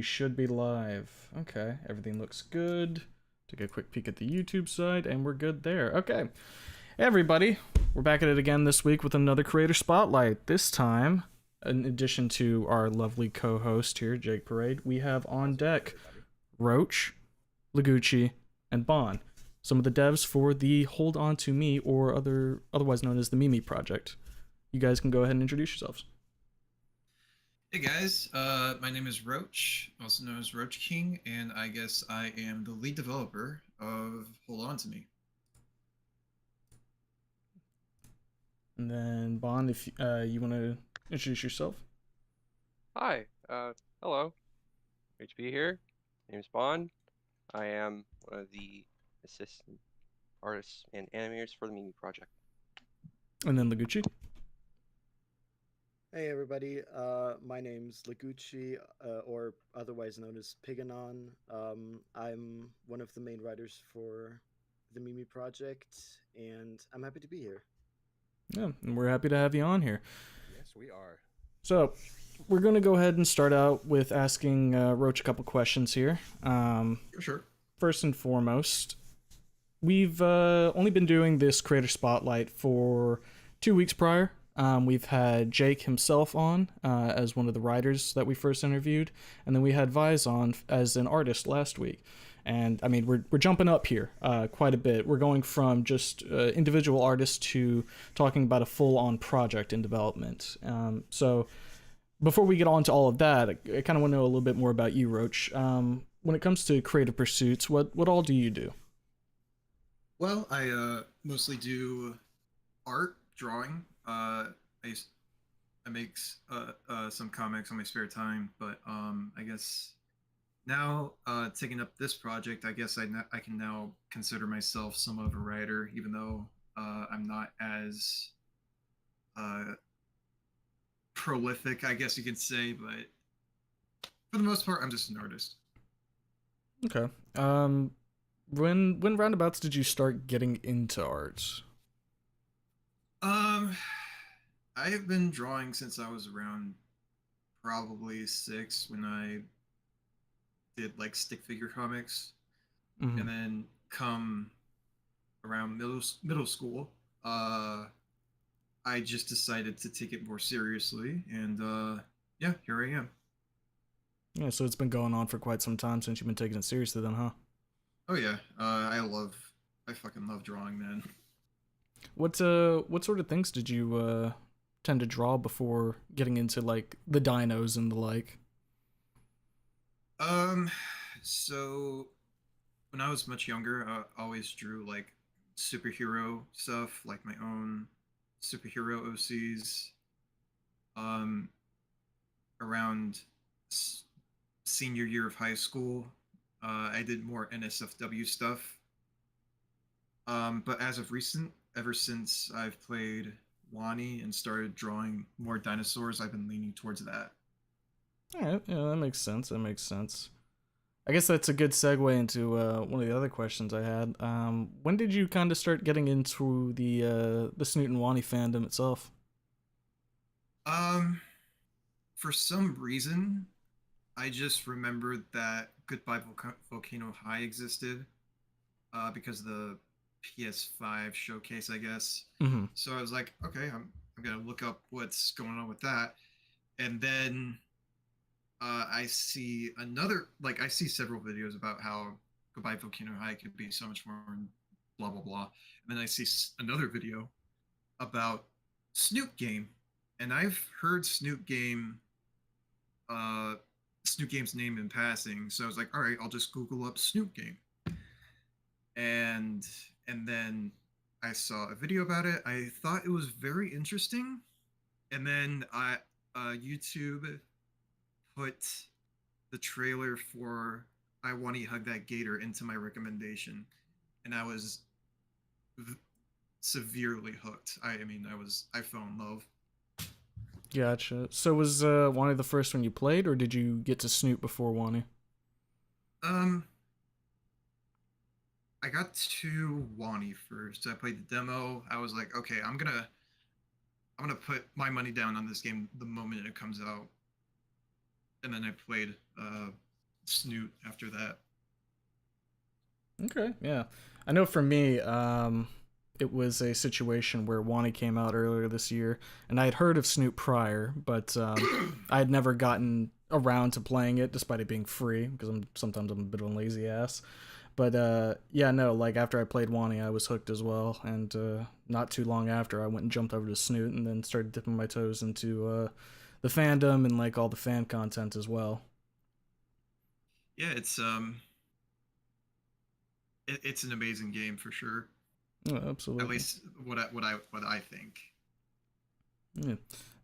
we should be live. Okay, everything looks good. Take a quick peek at the YouTube side, and we're good there. Okay. Hey everybody, we're back at it again this week with another Creator Spotlight. This time, in addition to our lovely co-host here, Jake Parade, we have on deck Roach, Legucci, and Bon. Some of the devs for the Hold On To Me, or otherwise known as the Mimi project. You guys can go ahead and introduce yourselves. Hey guys, my name is Roach, also known as Roach King, and I guess I am the lead developer of Hold On To Me. And then Bon, if you want to introduce yourself. Hi, hello. Great to be here. Name's Bond. I am one of the assistant artists and animators for the Mimi project. And then Legucci. Hey everybody, my name's Legucci, or otherwise known as Piganon. I'm one of the main writers for the Mimi project, and I'm happy to be here. Yeah, and we're happy to have you on here. Yes, we are. So, we're going to go ahead and start out with asking Roach a couple questions here. Sure. First and foremost, we've only been doing this Creator Spotlight for 2 weeks prior. We've had Jake himself on as one of the writers that we first interviewed, and then we had Vise on as an artist last week. And I mean, we're jumping up here quite a bit. We're going from just individual artists to talking about a full-on project in development. So before we get on to all of that, I kind of want to know a little bit more about you, Roach. When it comes to creative pursuits, what all do you do? Well, I mostly do art, drawing. I make some comics on my spare time, but I guess now taking up this project, I guess I can now consider myself somewhat of a writer, even though I'm not as prolific, I guess you could say, but for the most part, I'm just an artist. Okay. When roundabouts did you start getting into art? I have been drawing since I was around probably 6 when I did like stick figure comics, and then come around middle school, I just decided to take it more seriously, and yeah, here I am. Yeah, so it's been going on for quite some time since you've been taking it seriously, then, huh? Oh yeah, I fucking love drawing, man. What sort of things did you tend to draw before getting into like the dinos and the like? So when I was much younger, I always drew like superhero stuff, like my own superhero OCs. Um, around senior year of high school, I did more NSFW stuff. But as of recent, ever since I've played Wani and started drawing more dinosaurs, I've been leaning towards that. All right, yeah, that makes sense. That makes sense. I guess that's a good segue into one of the other questions I had. When did you kind of start getting into the Snoot and Wani fandom itself? Um, for some reason, I just remembered that Goodbye Volcano High existed because of the PS5 showcase, I guess. Mm-hmm. So I was like, okay, I'm gonna look up what's going on with that, and then I see I see several videos about how Goodbye Volcano High could be so much more, and blah blah blah. And then I see another video about Snoot Game, and I've heard uh, Snoot Game's name in passing. So I was like, all right, I'll just Google up Snoot Game, and then I saw a video about it. I thought it was very interesting, and then YouTube put the trailer for I Want to Hug That Gator into my recommendation, and I was severely hooked. I fell in love. Gotcha. So was Wani the first one you played, or did you get to Snoot before Wani? Um, I got to Wani first. I played the demo. I was like, okay, I'm gonna put my money down on this game the moment it comes out. And then I played Snoot after that. Okay, yeah. I know for me, it was a situation where Wani came out earlier this year, and I had heard of Snoot prior, but I had never gotten around to playing it, despite it being free, because sometimes I'm a bit of a lazy ass. But yeah, no, like after I played Wani, I was hooked as well, and not too long after, I went and jumped over to Snoot, and then started dipping my toes into the fandom and like all the fan content as well. Yeah, it's an amazing game for sure. Oh, At absolutely. least what I think. Yeah.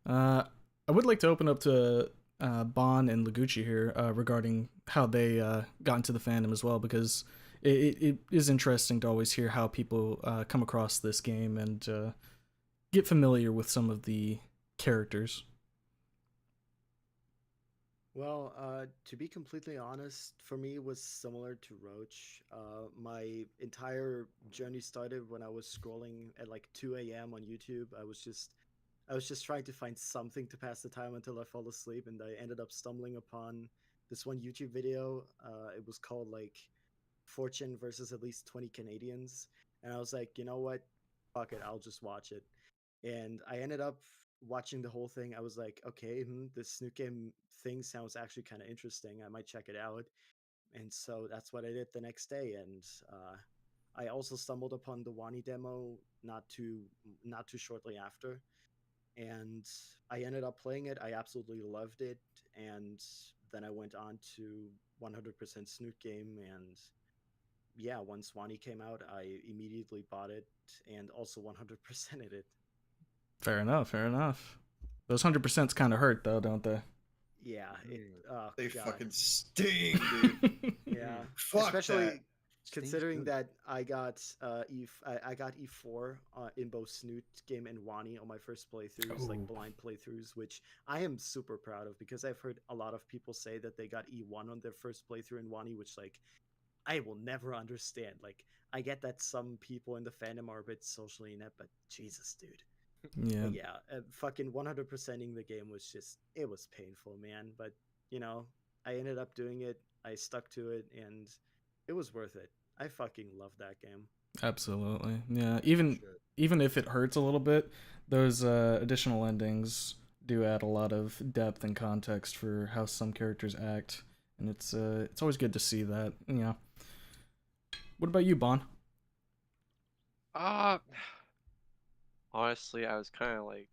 I would like to open up to Bon and Legucci here regarding how they got into the fandom as well, because it is interesting to always hear how people come across this game and get familiar with some of the characters. Well, to be completely honest, for me it was similar to Roach. My entire journey started when I was scrolling at like 2 a.m. on YouTube. I was just trying to find something to pass the time until I fell asleep, and I ended up stumbling upon this one YouTube video. It was called like Fortune versus at least 20 Canadians, and I was like, you know what, fuck it, I'll just watch it. And I ended up watching the whole thing. I was like, okay, this Snoot game thing sounds actually kind of interesting. I might check it out. And so that's what I did the next day. And I also stumbled upon the Wani demo not too shortly after, and I ended up playing it. I absolutely loved it, and then I went on to 100% Snoot game, and yeah, once Wani came out, I immediately bought it and also 100%ed it. Fair enough. Fair enough. Those 100% kind of hurt though, don't they? Yeah, it. Oh They god. fucking sting, dude. Yeah, Fuck that. especially considering that I got E4 in both Snoot game and Wani on my first playthroughs, like Ooh. blind playthroughs, which I am super proud of because I've heard a lot of people say that they got E1 on their first playthrough in Wani, which like I will never understand. Like I get that some people in the fandom are a bit socially inept, but Jesus, dude. Yeah, But yeah, fucking 100%ing the game was just it was painful, man. But you know, I ended up doing it. I stuck to it, and it was worth it. I fucking love that game. absolutely. Yeah, For sure. even if it hurts a little bit, those additional endings do add a lot of depth and context for how some characters act, and it's always good to see that. Yeah. What about you, Bon? Uh, honestly, I was kind of like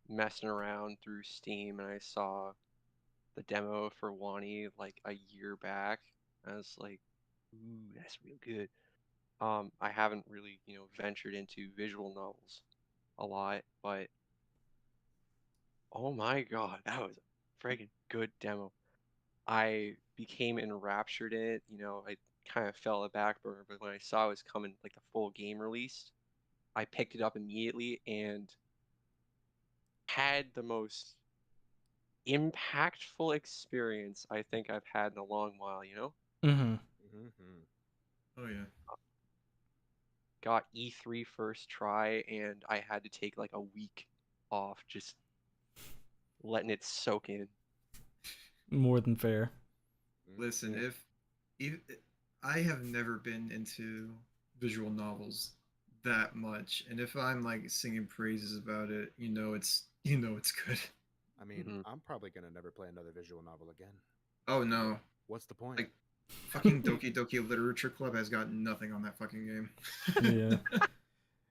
messing around through Steam and I saw the demo for Wani like a year back. I was like, ooh, that's real good. I haven't really, ventured into visual novels a lot, but oh my God, that was a friggin' good demo. I became enraptured in it. I kind of fell a back burner, but when I saw it was coming, like the full game released, I picked it up immediately and had the most impactful experience I think I've had in a long while. Mm-hmm. Mm-hmm. Oh yeah. Got E3 first try, and I had to take like a week off just letting it soak in. More than fair. Listen, Yeah. if I have never been into visual novels that much, and if I'm like singing praises about it, it's good. I mean, Hmm. I'm probably gonna never play another visual novel again. Oh no, What's the point? like fucking Doki Doki Literature Club has got nothing on that fucking game. Yeah.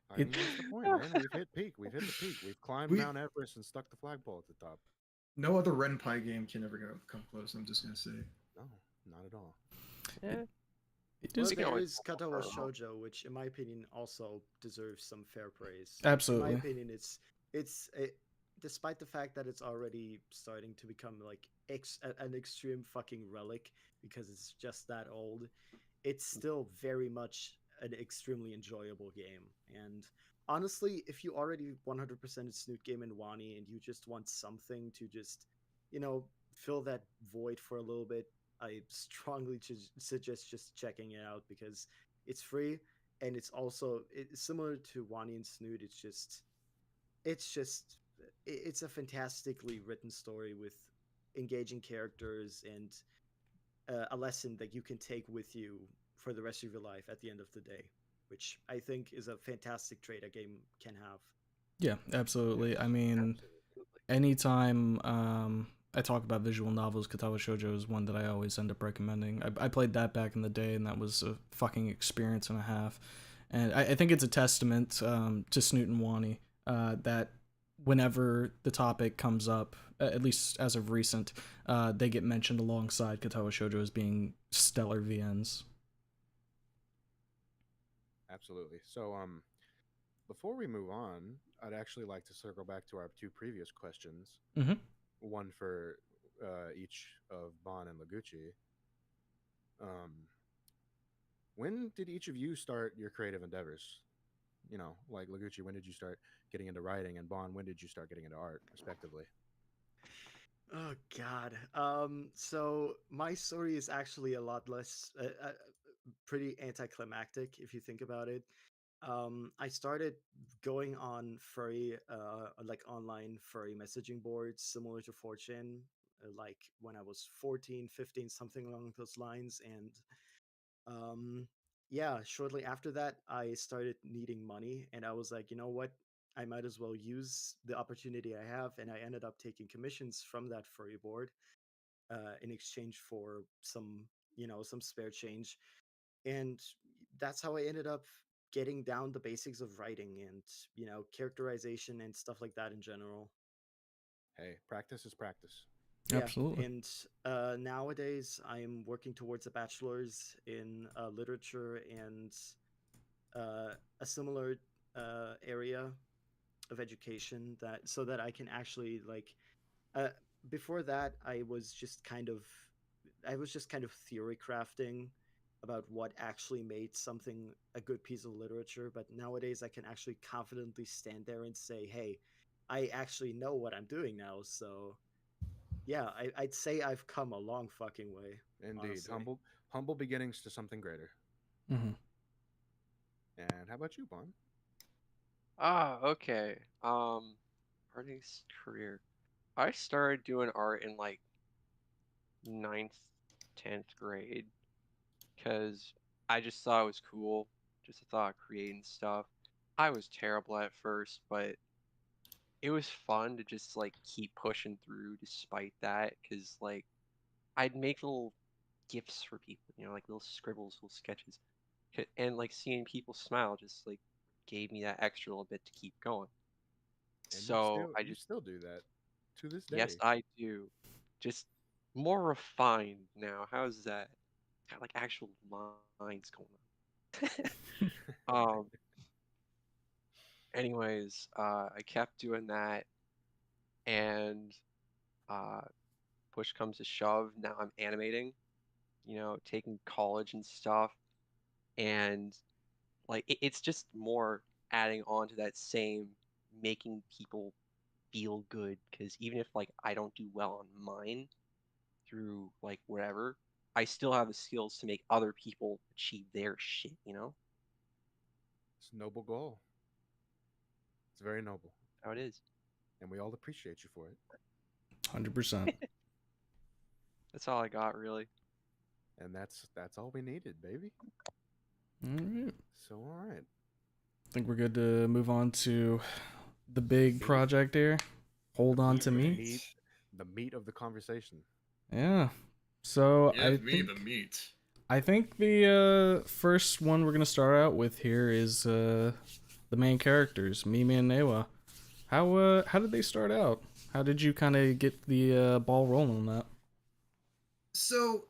I It mean, what's the point, man? We've hit peak. We've hit the peak. We've climbed we Mount Everest and stuck the flagpole at the top. No other Renpai game can ever come close. I'm just gonna say. No, not at all. it, Yeah, it Well, is we can there always is go Katawa for more. Shoujo, which, in my opinion, also deserves some fair praise. In my absolutely. opinion, despite the fact that it's already starting to become like an extreme fucking relic because it's just that old, it's still very much an extremely enjoyable game. And honestly, if you already 100% Snoot game in Wani and you just want something to just, you know, fill that void for a little bit, I strongly suggest just checking it out because it's free and it's similar to Wani and Snoot. It's a fantastically written story with engaging characters and a lesson that you can take with you for the rest of your life at the end of the day, which I think is a fantastic trait a game can have. Yeah, absolutely. I Yes, mean, Absolutely. anytime I talk about visual novels, Katawa Shoujo is one that I always end up recommending. I played that back in the day, and that was a fucking experience and a half. And I think it's a testament to Snoot and Wani that whenever the topic comes up, at least as of recent, they get mentioned alongside Katawa Shoujo as being stellar VNs. absolutely. So, before we move on, I'd actually like to circle back to our two previous questions. Mm-hmm. One for each of Bon and Legucci. Um, when did each of you start your creative endeavors? You know, like Legucci, when did you start getting into writing, and Bon, when did you start getting into art, respectively? Oh God. So my story is actually a lot less, pretty anticlimactic if you think about it. I started going on furry, like online furry messaging boards similar to 4chan, like when I was 14, 15, something along those lines. And um, yeah, shortly after that, I started needing money, and I was like, you know what? I might as well use the opportunity I have, and I ended up taking commissions from that furry board in exchange for some, some spare change, and that's how I ended up getting down the basics of writing and characterization and stuff like that in general. Hey, practice is practice. Yeah, Absolutely. and nowadays I'm working towards a bachelor's in literature and a similar area of education, that so that I can actually like uh, before that I was just kind of theory crafting about what actually made something a good piece of literature, but nowadays I can actually confidently stand there and say, hey, I actually know what I'm doing now. So yeah, I'd say I've come a long fucking way, Indeed, honestly. humble beginnings to something greater. Mm-hmm. And how about you, Bon? Ah, okay. Artist career. I started doing art in like ninth, 10th grade because I just thought it was cool. Just the thought of creating stuff. I was terrible at first, but it was fun to just like keep pushing through despite that because like I'd make little gifts for people, like little scribbles, little sketches. And like seeing people smile just like gave me that extra little bit to keep going. And you So I you just, still do that to this yes, day. I do. Just more refined now. How's that? Got like actual lines going on. Um, anyways, I kept doing that, and uh, push comes to shove. Now I'm animating, taking college and stuff, and like it's just more adding on to that same making people feel good. Because even if like I don't do well on mine through like whatever, I still have the skills to make other people achieve their shit. It's a noble goal. It's very noble, How it is. and we all appreciate you for it. 100%. That's all I got really. And that's all we needed, baby. All right. So, all right, I think we're good to move on to the big meat, project here. Hold on to the me. meat, the meat of the conversation. Yeah. So Give me the meat. I think the first one we're gonna start out with here is the main characters, Mimi and Newa. How did they start out? How did you kind of get the ball rolling on that? So,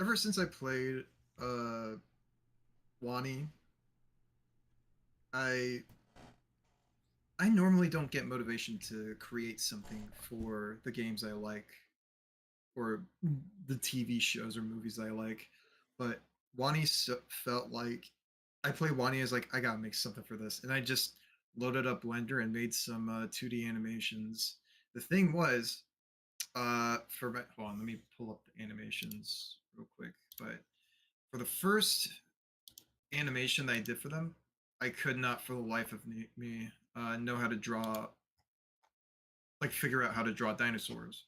ever since I played uh, Wani, I I normally don't get motivation to create something for the games I like or the TV shows or movies I like, but Wani felt like I played Wani as like I gotta make something for this, and I just loaded up Blender and made some 2D animations. The thing was, for my hold on, let me pull up the animations real quick. But for the first animation that I did for them, I could not for the life of me know how to draw, like figure out how to draw dinosaurs.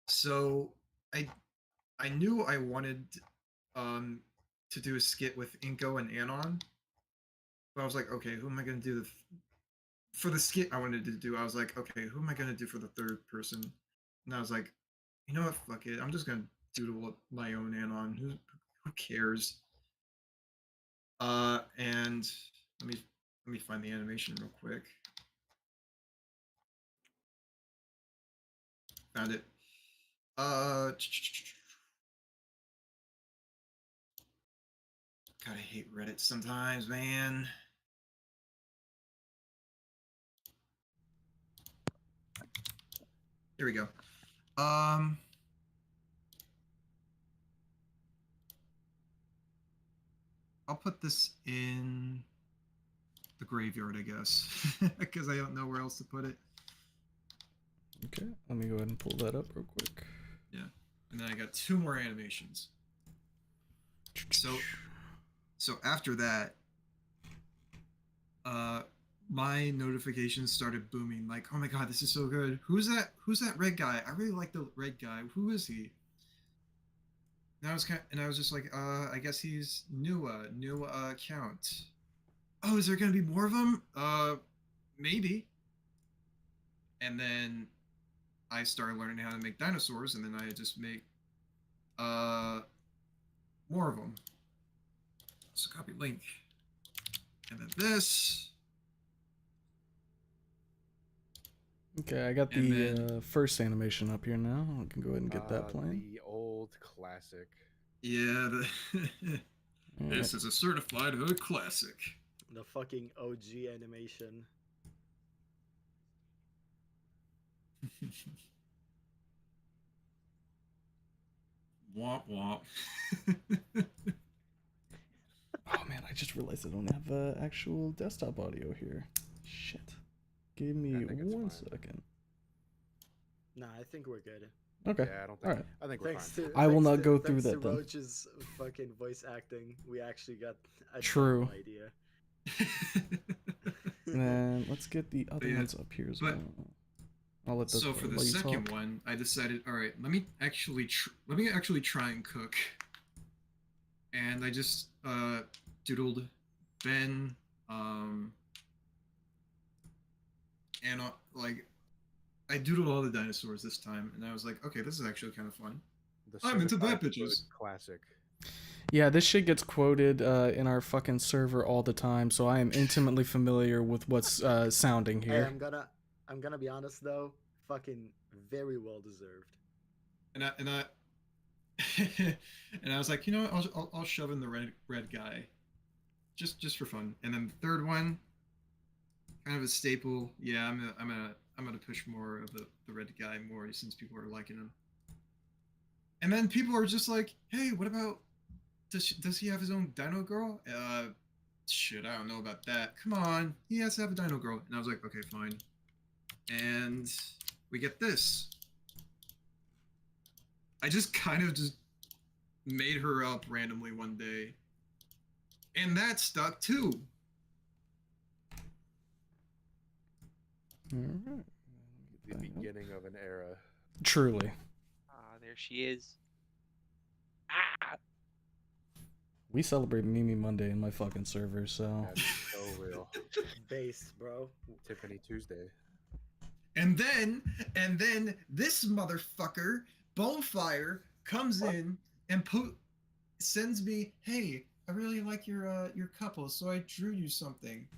So I I knew I wanted to do a skit with Inko and Anon, but I was like, okay, who am I gonna do for the skit I wanted to do? I was like, okay, who am I gonna do for the third person? And I was like, you know what, fuck it, I'm just gonna doodle my own Anon. Who cares? And let me find the animation real quick. Found it. God, I hate Reddit sometimes, man. Here we go. I'll put this in the graveyard, I guess, because I don't know where else to put it. Okay, let me go ahead and pull that up real quick. Yeah, and then I got 2 more animations. So after that, my notifications started booming. Like, oh my god, this is so good. Who's that? Who's that red guy? I really like the red guy. Who is he? And I was just like, I guess he's Newa, new account. Oh, is there gonna be more of them? Maybe. And then I started learning how to make dinosaurs, and then I just make more of them. So copy link, and then this. Okay, I got And the then- first animation up here now. I can go ahead and get that playing. The old classic. Yeah, All this right. is a certified hood classic. The fucking OG animation. Womp womp. Oh man, I just realized I don't have actual desktop audio here. Shit. Give me I think it's 1 fine. second. Nah, I think we're good. Okay. Yeah, I don't All think. right. I think we're Thanks fine. to I will thanks not to- go through thanks to that then. Roach's fucking voice acting, we actually got a True. dumb idea. And then let's get the other yeah, ones up here as but- well. I'll let those So play for the while you second talk. one, I decided, all right, let me actually try and cook. And I just doodled Ben, and like I doodled all the dinosaurs this time, and I was like, okay, this is actually kind of fun. The I'm into certified that, bitches. hood classic. Yeah, this shit gets quoted in our fucking server all the time, so I am intimately familiar with what's sounding Hey, here. I'm gonna be honest though, fucking very well deserved. And I and I was like, you know what? I'll shove in the red guy, just for fun. And then the third one, kind of a staple. Yeah, I'm gonna push more of the red guy more since people are liking him. And then people are just like, hey, what about does he have his own dino girl? Shit, I don't know about that. Come on, he has to have a dino girl. And I was like, okay, fine. And we get this. I just kind of just made her up randomly one day. And that stuck too. All right. The beginning of an era. Truly. Ah, there she is. Ah! We celebrate Mimi Monday in my fucking server, so. That's so real. Base, bro. Tiffany Tuesday. And then this motherfucker, Bonfire, comes in and sends me, hey, I really like your couple, so I drew you something.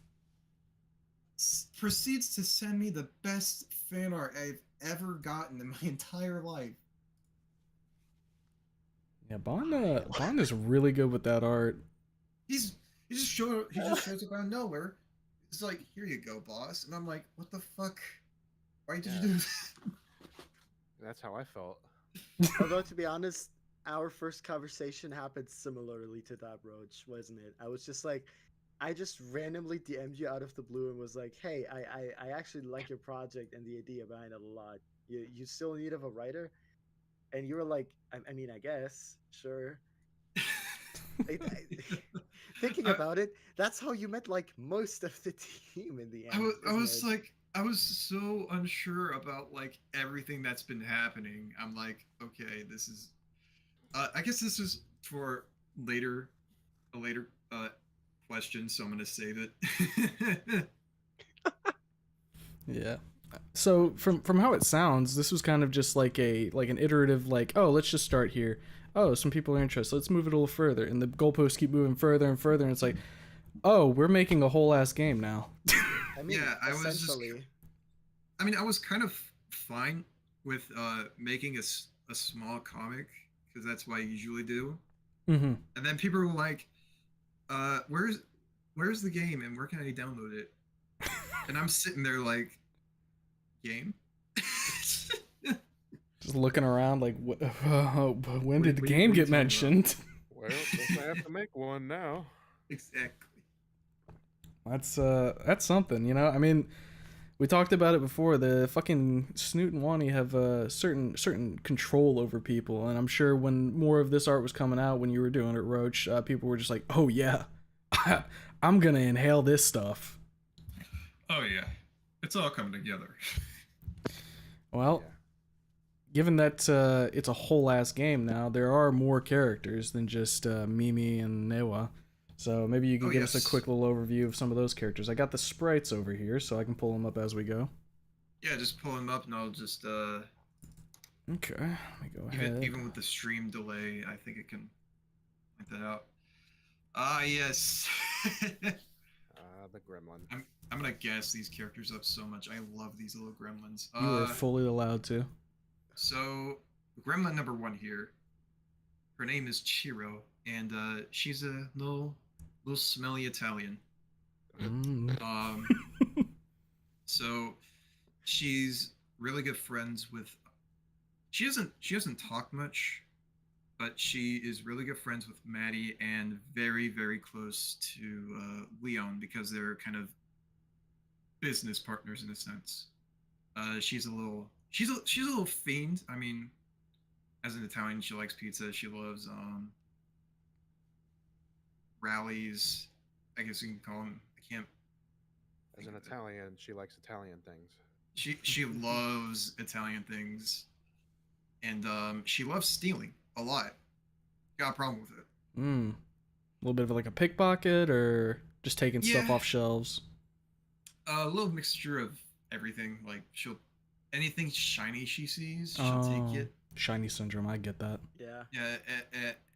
Proceeds to send me the best fan art I've ever gotten in my entire life. Yeah, Bond is really good with that art. He just shows up out of nowhere. It's like, here you go, boss. And I'm like, what the fuck? Why did you do this? That's how I felt. Although to be honest, our first conversation happened similarly to that, Roach, wasn't it? I was just like, I just randomly DM'd you out of the blue and was like, hey, I actually like your project and the idea behind it a lot. You still in need of a writer? And you were like, I mean, I guess, sure. Thinking about it, that's how you met like most of the team in the end. I isn't was it? like, I was so unsure about like everything that's been happening. I'm like, okay, this is I guess this is for later, a later question, so I'm gonna save it. Yeah. So from how it sounds, this was kind of just like an iterative like, oh, let's just start here. Oh, some people are interested. Let's move it a little further, and the goalposts keep moving further and further, and it's like, oh, we're making a whole ass game now. I mean, Yeah, essentially. I was kind of fine with making a small comic because that's what I usually do. Mm-hmm. And then people were like, where's the game and where can I download it?" And I'm sitting there like, "Game." Just looking around like, when did the What game are you get talking about? mentioned? Well, guess I have to make one now. Exactly. That's something, you know. I mean, we talked about it before. The fucking Snoot and Wani have certain control over people, and I'm sure when more of this art was coming out, when you were doing it, Roach, people were just like, "Oh yeah, I'm gonna inhale this stuff." Oh yeah, it's all coming together. Well, Yeah. given that it's a whole ass game now, there are more characters than just Mimi and Newa. So maybe you can Oh, give us a yes. quick little overview of some of those characters. I got the sprites over here, so I can pull them up as we go. Yeah, just pull them up and I'll just Okay, let me go ahead. even with the stream delay, I think it can point that out. Ah yes. The gremlin. I'm gonna guess these characters up so much. I love these little gremlins. You are fully allowed to. So gremlin number 1 here. Her name is Chiro, and she's a little smelly Italian. Mm. So she's really good friends with. She doesn't talk much, but she is really good friends with Maddie and very very close to Leon because they're kind of business partners in a sense. She's a little fiend. I mean, as an Italian, she likes pizza. She loves rallies. I guess you can call them. I can't. As an Italian, she likes Italian things. She loves Italian things, and she loves stealing a lot. Got a problem with it. Mm. A little bit of like a pickpocket or just taking stuff Yeah. off shelves. A little mixture of everything. Like anything shiny she sees, she'll take it. Shiny syndrome, I get that. Yeah. Yeah,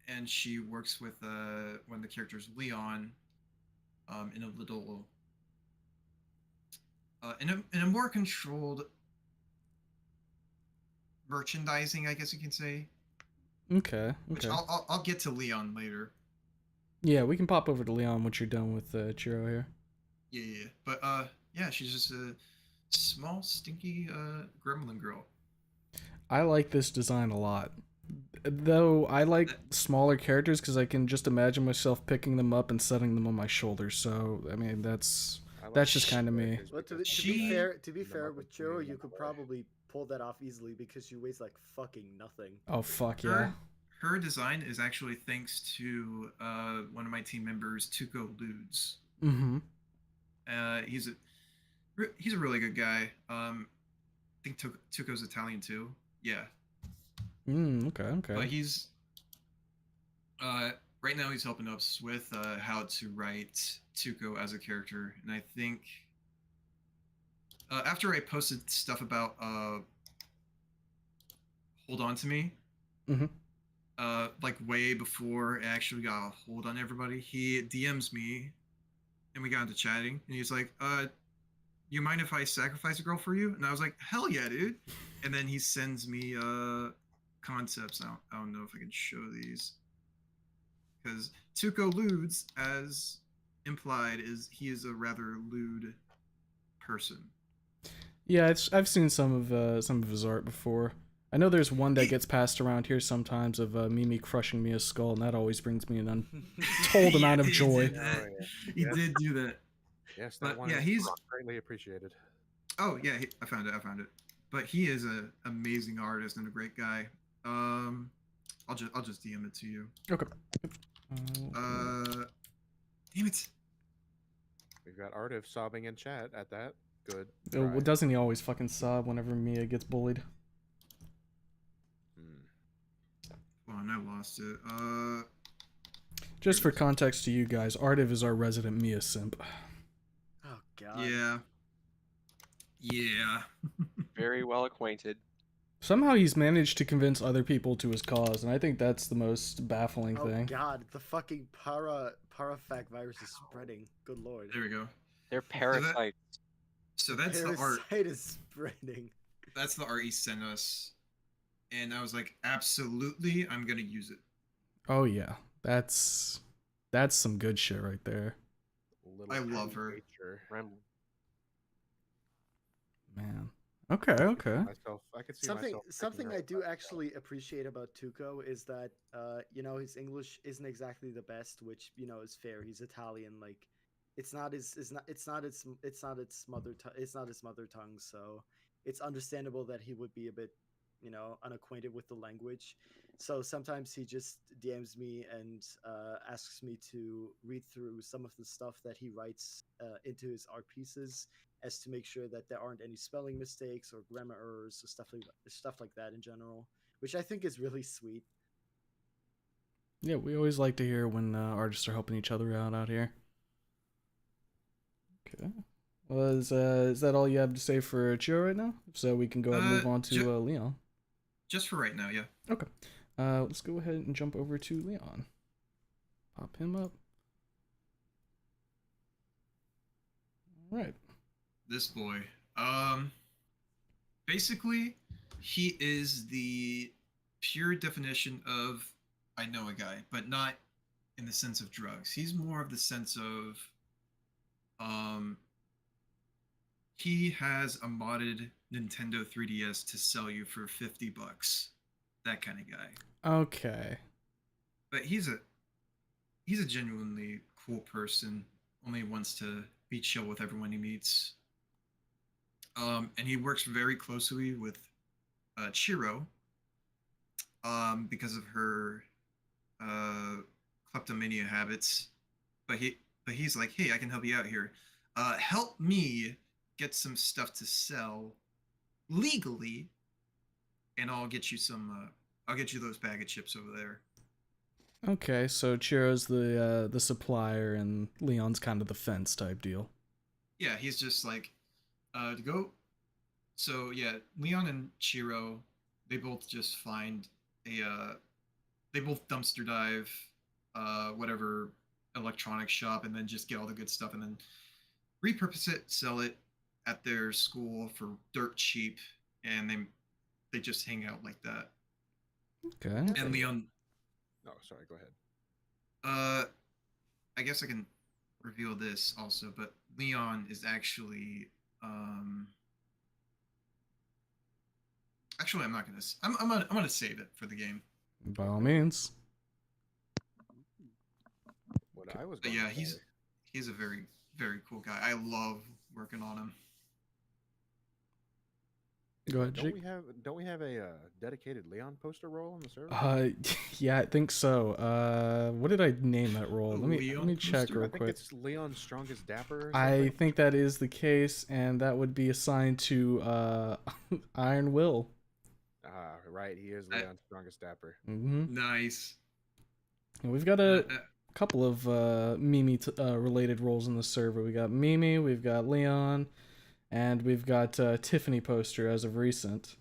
and she works with one of the characters, Leon, in a little, in a more controlled merchandising, I guess you can say. Okay, Which okay. I'll get to Leon later. Yeah, we can pop over to Leon once you're done with Chiro here. Yeah. But yeah, she's just a small, stinky gremlin girl. I like this design a lot. Though I like smaller characters because I can just imagine myself picking them up and setting them on my shoulders. So I mean that's just kind of me. Well, to She- be fair, with Chiro, you could probably pull that off easily because she weighs like fucking nothing. Oh fuck yeah. Her design is actually thanks to one of my team members, Tuco Ludes. Mm-hmm. He's a really good guy. I think Tuco's Italian too. Yeah. Okay. But he's right now he's helping us with how to write Tuco as a character, and I think after I posted stuff about Hold On to Me, Mhm. like way before it actually got a hold on everybody, he DMs me, and we got into chatting, and he's like, "You mind if I sacrifice a girl for you?" And I was like, "Hell yeah, dude!" And then he sends me concepts. I don't know if I can show these because Tuco Ludes, as implied, he is a rather lewd person. Yeah, I've seen some of his art before. I know there's one that gets passed around here sometimes of Mimi crushing Mia's skull, and that always brings me an untold amount of he joy. did that. Oh, yeah. He did do that. Yes, But that one yeah, is he's greatly appreciated. Oh yeah, I found it. But he is an amazing artist and a great guy. I'll just DM it to you. Okay. Damn it. We've got Artif sobbing in chat at that. Good. Well, try. doesn't he always fucking sob whenever Mia gets bullied? Hmm. on, I lost it. Just for context to you guys, Artiv is our resident Mia simp. Oh god. Yeah. Yeah. Very well acquainted. Somehow he's managed to convince other people to his cause, and I think that's the most baffling Oh thing. god, the fucking parafag virus is spreading. Good lord. There we go. They're parasites. So that's the art. Parasite is spreading. That's the art he sent us, and I was like, absolutely, I'm gonna use it. Oh yeah, that's some good shit right there, I love her. Gremlin. man. Okay. I could see Something myself something picking I her do up. actually appreciate about Tuco is that his English isn't exactly the best, which is fair. He's Italian, like it's not his mother tongue, so it's understandable that he would be a bit unacquainted with the language. So sometimes he just DMs me and asks me to read through some of the stuff that he writes into his art pieces, as to make sure that there aren't any spelling mistakes or grammar errors or stuff like that in general, which I think is really sweet. Yeah, we always like to hear when artists are helping each other out here. Okay. Well, is that all you have to say for Chio right now? So we can go ahead and move on to Leon. Just for right now, yeah. Okay. Let's go ahead and jump over to Leon. Pop him up. All right. This boy. Basically, he is the pure definition of I know a guy, but not in the sense of drugs. He's more of the sense of he has a modded Nintendo 3DS to sell you for $50. That kind of guy. Okay. But he's a genuinely cool person. Only wants to be chill with everyone he meets. And he works very closely with Chiro because of her kleptomania habits. But he's like, hey, I can help you out here. Help me get some stuff to sell legally, and I'll get you some. I'll get you those bag of chips over there. Okay, so Chiro's the supplier and Leon's kind of the fence type deal. Yeah, he's just like to go. So yeah, Leon and Chiro, they both just find they both dumpster dive whatever electronics shop, and then just get all the good stuff and then repurpose it, sell it at their school for dirt cheap, and they just hang out like that. Okay. And Leon, Oh, sorry. Go ahead. I guess I can reveal this also, but Leon is actually actually I'm not gonna I'm gonna save it for the game. By all means. What I was. But Going yeah, to he's say- a very, very cool guy. I love working on him. Go ahead, Don't Jake. we have a dedicated Leon poster role on the server? Yeah, I think so. What did I name that role? Let me Leon check poster? real I think quick. it's Leon's strongest dapper. Or I something. think that is the case, and that would be assigned to Iron Will. Right. He is Leon's strongest dapper. Mm-hmm. Nice. And we've got a couple of Mimi related roles in the server. We got Mimi, we've got Leon, and we've got Tiffany poster as of recent.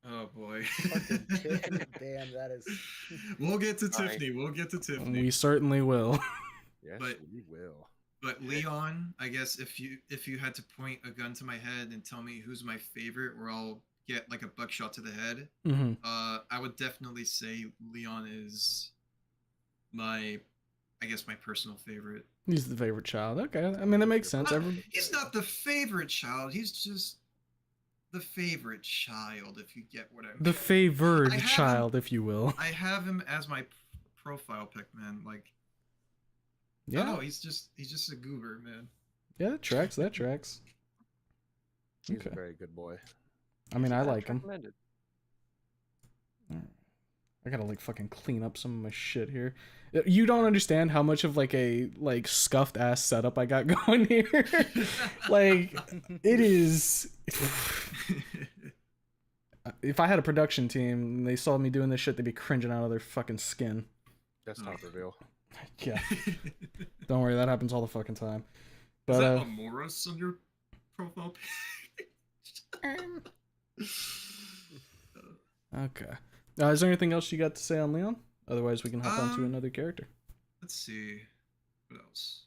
Oh boy. Fucking Tiffany, damn, that is. We'll get to Sorry. Tiffany. We'll get to Tiffany. We certainly will. Yes, But- we will. But Leon, I guess if you had to point a gun to my head and tell me who's my favorite, or I'll get like a buckshot to the head, Mm-hmm. I would definitely say Leon is my personal favorite. He's the favorite child. Okay, I mean that makes sense. He's not the favorite child. He's just the favorite child, if you get what I mean. The favored I have child, if you will. I have him as my profile pic, man. Like, Yeah, no, he's just a goober, man. yeah, that tracks. That tracks. He's Okay. a very good boy. I mean, I That's like him. recommended. I gotta like fucking clean up some of my shit here. You don't understand how much of like a scuffed ass setup I got going here. Like it is. if I had a production team and they saw me doing this shit, they'd be cringing out of their fucking skin. Desktop reveal. Yeah. Don't worry, that happens all the fucking time. But Is that Amoros on your profile page? okay. Is there anything else you got to say on Leon? Otherwise, we can hop on to another character. Let's see. What else?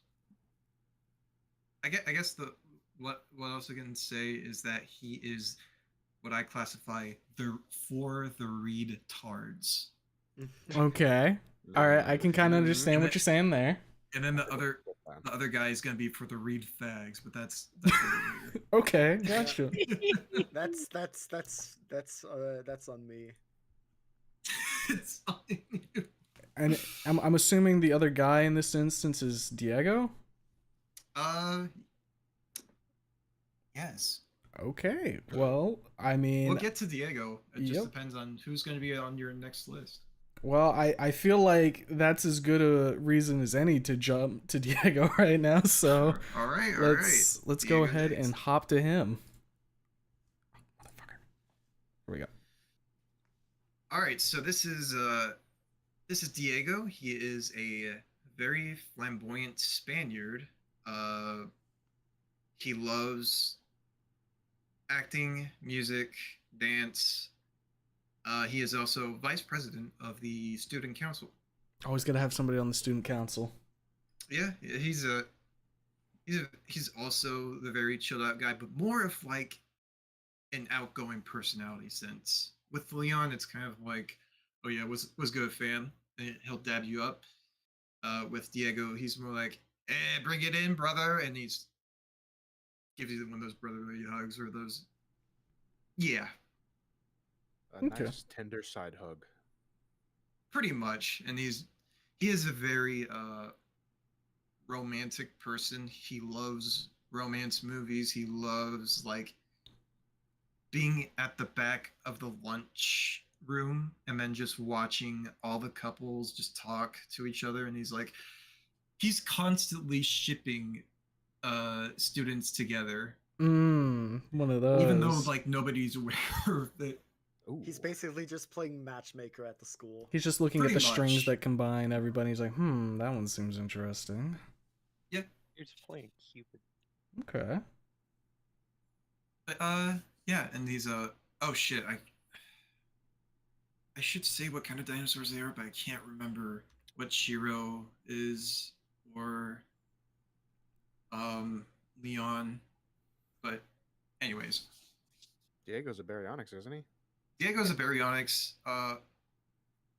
I guess what else I can say is that he is what I classify for the read tards. Okay. All right, I can kind of understand what you're saying there. And then the other guy is gonna be for the read fags, but that's later. Okay, gotcha. That's on me. It's on you. And I'm assuming the other guy in this instance is Diego? Yes. Okay. Well, I mean, We'll get to Diego. It just Yep. depends on who's going to be on your next list. well, I feel like that's as good a reason as any to jump to Diego right now. So All right. let's go Diego ahead next. and hop to him. Motherfucker. Here we go. All right. So this is Diego. He is a very flamboyant Spaniard. He loves acting, music, dance. He is also vice president of the student council. Always gotta have somebody on the student council. Yeah, he's also the very chilled out guy, but more of like an outgoing personality sense. With Leon, it's kind of like, oh yeah, was good, fam. And he'll dab you up. With Diego, he's more like, bring it in, brother, and he's gives you one of those brotherly hugs or those. Yeah, A Okay. nice tender side hug. pretty much. And he is a very romantic person. He loves romance movies. He loves like being at the back of the lunch room and then just watching all the couples just talk to each other. And he's constantly shipping students together, One of those. even though like nobody's aware of it. Ooh. He's basically just playing matchmaker at the school. He's just looking at Pretty the strings much. that combine everybody. He's like, that one seems interesting. You're just playing Cupid. Okay. But yeah, and these oh shit, I should say what kind of dinosaurs they are, but I can't remember what Shiro is or Leon. But anyways, Diego's a baryonyx, isn't he? Diego's a baryonyx.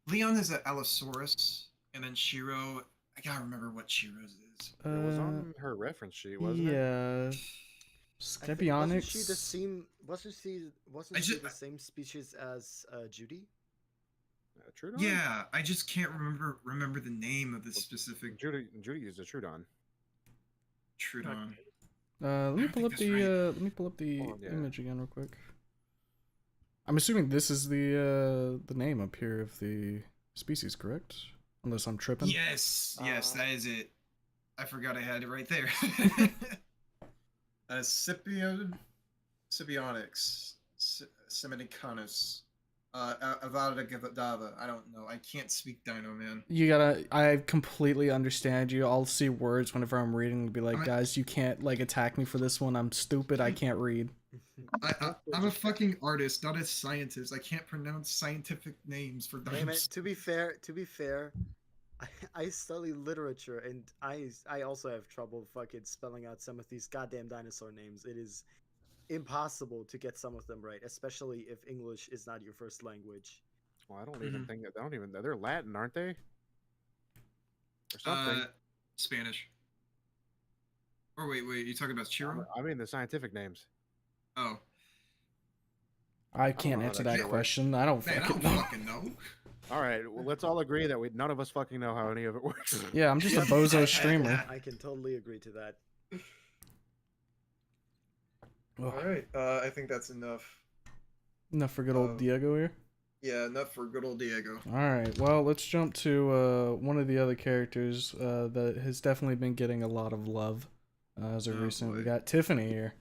Leon is an Allosaurus, and then Shiro, I gotta remember what Shiro's is. It was on her reference sheet, wasn't it? Yeah. Wasn't she the Skebionyx. same? Wasn't she the same species as Judy? Trudon? Yeah, I just can't remember the name of the specific Judy is a Trudon. Trudon. Let me I pull think up that's right. let me pull up the Hold on, yeah. image again real quick. I'm assuming this is the name up here of the species, correct? Unless I'm tripping. Yes, that is it. I forgot I had it right there. Scipionyx, Seminicanus, Avada Kedavra. I don't know. I can't speak Dino, man. You gotta. I completely understand you. I'll see words whenever I'm reading and be like, guys, you can't like attack me for this one. I'm stupid. I can't read. I'm a fucking artist, not a scientist. I can't pronounce scientific names for Hey man, dinos. to be fair, I study literature and I also have trouble fucking spelling out some of these goddamn dinosaur names. It is impossible to get some of them right, especially if English is not your first language. Well, I don't even think that. They're Latin, aren't they? Or something. Spanish. Or wait, you talking about Shiro? I mean the scientific names. Oh, I can't know how answer that that shit works. question. I don't man, I fucking don't know. fucking know. All right, well, let's all agree that none of us fucking know how any of it works. Yeah, I'm just a bozo streamer. I can totally agree to that. Ugh. right, I think that's enough. Enough for good old Diego here. Yeah, enough for good old Diego. All right, well, let's jump to one of the other characters that has definitely been getting a lot of love as of Oh, recent. We boy. got Tiffany here.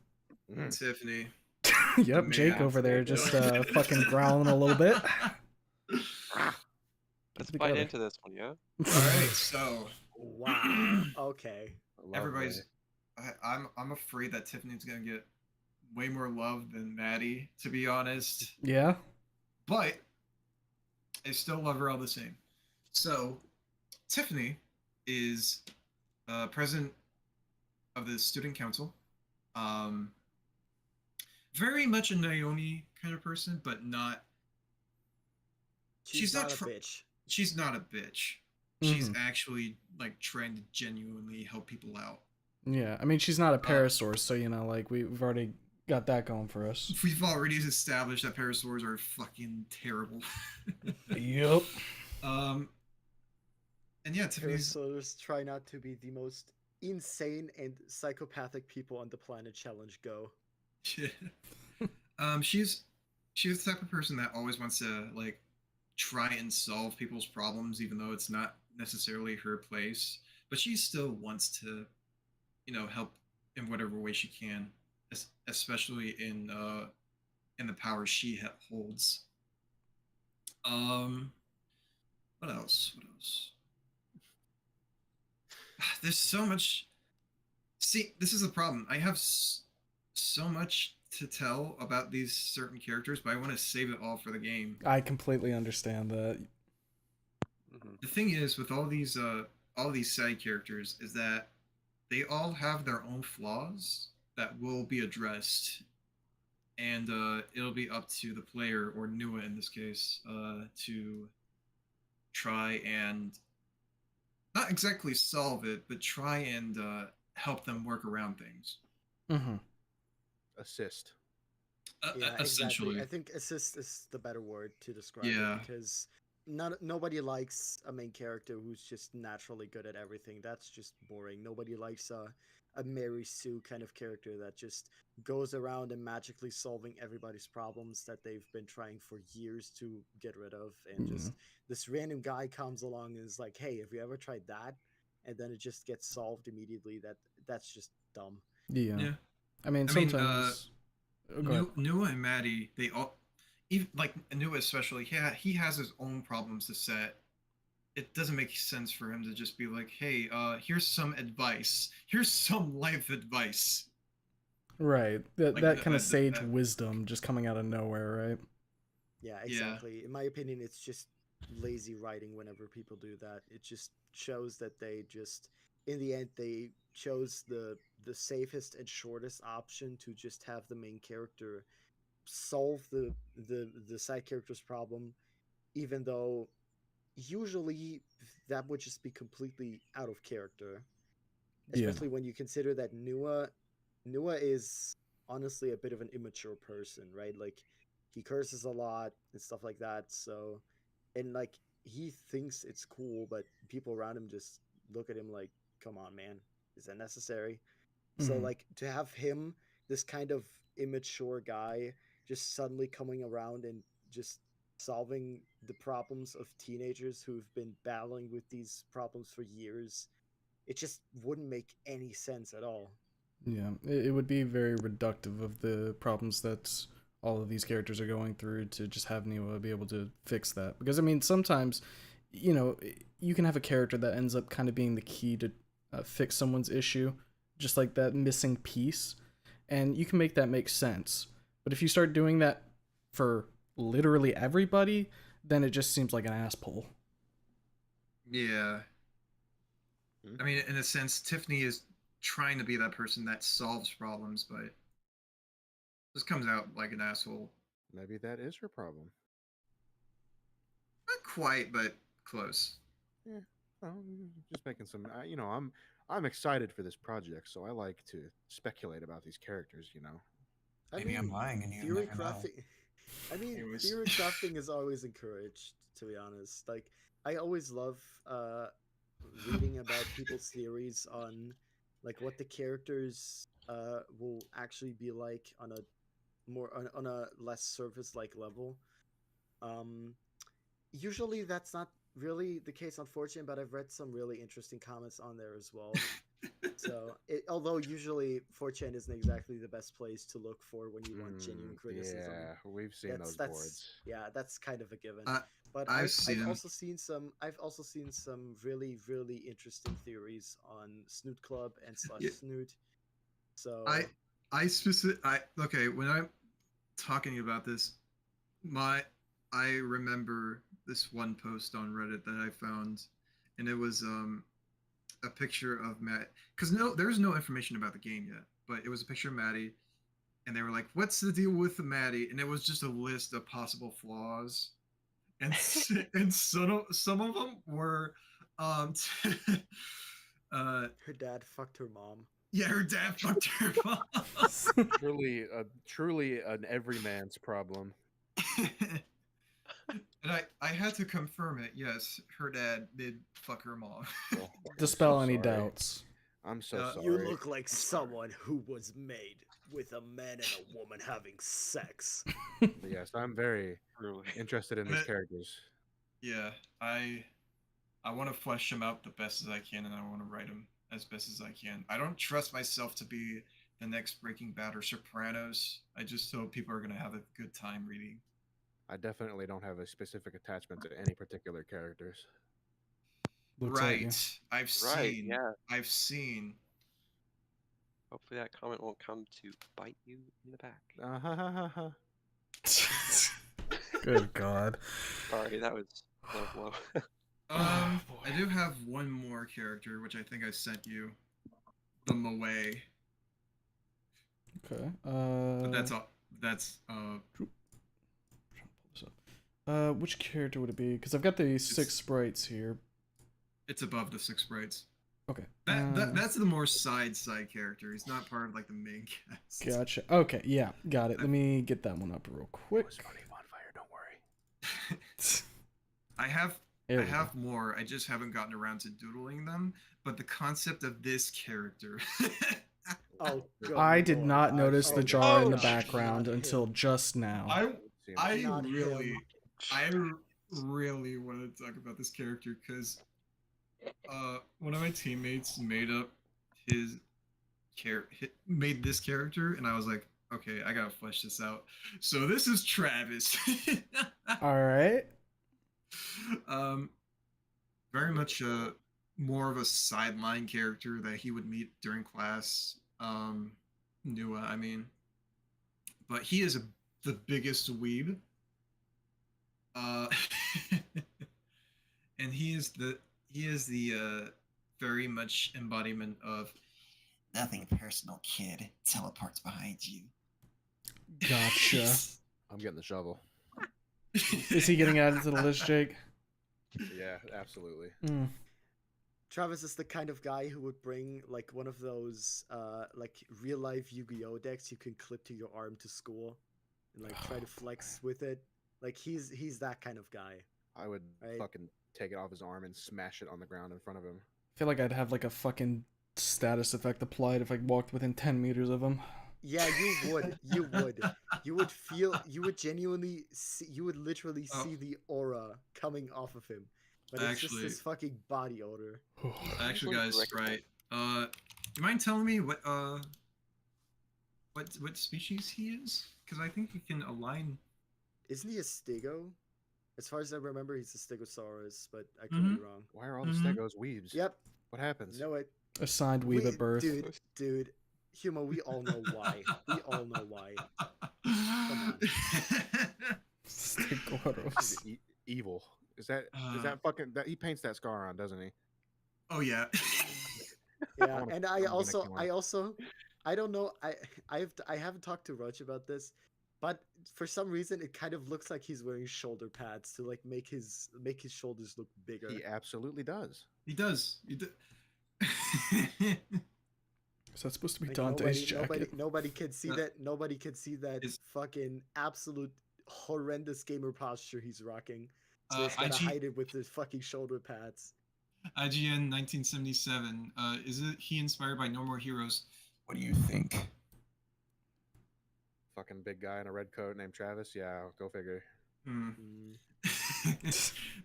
Tiffany. Yep, Jake over there just fucking growling a little bit. Let's Together. bite into this one, yeah? All right, so Wow. Okay. Lovely. everybody's. I'm afraid that Tiffany's gonna get way more love than Maddie, to be honest. Yeah. But I still love her all the same. So Tiffany is president of the student council. Um, very much a Naomi kind of person, but not. She's not a tr- bitch. She's not a bitch. She's Mhm. actually like trying to genuinely help people out. Yeah, I mean, she's not a parasaur, so you know, like we've already got that going for us. We've already established that parasaurs are fucking terrible. Yep. And yeah, Tiffany's. Parasaurs try not to be the most insane and psychopathic people on the planet. Challenge go. She's the type of person that always wants to like try and solve people's problems, even though it's not necessarily her place. But she still wants to, help in whatever way she can, especially in the power she holds. What else? What else? There's so much. See, this is the problem. I have so much to tell about these certain characters, but I want to save it all for the game. I completely understand that. The thing is, with all these side characters, is that they all have their own flaws that will be addressed, and it'll be up to the player, or Newa in this case, to try and not exactly solve it, but try and help them work around things. Mm-hmm. Assist. Yeah, Essentially. exactly. I think assist is the better word to describe Yeah. it, because nobody likes a main character who's just naturally good at everything. That's just boring. Nobody likes a Mary Sue kind of character that just goes around and magically solving everybody's problems that they've been trying for years to get rid of, and just this random guy comes along and is like, "Hey, have you ever tried that?" And then it just gets solved immediately. That's just dumb. Yeah. I mean, I sometimes. Newa and Maddie, they all, even like Newa especially, yeah, he has his own problems to set. It doesn't make sense for him to just be like, "Hey, here's some advice. Here's some life advice." Right. That Like, that kind of that- sage that- wisdom just coming out of nowhere, right? Yeah, Yeah. exactly. In my opinion, it's just lazy writing whenever people do that. It just shows that they just, in the end, they chose the safest and shortest option to just have the main character solve the side character's problem, even though usually that would just be completely out of character. Yeah. Especially when you consider that Newa is honestly a bit of an immature person, right? Like, he curses a lot and stuff like that. So, and like, he thinks it's cool, but people around him just look at him like, "Come on, man, is that necessary?" So, Mhm. like, to have him, this kind of immature guy, just suddenly coming around and just solving the problems of teenagers who've been battling with these problems for years, it just wouldn't make any sense at all. Yeah, it would be very reductive of the problems that all of these characters are going through to just have Newa be able to fix that. Because, I mean, sometimes, you can have a character that ends up kind of being the key to fix someone's issue, just like that missing piece, and you can make that make sense. But if you start doing that for literally everybody, then it just seems like an ass pull. Yeah. I mean, in a sense, Tiffany is trying to be that person that solves problems, but just comes out like an asshole. Maybe that is her problem. Not quite, but close. Yeah. Well, just making some. I'm excited for this project, so I like to speculate about these characters. Maybe I'm lying and you theory never know. crafting. I mean, Anyways. theory crafting is always encouraged. To be honest, like, I always love reading about people's theories on like what the characters will actually be like on a more on a less surface like level. Usually that's not really the case, unfortunately, but I've read some really interesting comments on there as well. So, although usually 4chan isn't exactly the best place to look for when you want genuine criticism. Yeah, we've seen those boards. Yeah, that's kind of a given. Uh, But I've I've seen 'em. also seen some really really interesting theories on Snoot Club and Yeah. /Snoot. So Okay, when I'm talking about this, I remember this one post on Reddit that I found, and it was a picture of Matt, because there's no information about the game yet, but it was a picture of Maddie, and they were like, "What's the deal with Maddie?" And it was just a list of possible flaws, and and some of them were, her dad fucked her mom. yeah, her dad fucked her mom. Truly an everyman's problem. And I had to confirm it. Yes, her dad did fuck her mom. Well, Dispel any sorry. doubts. I'm so sorry. You look like someone who was made with a man and a woman having sex. But yes, I'm very Really. interested in these characters. Yeah, I want to flesh them out the best as I can, and I want to write them as best as I can. I don't trust myself to be the next Breaking Bad or Sopranos. I just hope people are gonna have a good time reading. I definitely don't have a specific attachment to any particular characters. Looks like you. Right. I've Right, seen. yeah. I've seen. Hopefully that comment won't come to bite you in the back. Good God. Sorry, that was low blow. I do have one more character, which I think I sent you. The Moe. Okay. But that's all. That's which character would it be? Because I've got the 6 sprites here. It's above the 6 sprites. Okay. That's the more side character. He's not part of like the main cast. Gotcha. Okay, yeah, got it. Let me get that one up real quick. Bonfire, don't worry. I have There I we have more. I just haven't gotten around to doodling them. But the concept of this character. Oh, good I did lord. not notice the jar in the God. background Not until him. just now. I Not really him. want to talk about this character because one of my teammates made this character, and I was like, okay, I gotta flesh this out. So this is Travis. All right. Very much more of a sideline character that he would meet during class. Newa, I mean, but he is the biggest weeb. And he is the very much embodiment of Nothing personal, kid. Teleports behind you. Gotcha. I'm getting the shovel. Is he getting added to the list, Jake? Yeah, absolutely. Travis is the kind of guy who would bring like one of those like real life Yu-Gi-Oh decks you can clip to your arm to school and like try to flex with it. Like he's that kind of guy. I would Right. fucking take it off his arm and smash it on the ground in front of him. I feel like I'd have like a fucking status effect applied if I walked within 10 meters of him. Yeah, you would. You would. You would feel. You would genuinely see. You would literally see the aura coming off of him. But it's just this fucking body odor. Actually, guys, right? You mind telling me what species he is? Because I think we can align. Isn't he a stego? As far as I remember, he's a stegosaurus, but I could be wrong. Why are all the stegos weebs? Yep. What happens? No, it. Assigned weeb at birth. Dude, Humo, we all know why. We all know why. Come on. Stegoros. Evil. Is that fucking that he paints that scar on, doesn't he? Oh yeah. Yeah, and I don't know. I haven't talked to Roach about this, but for some reason it kind of looks like he's wearing shoulder pads to like make his shoulders look bigger. He absolutely does. He does. Is that supposed to be Like, Dante's jacket? Nobody can see that. Nobody can see that fucking absolute horrendous gamer posture he's rocking. So he's gotta hide it with his fucking shoulder pads. IGN 1977. Is it he inspired by No More Heroes? What do you think? Fucking big guy in a red coat named Travis. Yeah, go figure.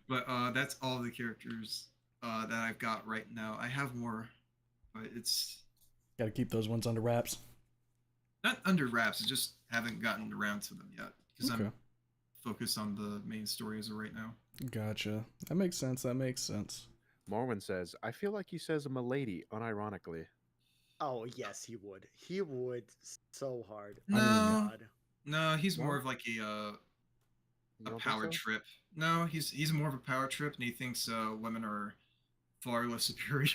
But that's all the characters that I've got right now. I have more. but it's Got to keep those ones under wraps. not under wraps. I just haven't gotten around to them yet because Okay. I'm focused on the main story as of right now. Gotcha. That makes sense. That makes sense. Morwen says, I feel like he says I'm a lady, unironically. Oh yes, he would. He would so hard. No, Oh God. no, he's No? more of like You a don't think power so? trip. No, he's more of a power trip, and he thinks women are far less superior.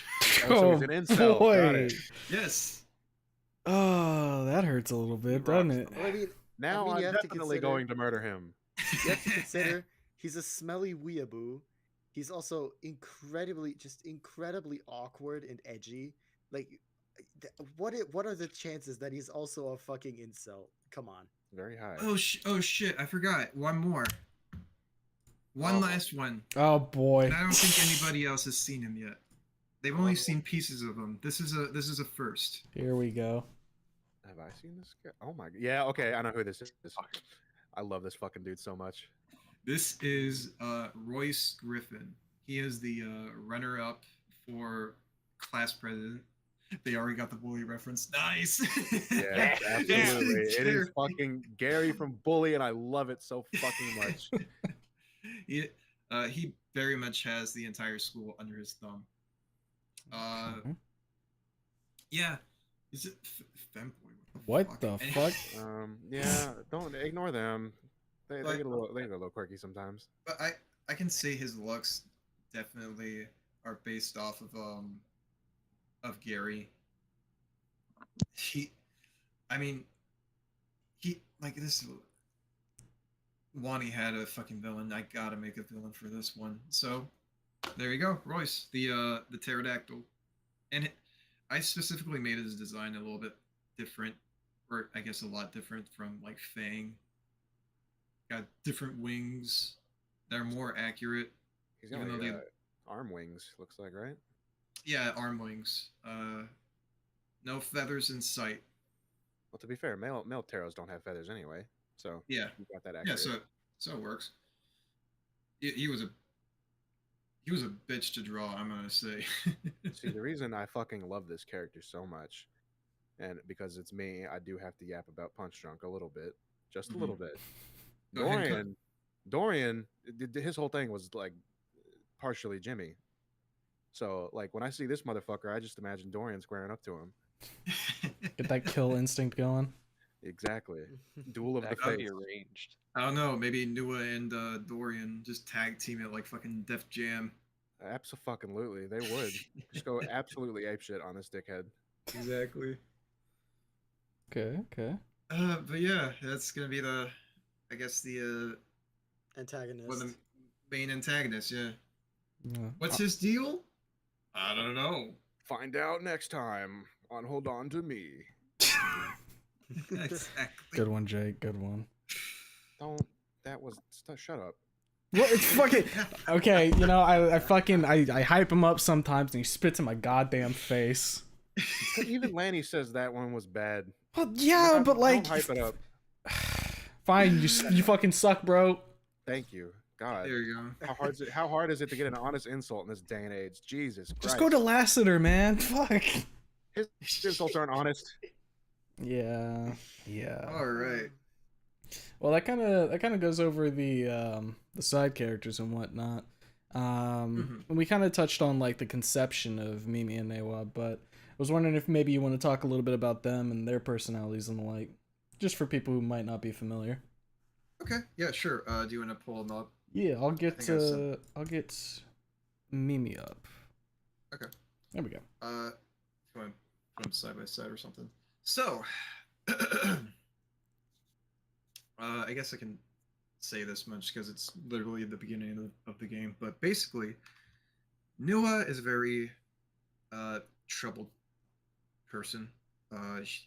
Oh, so he's an incel. Got it. Yes. Oh, that hurts a little bit, doesn't it? Well, I mean, Now you I'm have to definitely consider- going to murder him. You have to consider he's a smelly weeaboo. He's also incredibly awkward and edgy. Like, what are the chances that he's also a fucking incel? Come on. Very high. Oh shit! I forgot one more. One Oh. last one. Oh boy. And I don't think anybody else has seen him yet. They've only seen pieces of him. This is a first. Here we go. Have I seen this guy? Oh my god. Yeah, okay, I know who this is. I love this fucking dude so much. This is Royce Griffin. He is the runner-up for class president. They already got the bully reference. Nice. Yeah, absolutely. It is fucking Gary from Bully, and I love it so fucking much. He very much has the entire school under his thumb. Yeah. Is it femboy? What the fuck? Yeah, don't ignore them. They get a little quirky sometimes. But I can say his looks definitely are based off of Gary. He like this. Wani had a fucking villain. I gotta make a villain for this one. So there you go, Royce, the pterodactyl, and I specifically made his design a little bit different, or I guess a lot different from like Fang. Got different wings. They're more accurate. He's got Even like, though arm wings, looks like, right? Yeah, arm wings. No feathers in sight. Well, to be fair, male pteros don't have feathers anyway, so Yeah, you got that yeah. accurate. So it works. He was a bitch to draw. I'm gonna say. See, the reason I fucking love this character so much, and because it's me, I do have to yap about Punch Drunk a little bit, just a little bit. Go ahead, Dorian, his whole thing was like partially Jimmy. So like when I see this motherfucker, I just imagine Dorian squaring up to him. Get that kill instinct going. Exactly. Duel of the That could be Fates. arranged. I don't know. Maybe Newa and Dorian just tag team it like fucking Def Jam. Absolutely, they would just go absolutely apeshit on this dickhead. Exactly. Okay. But yeah, that's gonna be I guess the Antagonist. one of the main antagonists. Yeah. Yeah. What's his deal? I don't know. Find out next time on Hold On to Me. Exactly. Good one, Jake. Good one. Shut up. Well, it's fucking okay. You know, I hype him up sometimes, and he spits in my goddamn face. Even Lanny says that one was bad. Well, yeah, but like, don't hype it up. fine. You fucking suck, bro. Thank you. God. There you go. How hard is it to get an honest insult in this day and age? Jesus Christ. Just go to Lassiter, man. Fuck. His insults aren't honest. Yeah. All right. Well, that kind of goes over the side characters and whatnot. And we kind of touched on like the conception of Mimi and Newa, but I was wondering if maybe you want to talk a little bit about them and their personalities and the like, just for people who might not be familiar. Okay. Yeah. Sure. Do you want to pull them up? Yeah, I'll get think I'll get Mimi up. Okay. There we go. Come on, put them side by side or something. So, I guess I can say this much because it's literally the beginning of the game. But basically, Newa is a very troubled person.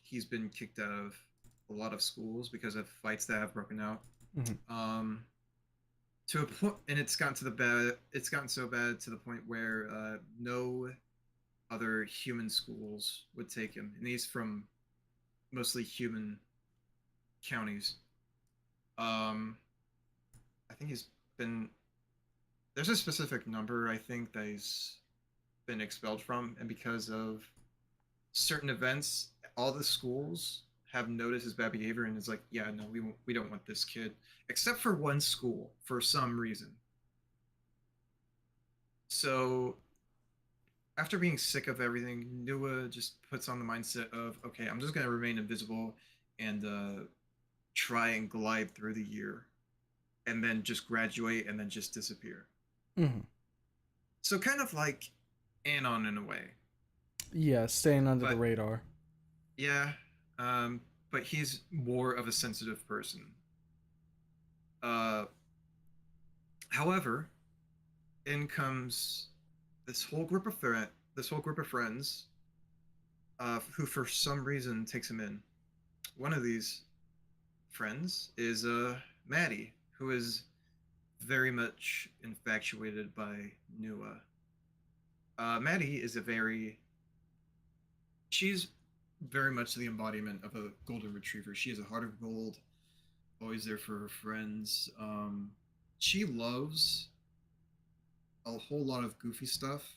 He's been kicked out of a lot of schools because of fights that have broken out. To a point, and it's gotten so bad to the point where no other human schools would take him, and he's from mostly human counties. I think there's a specific number I think that he's been expelled from, and because of certain events, all the schools have noticed his bad behavior and is like, yeah, no, we don't want this kid, except for one school for some reason. So after being sick of everything, Newa just puts on the mindset of, okay, I'm just gonna remain invisible and try and glide through the year, and then just graduate and then just disappear. Mhm. So kind of like Anon in a way. Yeah, staying under the But- radar. Yeah, but he's more of a sensitive person. Uh, however, in comes this whole group of friends, who for some reason takes him in. One of these friends is Maddie, who is very much infatuated by Newa. Maddie is she's very much the embodiment of a golden retriever. She has a heart of gold, always there for her friends. She loves a whole lot of goofy stuff.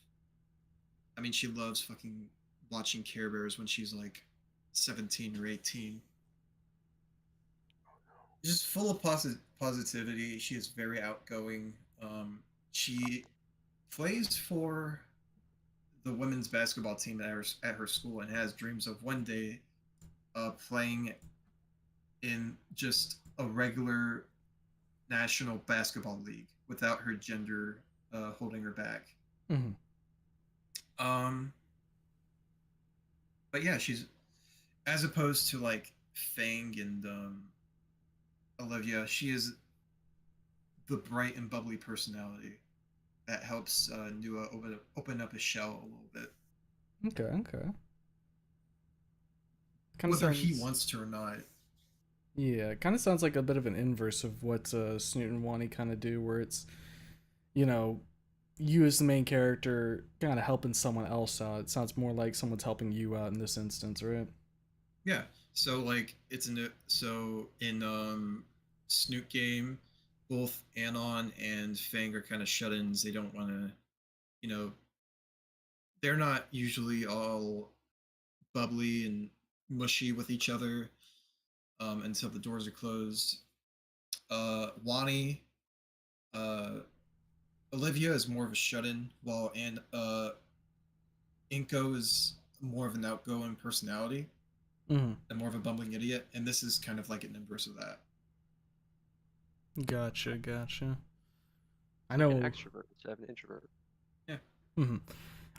I mean, she loves fucking watching Care Bears when she's like 17 or 18. Just full of positivity. She is very outgoing. She plays for the women's basketball team at her school and has dreams of one day playing in just a regular national basketball league without her gender holding her back. Mhm. But yeah, she's, as opposed to like Fang and Olivia, she is the bright and bubbly personality that helps Newa open up his shell a little bit, Okay. Kind of whether sounds. he wants to or not. Yeah, kind of sounds like a bit of an inverse of what Snoot and Wani kind of do, where it's, you know, you as the main character kind of helping someone else out. It sounds more like someone's helping you out in this instance, right? Yeah. So like in Snoot game, both Anon and Fang are kind of shut-ins. They don't want to, you know, they're not usually all bubbly and mushy with each other until the doors are closed. Wani, uh, Olivia is more of a shut-in, while Inko is more of an outgoing personality Mm-hmm. and more of a bumbling idiot, and this is kind of like an inverse of that. Gotcha. I An know. extrovert instead of an introvert. Mm-hmm.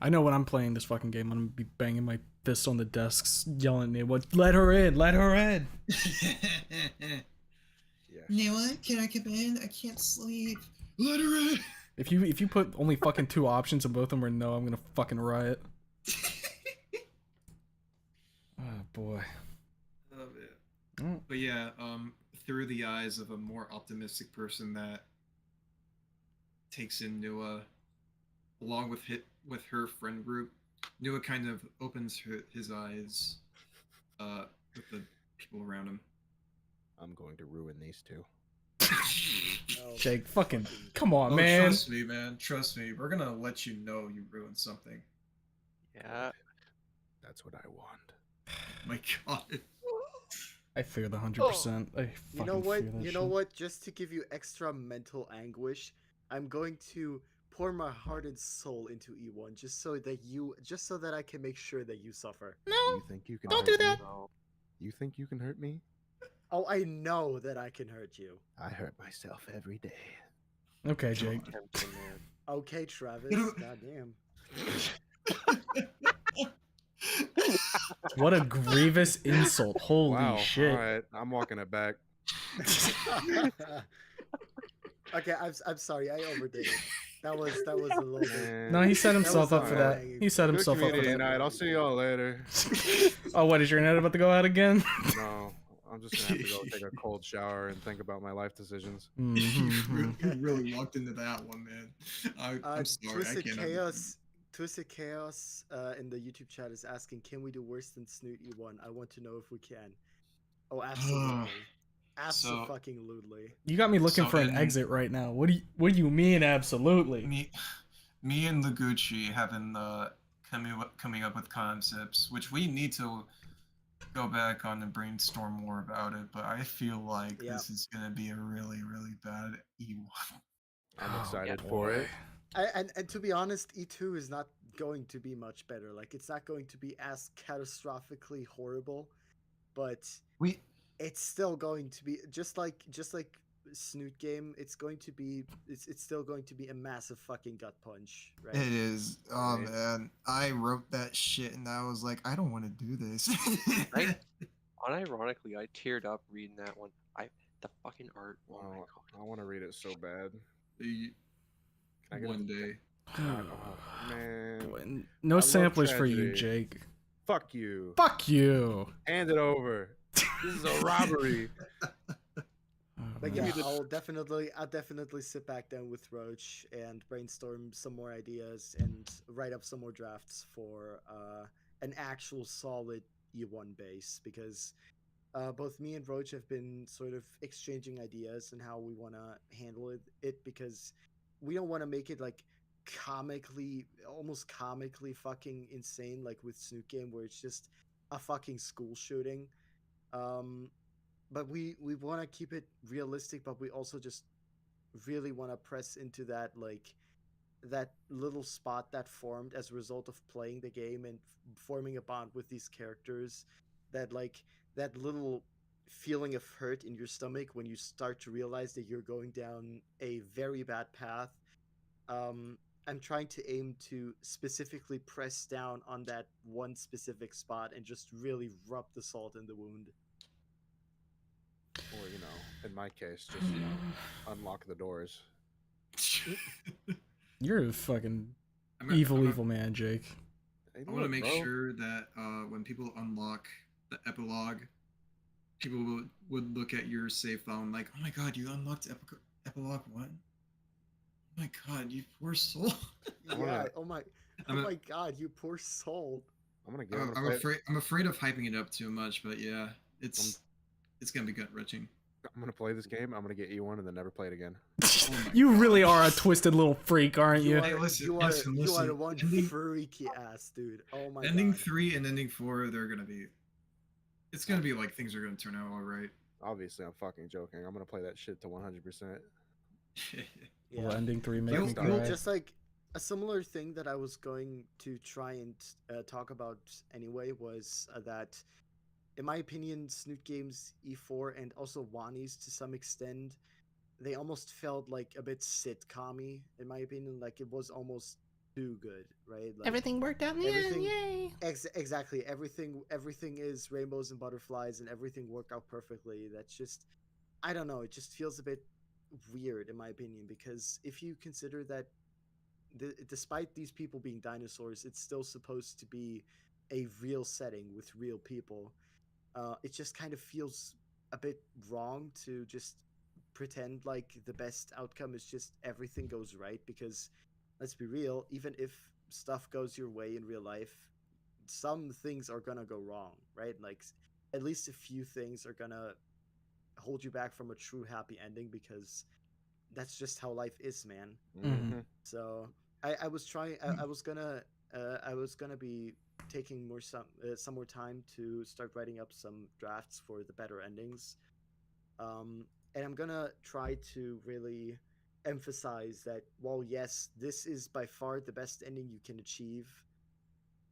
I know when I'm playing this fucking game, I'm gonna be banging my fists on the desks, yelling at me, "What? Let her in! Let her in!" Yes. Newa, can I come in? I can't sleep. Let her in. If you put only fucking two options and both of them are no, I'm gonna fucking riot. Oh boy. Love it. Mm. But yeah, through the eyes of a more optimistic person that takes in Newa, along with her friend group, Newa kind of opens his eyes with the people around him. I'm going to ruin these two. No, Jake, fucking come on, Oh, man. trust me, man. Trust me. We're gonna let you know you ruined something. Yeah. That's what I want. My God. I fear the 100%. I fucking You know what? fear that You know shit. what? Just to give you extra mental anguish, I'm going to pour my heart and soul into E1 just so that I can make sure that you suffer. You think you can Don't hurt do that. me? No. You think you can hurt me? Oh, I know that I can hurt you. I hurt myself every day. Okay, Jake. Tempting, man. Okay, Travis. You Goddamn. What a grievous insult. Holy Wow. shit. All right, I'm walking it back. Okay, I'm sorry. I overdid it. That was a little bit. Man. No, he set That himself was up for alright. that. He set Good himself up for community that. night. I'll see y'all later. Oh, what, is your internet about to go out again? No, I'm just gonna have to go take a cold shower and think about my life decisions. Mhm. You really walked into that one, man. I'm sorry. I Twisted can't. Chaos in the YouTube chat is asking, can we do worse than Snoot E1? I want to know if we can. Oh, absolutely. Absolutely. You got me looking So for an in- exit right now. What do you mean absolutely? Me and Legucci have been coming up with concepts, which we need to go back on and brainstorm more about it. But I feel like Yeah. this is gonna be a really, really bad E1. I'm Oh, excited boy. for it. And to be honest, E2 is not going to be much better. Like, it's not going to be as catastrophically horrible, but We it's still going to be just like Snoot game. It's going to be it's still going to be a massive fucking gut punch, right? It is. Oh Right. man, I wrote that shit and I was like, I don't want to do this. Unironically, I teared up reading that one. The fucking art. Oh my Oh, god. I want to read it so bad. The- Can I get One a, day. oh, man. Boy, no I love samplers for you, tragedy. Jake. Fuck you. Fuck you. Hand it over. This is a robbery. Oh, But man. yeah, the- I'll definitely sit back down with Roach and brainstorm some more ideas and write up some more drafts for an actual solid E1 base, because both me and Roach have been sort of exchanging ideas and how we want to handle it, because we don't want to make it like almost comically fucking insane, like with Snoot game, where it's just a fucking school shooting. But we want to keep it realistic, but we also just really want to press into that, like, that little spot that formed as a result of playing the game and forming a bond with these characters, that, like, that little feeling of hurt in your stomach when you start to realize that you're going down a very bad path. I'm trying to aim to specifically press down on that one specific spot and just really rub the salt in the wound. Or, in my case, just, unlock the doors. You're a fucking I'm a- evil, I'm a- evil man, Jake. Hey, I want to look, make bro. sure that when people unlock the epilogue, people would look at your save file and like, oh my god, you unlocked epilogue 1? Oh my god, you poor soul. I wanna- Yeah. Oh my god, you poor soul. I'm gonna I'm afraid of hyping it up too much, but yeah, it's gonna be gut wrenching. I'm gonna play this game. I'm gonna get E1 and then never play it again. my You really gosh. are a twisted little freak, aren't you? Hey, listen, you listen. are one Ending- freaky ass dude. Oh my Ending god. 3 and ending 4, it's gonna be like things are gonna turn out all right. Obviously, I'm fucking joking. I'm gonna play that shit to 100%. Will ending 3 make You'll- me you'll cry? Just like a similar thing that I was going to try and talk about anyway was that, in my opinion, Snoot Games E4 and also Wani's to some extent, they almost felt like a bit sitcom-y, in my opinion. Like, it was almost too good, right? Like, Everything worked out in the end, everything- yay! exactly. Everything is rainbows and butterflies, and everything worked out perfectly. That's just, I don't know. It just feels a bit weird, in my opinion, because if you consider that, despite these people being dinosaurs, it's still supposed to be a real setting with real people. It just kind of feels a bit wrong to just pretend like the best outcome is just everything goes right, because let's be real, even if stuff goes your way in real life, some things are gonna go wrong, right? Like, at least a few things are gonna hold you back from a true happy ending, because that's just how life is, man. Mhm. So I was trying. I was gonna be taking some more time to start writing up some drafts for the better endings. And I'm gonna try to really emphasize that while yes, this is by far the best ending you can achieve,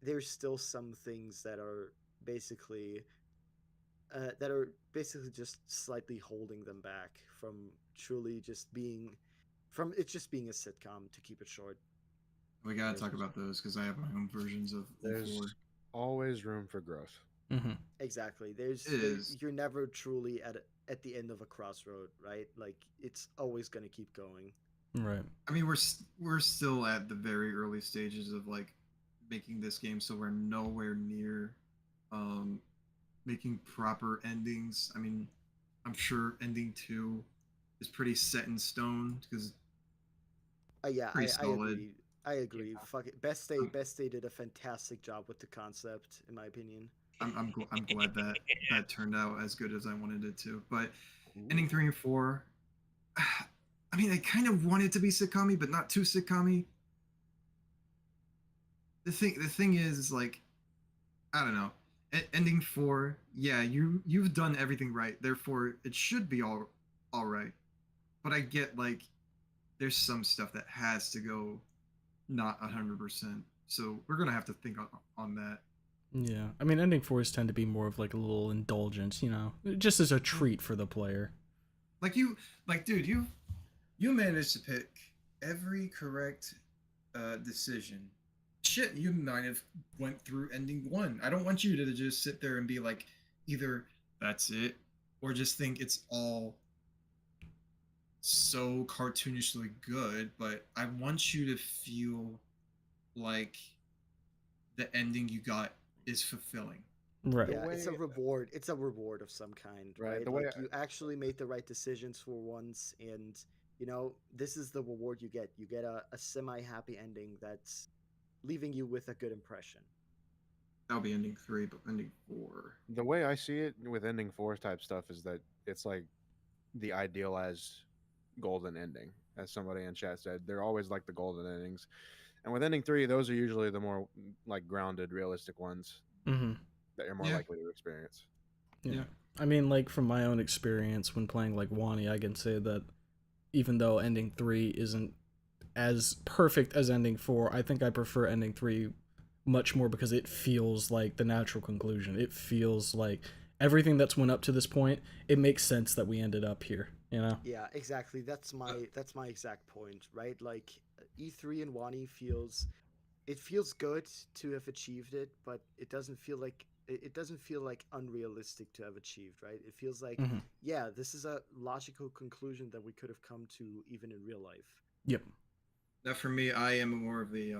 there's still some things that are basically just slightly holding them back from truly just being a sitcom, to keep it short. We gotta talk about those because I have my own versions of There's E4. always room for growth. Mm-hmm. Exactly. You're never truly at the end of a crossroad, right? Like, it's always going to keep going. Right. I mean, we're still at the very early stages of like making this game, so we're nowhere near making proper endings. I mean, I'm sure ending 2 is pretty set in stone because Yeah, pretty I solid. agree. I agree. Yeah. Fuck it. Best Day did a fantastic job with the concept, in my opinion. I'm glad that turned out as good as I wanted it to. But ending 3 and 4, I mean, I kind of want it to be sitcom-y, but not too sitcom-y. the thing is like, I don't know. Ending 4, yeah, you've done everything right. Therefore, it should be all right. But I get like there's some stuff that has to go not 100%. So we're gonna have to think on that. Yeah, I mean, ending fours tend to be more of like a little indulgence, you know, just as a treat for the player. Like you, like dude, you managed to pick every correct decision. Shit, you might have went through ending 1. I don't want you to just sit there and be like, either that's it, or just think it's all so cartoonishly good. But I want you to feel like the ending you got is fulfilling. Right. The Yeah, it's a way, reward. It's a reward of some kind, right? right? The way, Like you actually made the right decisions for once, and this is the reward you get. You get a semi-happy ending that's leaving you with a good impression. That'll be ending 3, but ending 4. the way I see it with ending 4 type stuff is that it's like the idealized golden ending, as somebody in chat said. They're always like the golden endings, and with ending 3, those are usually the more like grounded, realistic ones Mm-hmm. that you're more Yeah, likely to experience. Yeah. yeah. I mean, like from my own experience when playing like Wani, I can say that even though ending 3 isn't as perfect as ending 4, I think I prefer ending 3 much more because it feels like the natural conclusion. It feels like everything that's went up to this point, it makes sense that we ended up here, you know? Yeah, exactly. That's my exact point, right? Like E3 and Wani feels good to have achieved it, but it doesn't feel like unrealistic to have achieved, right? It feels like, Mm-hmm. yeah, this is a logical conclusion that we could have come to even in real life. Yep. Now for me, I am more of the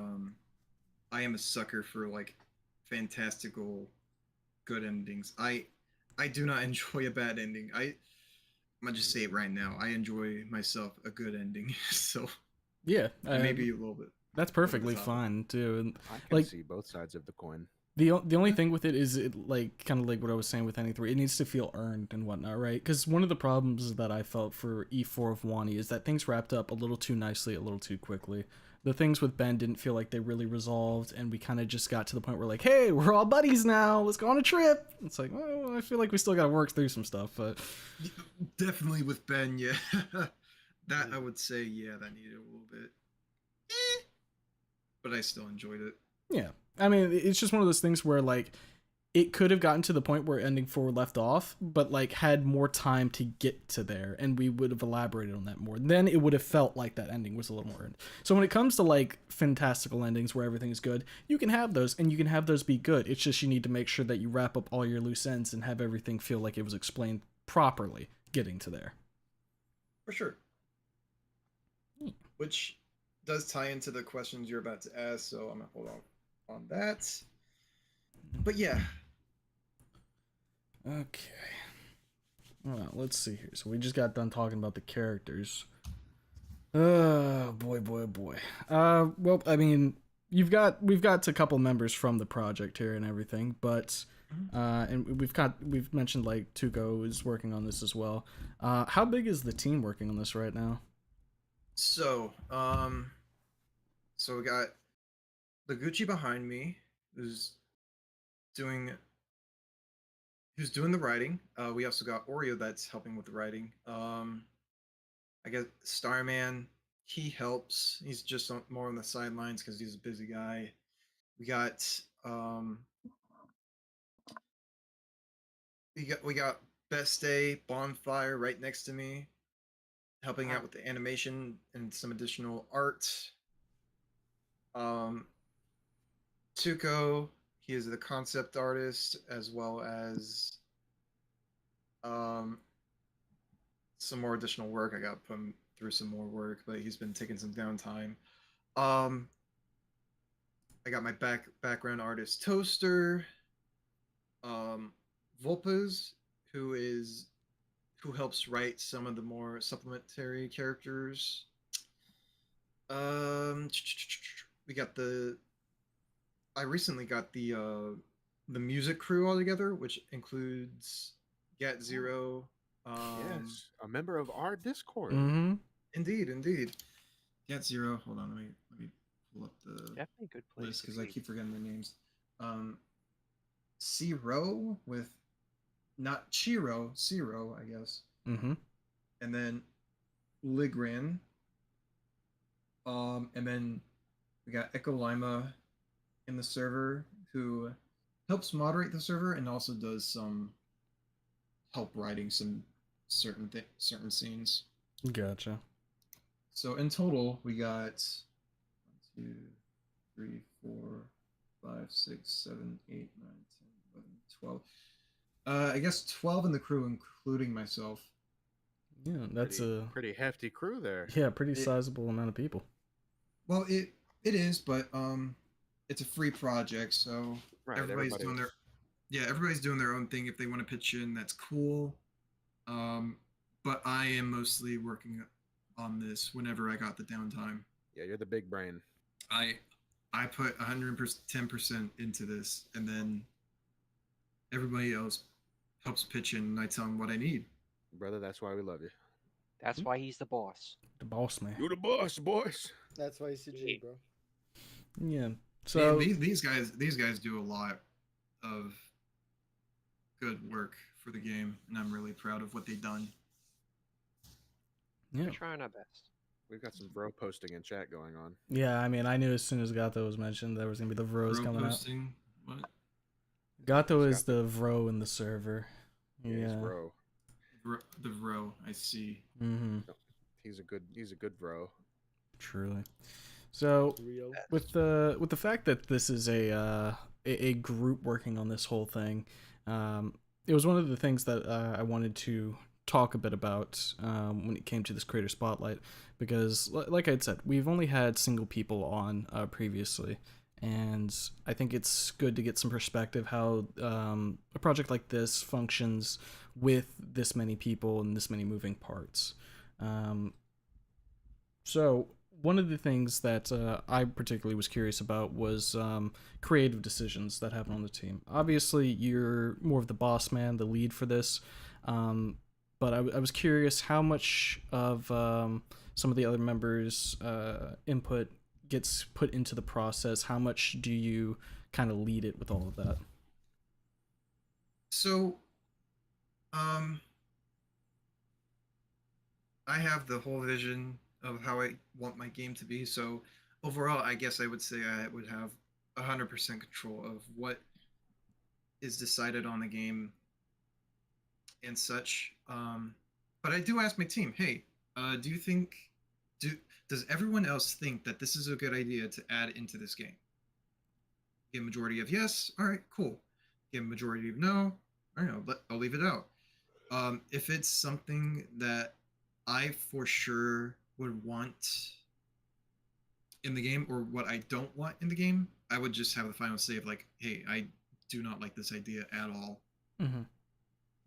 I am a sucker for like fantastical good endings. I do not enjoy a bad ending. I'm gonna just say it right now. I enjoy myself a good ending. So Yeah. I may be a little bit That's over the perfectly top. fine too. And I can like see both sides of the coin. the only thing with it is it like kind of like what I was saying with ending 3. It needs to feel earned and whatnot, right? Because one of the problems that I felt for E4 of Wani is that things wrapped up a little too nicely, a little too quickly. The things with Ben didn't feel like they really resolved, and we kind of just got to the point where like, hey, we're all buddies now. Let's go on a trip. It's like, well, I feel like we still got to work through some stuff, but Definitely with Ben, yeah. That I would say, yeah, that needed a little bit. But I still enjoyed it. yeah. I mean, it's just one of those things where like it could have gotten to the point where ending 4 left off, but like had more time to get to there, and we would have elaborated on that more. Then it would have felt like that ending was a little more earned. So when it comes to like fantastical endings where everything is good, you can have those, and you can have those be good. It's just you need to make sure that you wrap up all your loose ends and have everything feel like it was explained properly getting to there. For sure. Which does tie into the questions you're about to ask, so I'm gonna hold on that. But yeah. Okay. Well, let's see here. So we just got done talking about the characters. Oh boy, boy, boy. Well, I mean, we've got a couple members from the project here and everything, but and we've mentioned like Tuco is working on this as well. How big is the team working on this right now? So, so we got Legucci behind me, who's doing the writing. We also got Oreo that's helping with the writing. I guess Starman, he helps. He's just more on the sidelines because he's a busy guy. We got we got Best Day Bonfire right next to me, helping out with the animation and some additional art. Um, Tuco, he is the concept artist as well as um, some more additional work. I got to put him through some more work, but he's been taking some downtime. Um, I got my background artist Toaster, um, Vulpes, who helps write some of the more supplementary characters. We got the I recently got the music crew all together, which includes Gat Zero. Yes, a member of our Discord. Mm-hmm. Indeed. Gat Zero. Hold on, let me pull up the Definitely a good place list to because I be. keep forgetting their names. Ciro with not Chiro, Ciro, I guess, Mm-hmm. and then Ligrin. And then we got Echo Lima in the server who helps moderate the server and also does some help writing some certain scenes. Gotcha. So in total, we got 1, 2, 3, 4, 5, 6, 7, 8, 9, 10, 11, 12. I guess 12 in the crew, including myself. Yeah, that's Pretty hefty crew there. pretty It- sizable amount of people. Well, it is, but it's a free project, so Right, everybody's doing their everybody's doing their own thing. If they want to pitch in, that's cool. Um, but I am mostly working on this whenever I got the downtime. Yeah, you're the big brain. I I put 110% into this, and then everybody else helps pitch in, and I tell them what I need. Brother, that's why we love you. That's why he's the boss. The boss man. You're the boss, boys. That's why CG, bro. Yeah. Man, So these guys do a lot of good work for the game, and I'm really proud of what they've done. yeah. We're trying our best. We've got some bro posting in chat going on. Yeah, I mean, I knew as soon as Gato was mentioned there was gonna be the Vros Bro coming out. posting, what? Gato He's is got the Vro in the server. Yeah, he's Yeah. bro. The row, I see. Mm-hmm. He's a good bro. Truly. So Real. with the fact that this is a group working on this whole thing, it was one of the things that I wanted to talk a bit about when it came to this creator spotlight, because like I'd said, we've only had single people on previously, and I think it's good to get some perspective how a project like this functions with this many people and this many moving parts. So one of the things that I particularly was curious about was creative decisions that happen on the team. Obviously, you're more of the boss man, the lead for this, but I was curious how much of some of the other members' input gets put into the process. How much do you kind of lead it with all of that? So, I have the whole vision of how I want my game to be. So, overall, I guess I would say I would have 100% control of what is decided on the game and such. But I do ask my team, hey, do you think do does everyone else think that this is a good idea to add into this game? Get a majority of yes, all right, cool. Get a majority of no, I don't know, I'll leave it out. If it's something that I for sure would want in the game or what I don't want in the game, I would just have the final say of like, hey, I do not like this idea at all. Mm-hmm.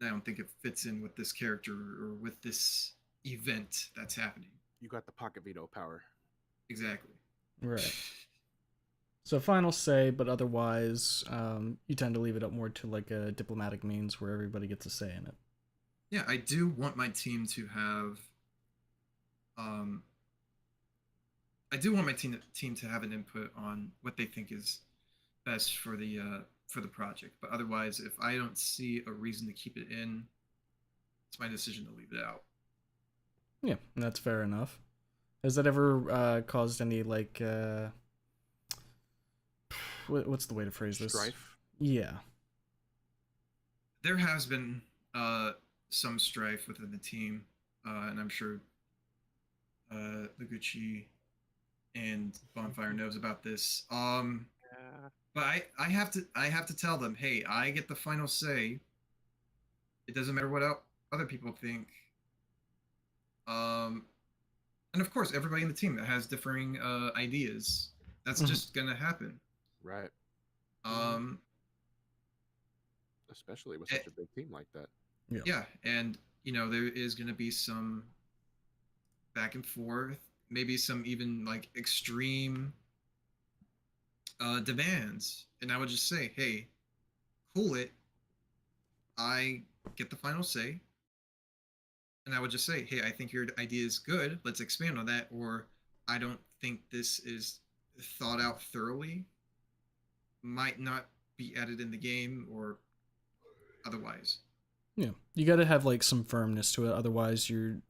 I don't think it fits in with this character or with this event that's happening. You got the pocket veto power. Exactly. Right. So final say, but otherwise, you tend to leave it up more to like a diplomatic means where everybody gets a say in it. Yeah, I do want my team to have. I do want my team to have an input on what they think is best for the project. But otherwise, if I don't see a reason to keep it in, it's my decision to leave it out. Yeah, that's fair enough. Has that ever caused any like what's the way to phrase this? Strife. Yeah. There has been some strife within the team, and I'm sure Legucci and Bonfire knows about this. Yeah. But I have to tell them, hey, I get the final say. It doesn't matter what other people think. And of course, everybody in the team that has differing ideas. That's just gonna happen. Right. Especially with such a big team like that. Yeah, and there is gonna be some back and forth, maybe some even like extreme demands, and I would just say, hey, cool it. I get the final say, and I would just say, hey, I think your idea is good. Let's expand on that, or I don't think this is thought out thoroughly might not be added in the game or otherwise. Yeah, you got to have like some firmness to it. Otherwise, you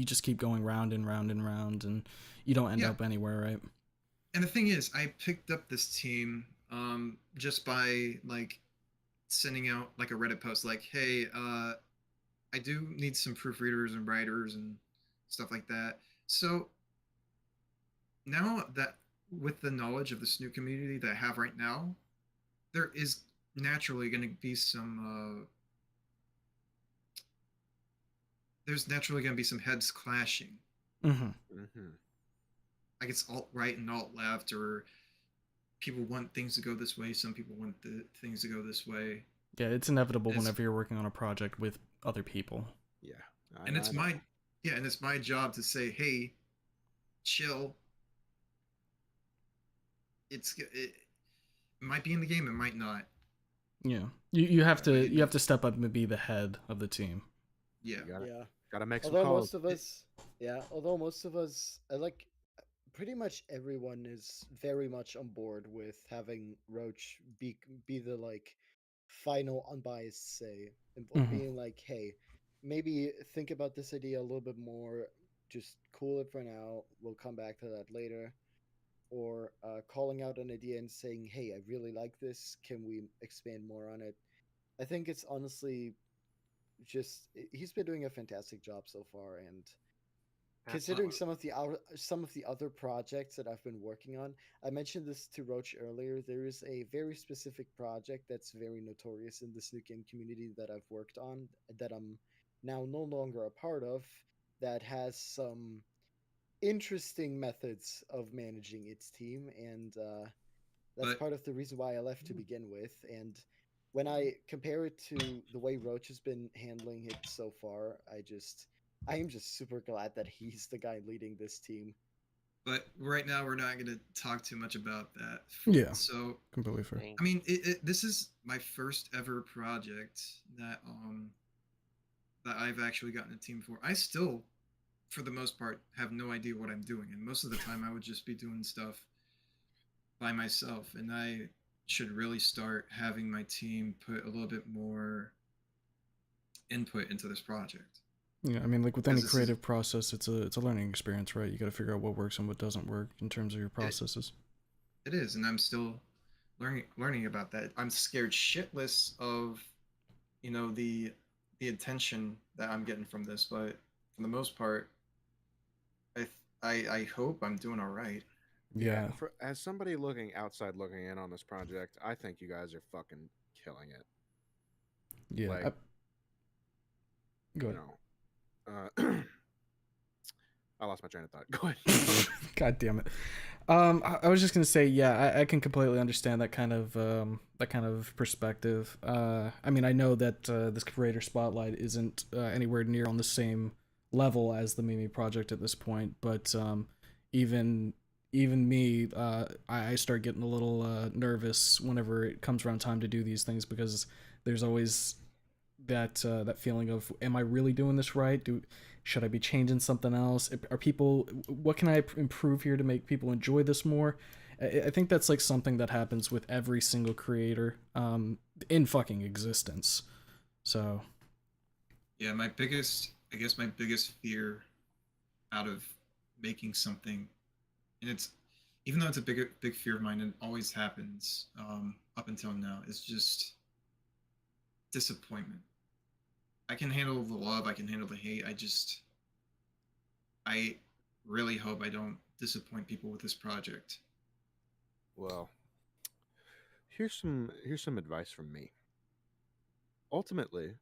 just keep going round and round and round, and you don't end Yeah. up anywhere, right? And the thing is, I picked up this team just by like sending out like a Reddit post like, hey, I do need some proofreaders and writers and stuff like that. So now that with the knowledge of the Snoot community that I have right now, there is naturally going to be some. There's naturally going to be some heads clashing. Mm-hmm. Mm-hmm. Like it's alt right and alt left, or people want things to go this way. Some people want the things to go this way. Yeah, it's inevitable It's- whenever you're working on a project with other people. Yeah. And it's my and it's my job to say, hey, chill. It might be in the game, it might not. Yeah, you have Yeah, to you have to step up and be the head of the team. Yeah. You Yeah. gotta make some Although calls. most of us, yeah, although most of us, like, pretty much everyone is very much on board with having Roach be the like final unbiased say of Mhm. being like, hey, maybe think about this idea a little bit more. Just cool it for now. We'll come back to that later. Or calling out an idea and saying, hey, I really like this. Can we expand more on it? I think it's honestly just he's been doing a fantastic job so far, and considering some of the other projects that I've been working on, I mentioned this to Roach earlier. There is a very specific project that's very notorious in the Snoot game community that I've worked on that I'm now no longer a part of. That has some interesting methods of managing its team, and that's But part of the reason why I left to begin with. And when I compare it to the way Roach has been handling it so far, I am just super glad that he's the guy leading this team. but right now we're not going to talk too much about that. Yeah. So Completely fair. Thank I mean, this is my first ever project that I've actually gotten a team for. I still, for the most part, have no idea what I'm doing, and most of the time I would just be doing stuff by myself. And I should really start having my team put a little bit more input into this project. Yeah, I mean, like with any Because this is- creative process, it's a learning experience, right? You got to figure out what works and what doesn't work in terms of your processes. It is, and I'm still learning about that. I'm scared shitless of, the attention that I'm getting from this, but for the most part, I hope I'm doing all right. Yeah. As somebody looking outside, looking in on this project, I think you guys are fucking killing it. Yeah. Like, Go you ahead. know, I lost my train of thought. Go ahead. God damn it. I was just gonna say, yeah, I can completely understand that kind of perspective. I mean, I know that this creator spotlight isn't anywhere near on the same level as the Mimi project at this point, but even me, I start getting a little nervous whenever it comes around time to do these things because there's always that feeling of, am I really doing this right? Should I be changing something else? Are people? What can I improve here to make people enjoy this more? I think that's like something that happens with every single creator in fucking existence. So Yeah, I guess my biggest fear out of making something, and it's even though it's a big fear of mine, and it always happens up until now, is just disappointment. I can handle the love, I can handle the hate. I really hope I don't disappoint people with this project. Well, here's some advice from me. Ultimately,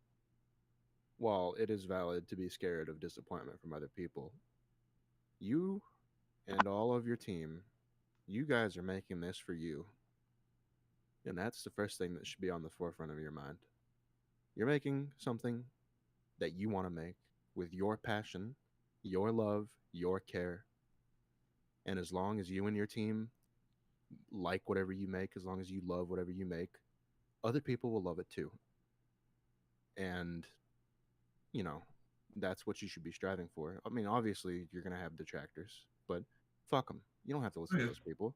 while it is valid to be scared of disappointment from other people, you and all of your team, you guys are making this for you. And that's the first thing that should be on the forefront of your mind. You're making something that you want to make with your passion, your love, your care. And as long as you and your team like whatever you make, as long as you love whatever you make, other people will love it too. And, you know, that's what you should be striving for. I mean, obviously, you're going to have detractors, but fuck them. You don't have to Oh, listen to yeah. those people.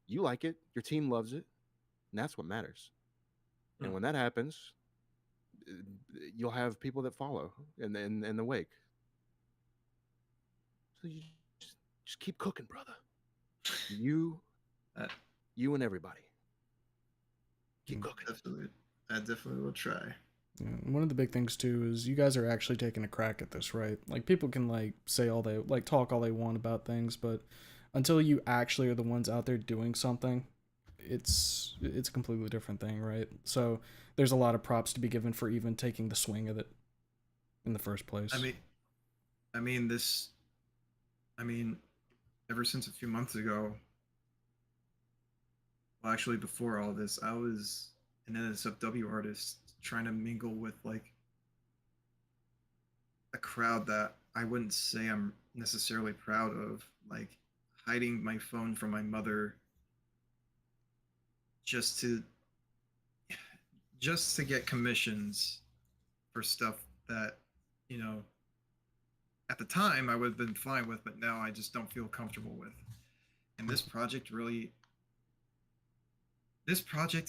You like it, your team loves it, and that's what matters. And Hmm. when that happens, you'll have people that follow in the wake. So you just keep cooking, brother. You Uh, you and everybody. Keep Mm. cooking. I definitely will try. Yeah, one of the big things too is you guys are actually taking a crack at this, right? Like people can like say all they like talk all they want about things, but until you actually are the ones out there doing something, it's a completely different thing, right? So there's a lot of props to be given for even taking the swing of it in the first place. I mean this. I mean, ever since a few months ago. Well, actually, before all this, I was an NSFW artist trying to mingle with like a crowd that I wouldn't say I'm necessarily proud of, like hiding my phone from my mother just to just to get commissions for stuff that, you know, at the time I would have been fine with, but now I just don't feel comfortable with. And this project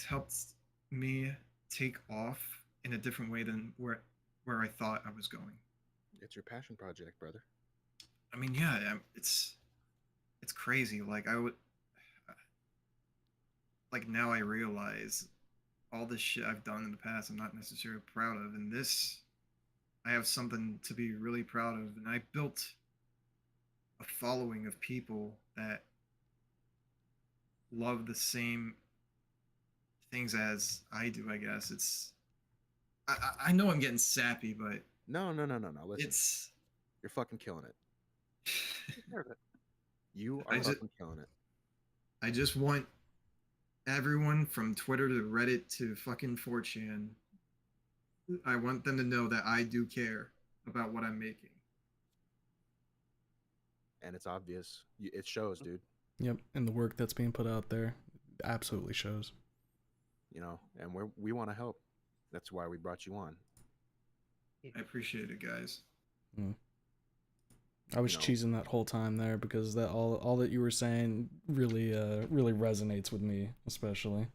helped me take off in a different way than where I thought I was going. It's your passion project, brother. I mean, yeah, it's crazy. Like I would like now I realize all this shit I've done in the past I'm not necessarily proud of, and this I have something to be really proud of, and I built a following of people that love the same things as I do. I guess I know I'm getting sappy, but No. Listen, it's you're fucking killing it. Deserve it. You are I just fucking killing it. I just want everyone from Twitter to Reddit to fucking 4chan. I want them to know that I do care about what I'm making. And it's obvious. It shows, dude. Yep, and the work that's being put out there absolutely shows. You know, and we want to help. That's why we brought you on. I appreciate it, guys. Mm. I was You know. cheesing that whole time there because that all that you were saying really really resonates with me, especially.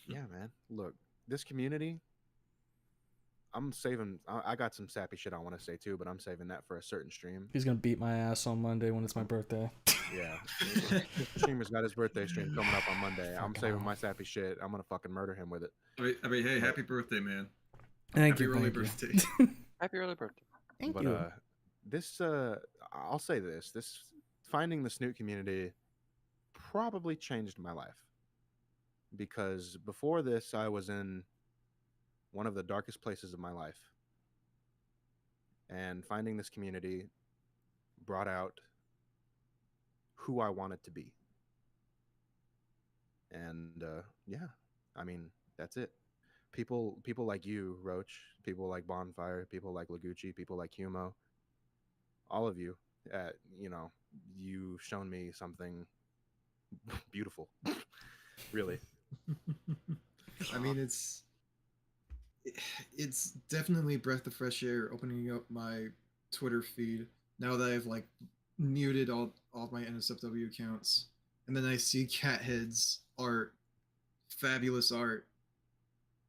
Yeah, man. Look, this community, I'm saving. I got some sappy shit I want to say too, but I'm saving that for a certain stream. He's gonna beat my ass on Monday when it's my birthday. Yeah, this streamer's got his birthday stream coming up on Monday. I'm Fuck saving off. my sappy shit. I'm gonna fucking murder him with it. I mean, hey, But- happy birthday, man. Thank Happy you, early thank you. birthday. Happy early birthday. Thank but you. this I'll say this finding the Snoot community probably changed my life, because before this I was in one of the darkest places of my life, and finding this community brought out who I wanted to be. And yeah, I mean, that's it. People like you, Roach, people like Bonfire, people like Legucci, people like Humo, all of you, you know, you've shown me something beautiful. Really. I mean, it's definitely breath of fresh air opening up my Twitter feed now that I've like muted all my NSFW accounts, and then I see Cathead's art, fabulous art,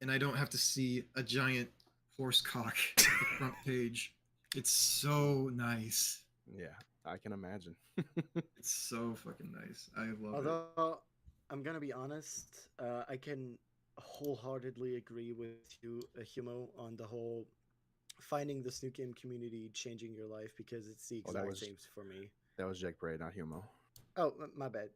and I don't have to see a giant horse cock at the front page. It's so nice. Yeah, I can imagine. It's so fucking nice. I love it. Although I'm gonna be honest, I can wholeheartedly agree with you, Humo, on the whole finding the Snoot game community changing your life, because it's the Oh, that exact was same for me. that was Jake Bray, not Humo. Oh, my bad.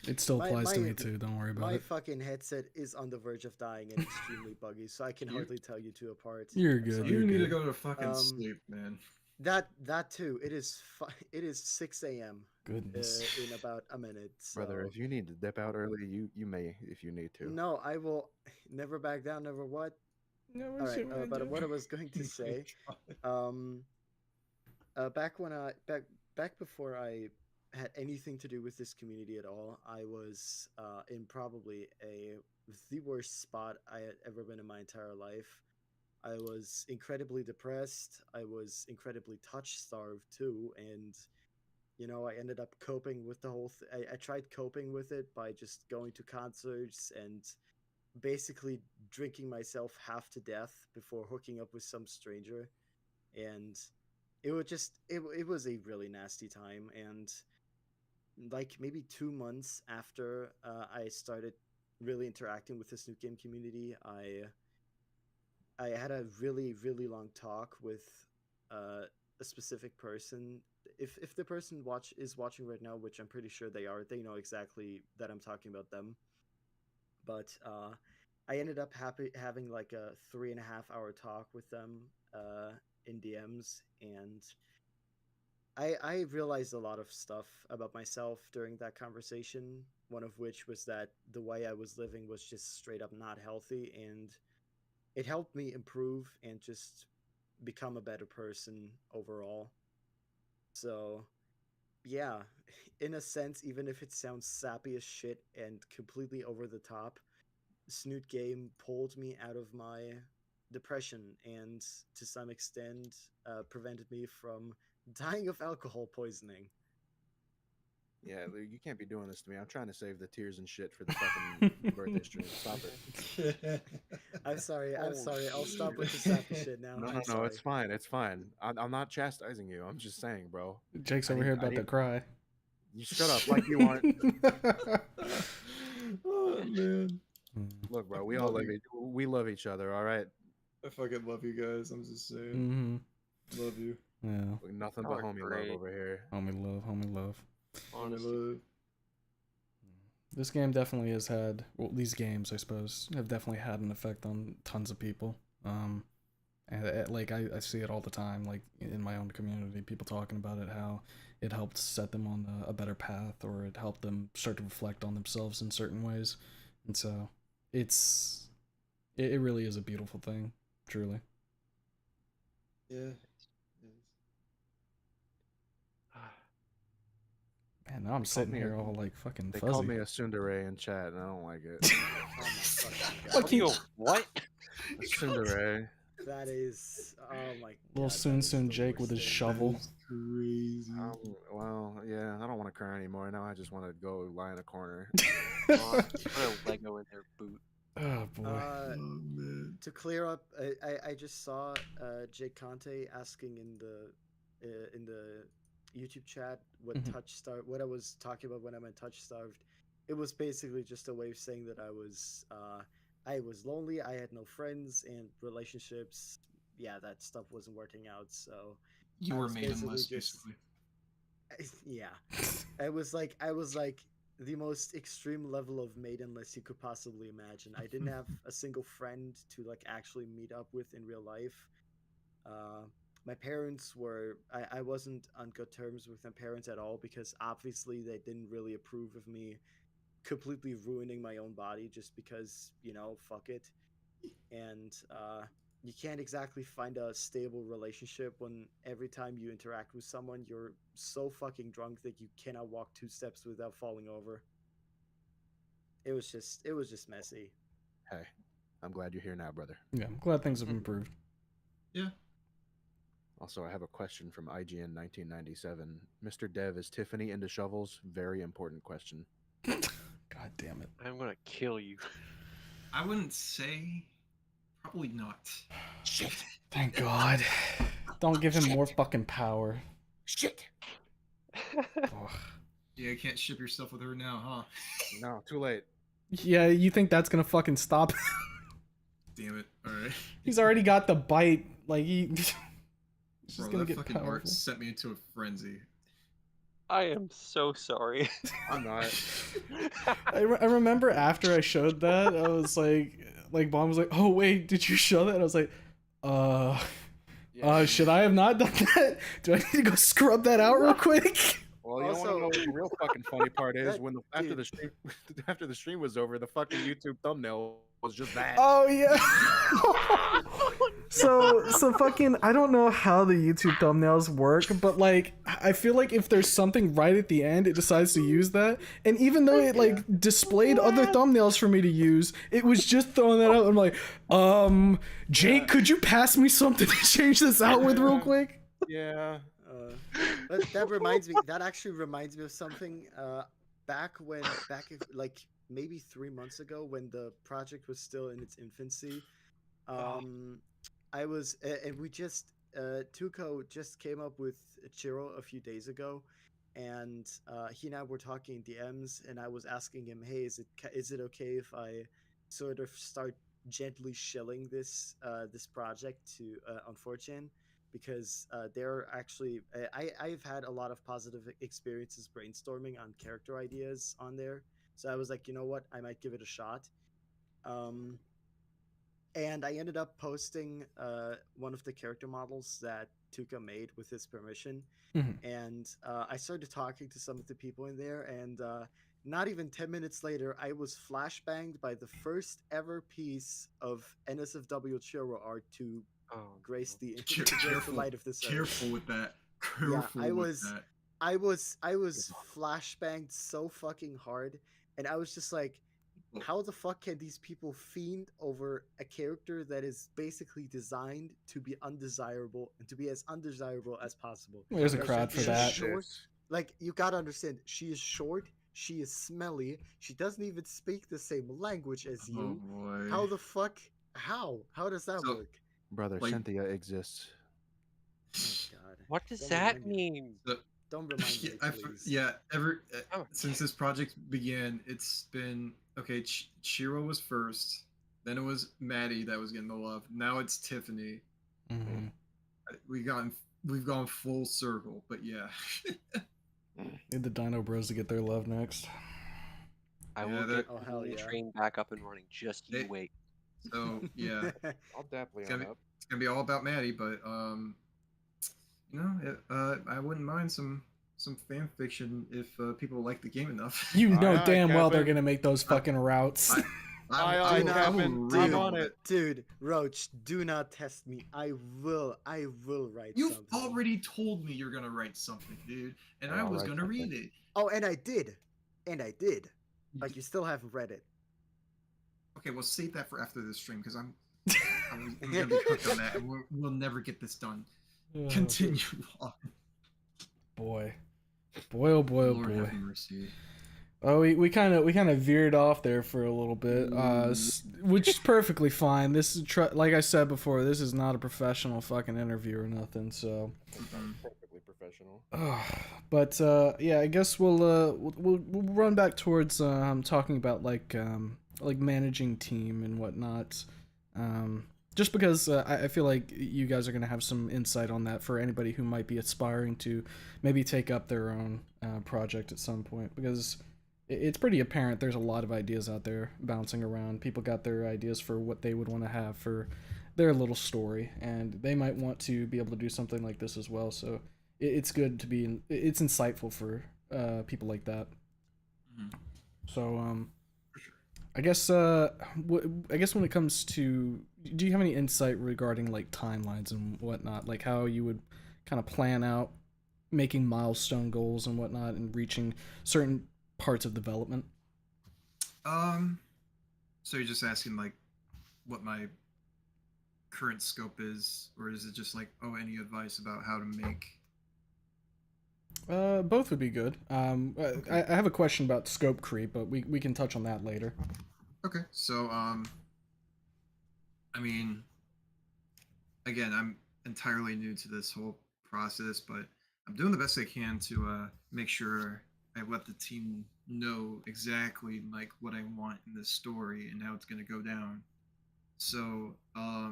It still My- applies to my- me too. Don't worry about My it. fucking headset is on the verge of dying and extremely buggy, so I can You- hardly tell you two apart. You're I'm good, sorry. you're You need to good. go to fucking Um, sleep, man. That too. It is 6 a.m. Goodness. In about a minute. So. Brother, if you need to dip out early, you may if you need to. No, I will never back down. Never what? All right. But what I was going to say, um, back before I had anything to do with this community at all, I was in probably the worst spot I had ever been in my entire life. I was incredibly depressed. I was incredibly touch starved too, and you know, I ended up coping with the whole I tried coping with it by just going to concerts and basically drinking myself half to death before hooking up with some stranger. And it was a really nasty time. And like maybe 2 months after I started really interacting with the Snoot game community, I had a really long talk with a specific person. If the person is watching right now, which I'm pretty sure they are, they know exactly that I'm talking about them. But I ended up having like a 3.5 hour talk with them in DMs, and I realized a lot of stuff about myself during that conversation. One of which was that the way I was living was just straight up not healthy, and it helped me improve and just become a better person overall. So, yeah, in a sense, even if it sounds sappy as shit and completely over the top, Snoot Game pulled me out of my depression and to some extent prevented me from dying of alcohol poisoning. Yeah, you can't be doing this to me. I'm trying to save the tears and shit for the fucking birthday stream. Stop it. I'm sorry. I'll stop with the sappy shit now. No, I'm sorry. it's fine. It's fine. I'm not chastising you. I'm just saying, bro. Jake's over here about to cry. You shut up like you want. Oh man. Look, bro, we all love each other, all right? I fucking love you guys. I'm just saying. Love you. Yeah. Nothing Y'all but are homie great. love over here. Homie love. Honestly, Love. This game definitely has had, well, these games, I suppose, have definitely had an effect on tons of people. And like I see it all the time, like in my own community, people talking about it, how it helped set them on a better path, or it helped them start to reflect on themselves in certain ways. And so it really is a beautiful thing, truly. Yeah. Man, now I'm sitting here all like fucking They fuzzy. called me a tsundere in chat, and I don't like it. Fuck you. What? A tsundere. That is, oh my god. Little Soon Jake with his shovel. Crazy. Well, yeah, I don't want to cry anymore. Now I just want to go lie in a corner. Put a Lego in their boot. Oh boy. Oh man. To clear up, I just saw Jake Conte asking in the YouTube chat what what I was talking about when I meant touch starved. It was basically just a way of saying that I was lonely, I had no friends, and relationships, yeah, that stuff wasn't working out. So You I were was maidenless, basically basically. yeah, I was like the most extreme level of maidenless you could possibly imagine. I didn't have a single friend to like actually meet up with in real life. My parents were I wasn't on good terms with my parents at all, because obviously they didn't really approve of me completely ruining my own body just because, you know, fuck it. And you can't exactly find a stable relationship when every time you interact with someone you're so fucking drunk that you cannot walk 2 steps without falling over. It was just messy. Hey, I'm glad you're here now, brother. Yeah, I'm glad things have improved. Yeah. Also, I have a question from IGN 1997. Mr. Dev, is Tiffany into shovels? Very important question. God damn it. I'm gonna kill you. I wouldn't say. Probably not. Shit. Thank God. Don't give him more fucking power. Shit. Ugh. Yeah, you can't ship yourself with her now, huh? No, too late. Yeah, you think that's gonna fucking stop? Damn it. Alright. He's already got the bite. Like he's just Bro, gonna that get fucking art powerful. sent me into a frenzy. I am so sorry. I'm not. I remember after I showed that, I was like Bon was like, "Oh wait, did you show that?" And I was like, should I have not done that? Do I need to go scrub that out real quick?" Well, you Also- don't want to know what the real fucking funny part is? That- When after the stream, after the stream was over, the fucking YouTube thumbnail was just that. Oh yeah. So fucking, I don't know how the YouTube thumbnails work, but like I feel like if there's something right at the end, it decides to use that. And even though it like displayed other thumbnails for me to use, it was just throwing that out. I'm like, Jake, could you pass me something to change this out with real quick? Yeah. That reminds me. That actually reminds me of something. Like maybe 3 months ago, when the project was still in its infancy, um, and we just Tuco just came up with Chiro a few days ago, and he and I were talking in DMs, and I was asking him, "Hey, is it okay if I sort of start gently shilling this project to on 4chan?" Because they're actually I've had a lot of positive experiences brainstorming on character ideas on there, so I was like, you know what, I might give it a shot. Um, and I ended up posting one of the character models that Tuka made with his permission, Mhm. and I started talking to some of the people in there, and not even 10 minutes later, I was flashbanged by the first ever piece of NSFW Chiro art to Oh, grace no. the to grace the Careful, light of this earth. careful with that. Yeah, Careful with that. I was flashbanged so fucking hard, and I was just like, Well, how the fuck can these people fiend over a character that is basically designed to be undesirable and to be as undesirable as possible? There's a Like, crowd for she's that. short. Like, you gotta understand, she is short, she is smelly, she doesn't even speak the same language as oh you. boy. How the fuck? How does that So- work? Brother, Like- Cynthia exists. Oh god. What does Don't that remind me. mean? So, Don't remind me, yeah, please. yeah, Oh, since this project began, it's been okay. Shiro was first, then it was Maddie that was getting the love. Now it's Tiffany. Mhm. We've gone full circle, but yeah. Need the Dino Bros to get their love next. I Yeah, will that- get Oh, the hell meme yeah. train back up and running. Just you They- wait. So yeah, I'll definitely It's gonna on up. it's gonna be all about Maddie, but I wouldn't mind some fan fiction if people like the game enough. You know Aye, aye, damn well they're Captain. gonna make those fucking routes. Aye, I aye, will Captain. read I'm all on of it. Dude, Roach, do not test me. I will write You've something. already told me you're gonna write something, dude, and Yeah, I I'll was write gonna something. read it. Oh, and I did. Like, you still haven't read it. Okay, well, save that for after this stream because I'm gonna be hooked on that, and we'll never get this done. Oh, Continue on. boy. Boy, oh boy, oh Lord boy. have mercy. Oh, we kind of veered off there for a little bit, which is perfectly fine. This is like I said before, this is not a professional fucking interview or nothing. So, Perfectly professional. but yeah, I guess we'll run back towards talking about like managing team and whatnot. Just because I feel like you guys are gonna have some insight on that for anybody who might be aspiring to maybe take up their own project at some point, because it's pretty apparent there's a lot of ideas out there bouncing around. People got their ideas for what they would want to have for their little story, and they might want to be able to do something like this as well. So it's good to be, it's insightful for people like that. Mhm. So For sure. I guess I guess when it comes to, do you have any insight regarding like timelines and whatnot, like how you would kind of plan out making milestone goals and whatnot and reaching certain parts of development? So you're just asking like what my current scope is, or is it just like, oh, any advice about how to make? Both would be good. I have a question about scope creep, but we can touch on that later. Okay, so I mean, again, I'm entirely new to this whole process, but I'm doing the best I can to make sure I let the team know exactly like what I want in this story and how it's going to go down. So I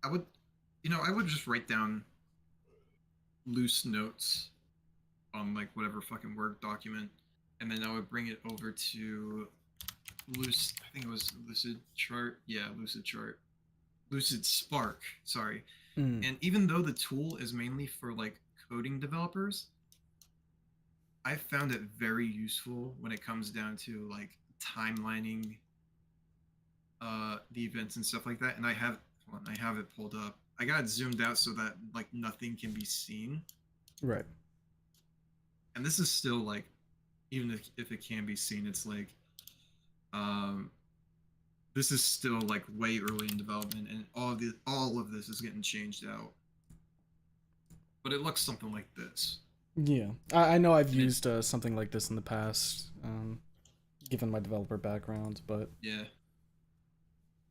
would, I would just write down loose notes on like whatever fucking Word document, and then I would bring it over to I think it was Lucid Chart. Yeah, Lucid Chart. Lucid Spark, sorry. And even though the tool is mainly for like coding developers, I found it very useful when it comes down to like timelining the events and stuff like that. And I have it pulled up. I got it zoomed out so that like nothing can be seen. Right. And this is still like, even if it can be seen, it's like this is still like way early in development, and all of this is getting changed out. but it looks something like this. Yeah, I know I've And it, used something like this in the past, given my developer background, but yeah.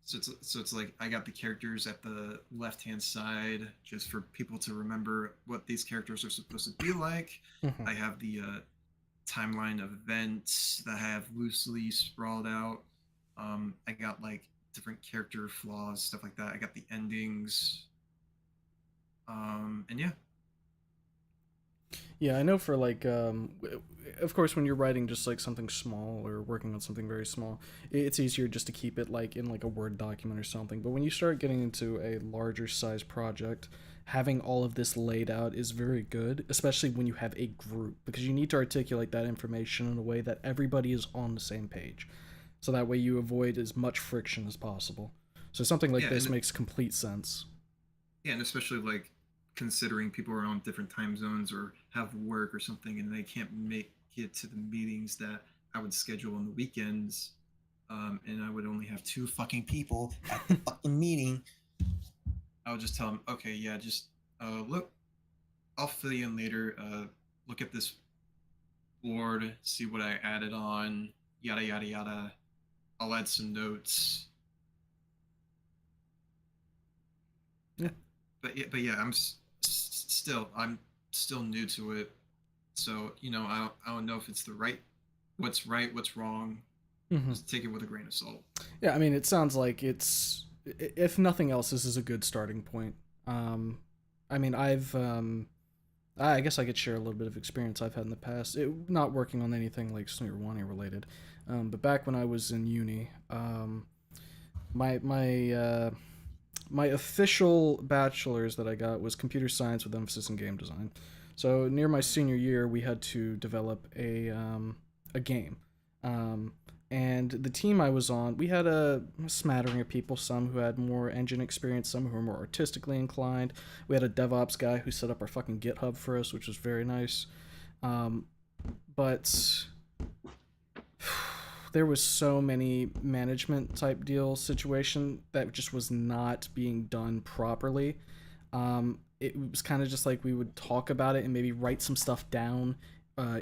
So it's like I got the characters at the left hand side just for people to remember what these characters are supposed to be like. mhm. I have the timeline of events that I have loosely sprawled out. I got like different character flaws, stuff like that. I got the endings. And yeah, Yeah, I know for like, of course, when you're writing just like something small or working on something very small, it's easier just to keep it like in like a Word document or something. But when you start getting into a larger size project, having all of this laid out is very good, especially when you have a group, because you need to articulate that information in a way that everybody is on the same page. So that way you avoid as much friction as possible. So something like yeah, this makes complete sense. yeah, and especially like considering people are on different time zones or have work or something, and they can't make it to the meetings that I would schedule on the weekends. And I would only have two fucking people at the fucking meeting. I would just tell them, okay, yeah, just look, I'll fill you in later. Look at this board, see what I added on, yada yada yada. I'll add some notes. Yeah. But yeah, I'm still new to it, so I don't know if it's what's right, what's wrong. Mm-hmm. Just take it with a grain of salt. Yeah, I mean, it sounds like it's, if nothing else, this is a good starting point. Um, I mean, I guess I could share a little bit of experience I've had in the past. Not working on anything like Snoot or Wani related, but back when I was in uni, my official bachelor's that I got was computer science with emphasis in game design. So near my senior year, we had to develop a game. Um, and the team I was on, we had a smattering of people, some who had more engine experience, some who were more artistically inclined. We had a DevOps guy who set up our fucking GitHub for us, which was very nice. But there was so many management type deal situation that just was not being done properly. It was kind of just like we would talk about it and maybe write some stuff down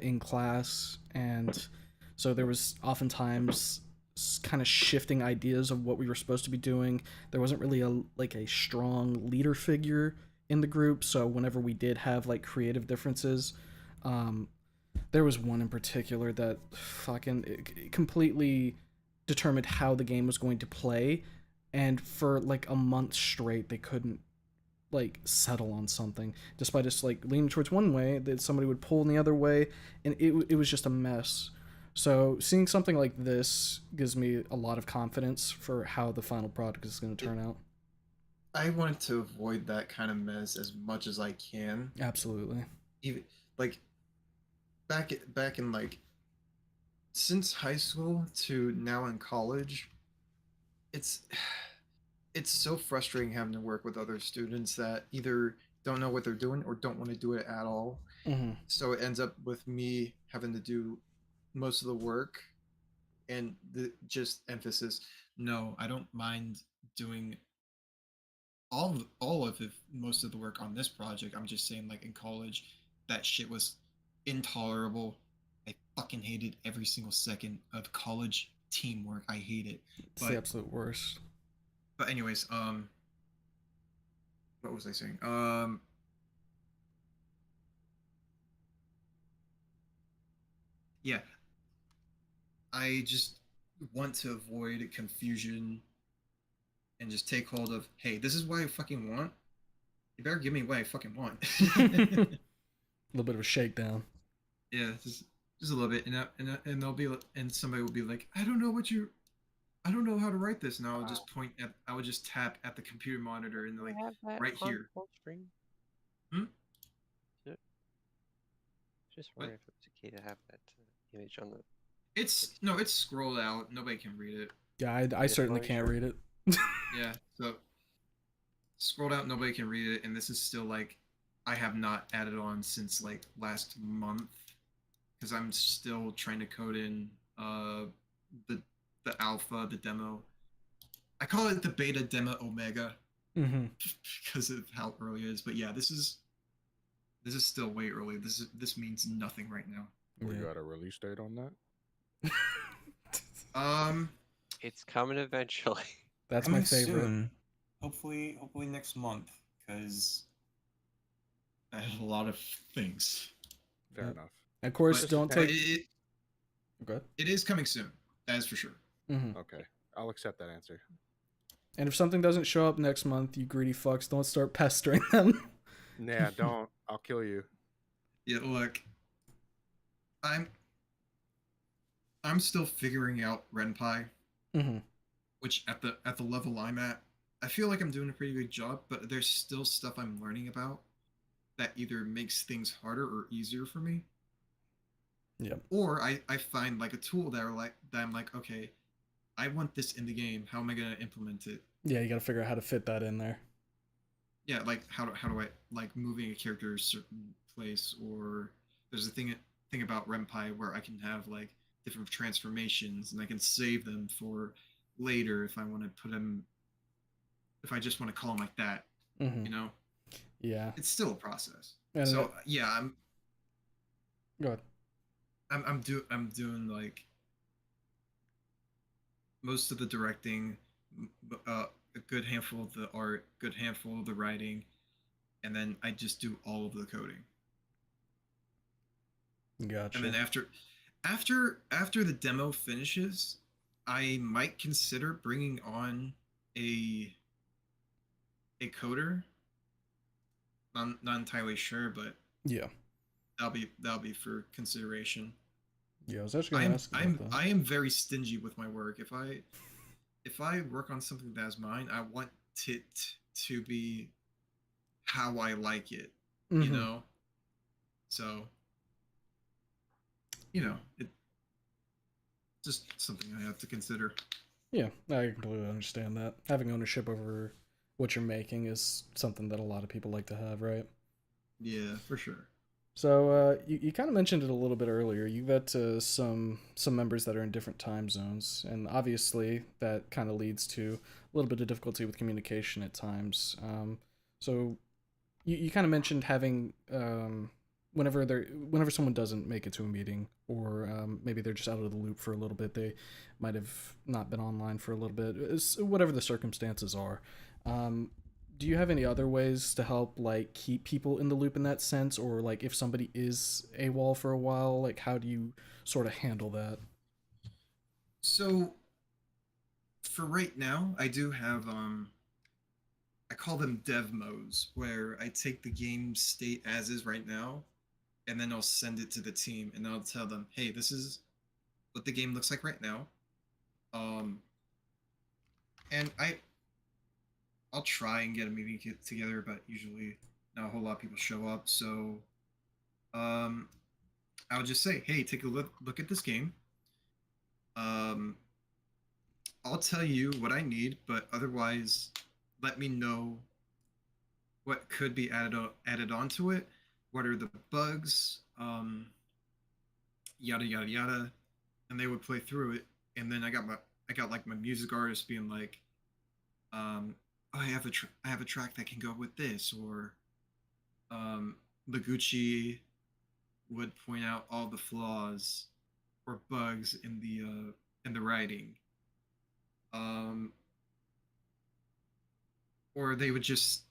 in class, and so there was oftentimes kind of shifting ideas of what we were supposed to be doing. There wasn't really a strong leader figure in the group, so whenever we did have like creative differences, um, there was one in particular that fucking it completely determined how the game was going to play, and for like a month straight they couldn't like settle on something, despite us like leaning towards one way that somebody would pull in the other way, and it was just a mess. So seeing something like this gives me a lot of confidence for how the final product is going to turn out. I wanted to avoid that kind of mess as much as I can. Absolutely. Even like back in like since high school to now in college, it's it's so frustrating having to work with other students that either don't know what they're doing or don't want to do it at all. Mm-hmm. So it ends up with me having to do most of the work and the just emphasis. No, I don't mind doing all of it, most of the work on this project. I'm just saying, like in college, that shit was intolerable. I fucking hated every single second of college teamwork. I hate it. It's the absolute worst. But anyways, what was I saying? Yeah, I just want to avoid confusion and just take hold of, hey, this is what I fucking want. You better give me what I fucking want. A little bit of a shakedown. Yeah, just a little bit, and they'll be, and somebody will be like, I don't know how to write this, and I would just I would just tap at the computer monitor and they're like, right here. Screen. Hmm? Just wondering if it's okay to have that image on the. It's scrolled out. Nobody can read it. Yeah, I certainly can't read it. Yeah, so scrolled out. Nobody can read it, and this is still like I have not added on since like last month because I'm still trying to code in the alpha, the demo. I call it the beta demo omega mm-hmm. because of how early it is. But yeah, this is This is still way early. This means nothing right now. We Yeah. got a release date on that. It's coming eventually. That's Coming my favorite. soon. Hopefully next month, because I have a lot of things. Fair Yeah. enough. Of course, But- don't but take. it Good. it is coming soon. That is for sure. Mm-hmm. Okay, I'll accept that answer. And if something doesn't show up next month, you greedy fucks, don't start pestering them. Nah, don't. I'll kill you. Yeah, look. I'm still figuring out Renpai, Mm-hmm. which at the level I'm at, I feel like I'm doing a pretty good job, but there's still stuff I'm learning about that either makes things harder or easier for me. Yep. Or I find like a tool that I'm like, okay, I want this in the game. How am I gonna implement it? Yeah, you got to figure out how to fit that in there. Yeah, like how do I like moving a character to a certain place, or there's a thing about Renpai where I can have like different transformations and I can save them for later if I want to put them, if I just want to call them like that. Mm-hmm. You know, Yeah. it's still a process. And So yeah, go ahead. I'm doing like most of the directing, a good handful of the art, good handful of the writing, and then I just do all of the coding. Gotcha. And then after the demo finishes, I might consider bringing on a coder. I'm not entirely sure, but Yeah. that'll be for consideration. Yeah, I was actually going to ask about that. I am very stingy with my work. If I work on something that's mine, I want it to be how I like it. You Mhm. know? So it just something I have to consider. Yeah, I completely understand that. Having ownership over what you're making is something that a lot of people like to have, right? Yeah, for sure. So you kind of mentioned it a little bit earlier. You got some members that are in different time zones, and obviously that kind of leads to a little bit of difficulty with communication at times. So you kind of mentioned having whenever someone doesn't make it to a meeting, or maybe they're just out of the loop for a little bit, they might have not been online for a little bit, whatever the circumstances are. Do you have any other ways to help like keep people in the loop in that sense, or like if somebody is AWOL for a while, like how do you sort of handle that? So for right now, I do have I call them dev modes, where I take the game state as is right now, and then I'll send it to the team, and I'll tell them, hey, this is what the game looks like right now. And I'll try and get a meeting together, but usually not a whole lot of people show up. So I would just say, hey, take a look at this game. I'll tell you what I need, but otherwise, let me know what could be added onto it. What are the bugs? Yada yada yada, and they would play through it. And then I got like my music artist being like, oh, I have a track that can go with this, or Legucci would point out all the flaws or bugs in the writing. Or they would just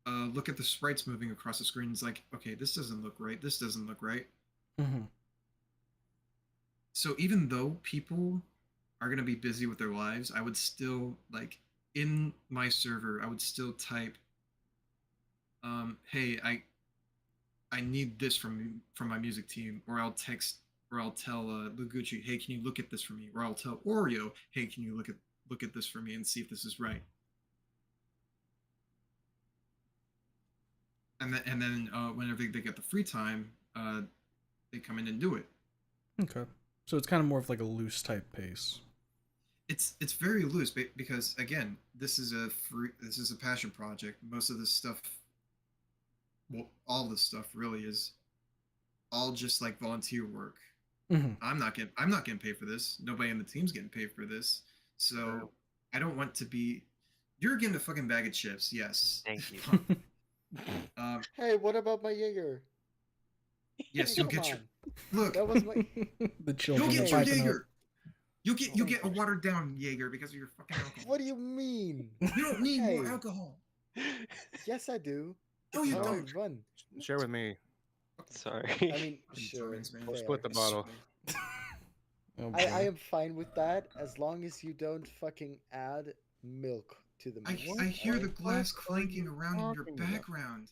look at the sprites moving across the screen. It's like, okay, this doesn't look right. This doesn't look right. Mm-hmm. So even though people are gonna be busy with their lives, I would still like in my server, I would still type, hey, I need this from my music team, or I'll text, or I'll tell Legucci, hey, can you look at this for me? Or I'll tell Oreo, hey, can you look at this for me and see if this is right? And then whenever they get the free time, they come in and do it. Okay, so it's kind of more of like a loose type pace. It's very loose because again, this is a passion project. Most of this stuff, well, all this stuff really is all just like volunteer work. Mm-hmm. I'm not getting paid for this. Nobody in the team's getting paid for this. So I don't want to be. You're getting a fucking bag of chips, yes. Thank you. Hey, what about my Jaeger? Yes, Hey, you'll come get your. on. Look, That was my. The you'll children get are your piping up. Jaeger. You'll Oh get a my- watered down Jaeger because of your fucking alcohol. What do you mean? You don't need more Hey. alcohol. Yes, I do. No, It's you how I don't. run. Share with me. Sorry. I mean, Fucking sure. Germans, man. We'll split the fair. bottle. Oh, I boy. am fine with that as long as you don't fucking add milk to the mix. I hear the alright? glass fuck are clanking you around in your talking about? background.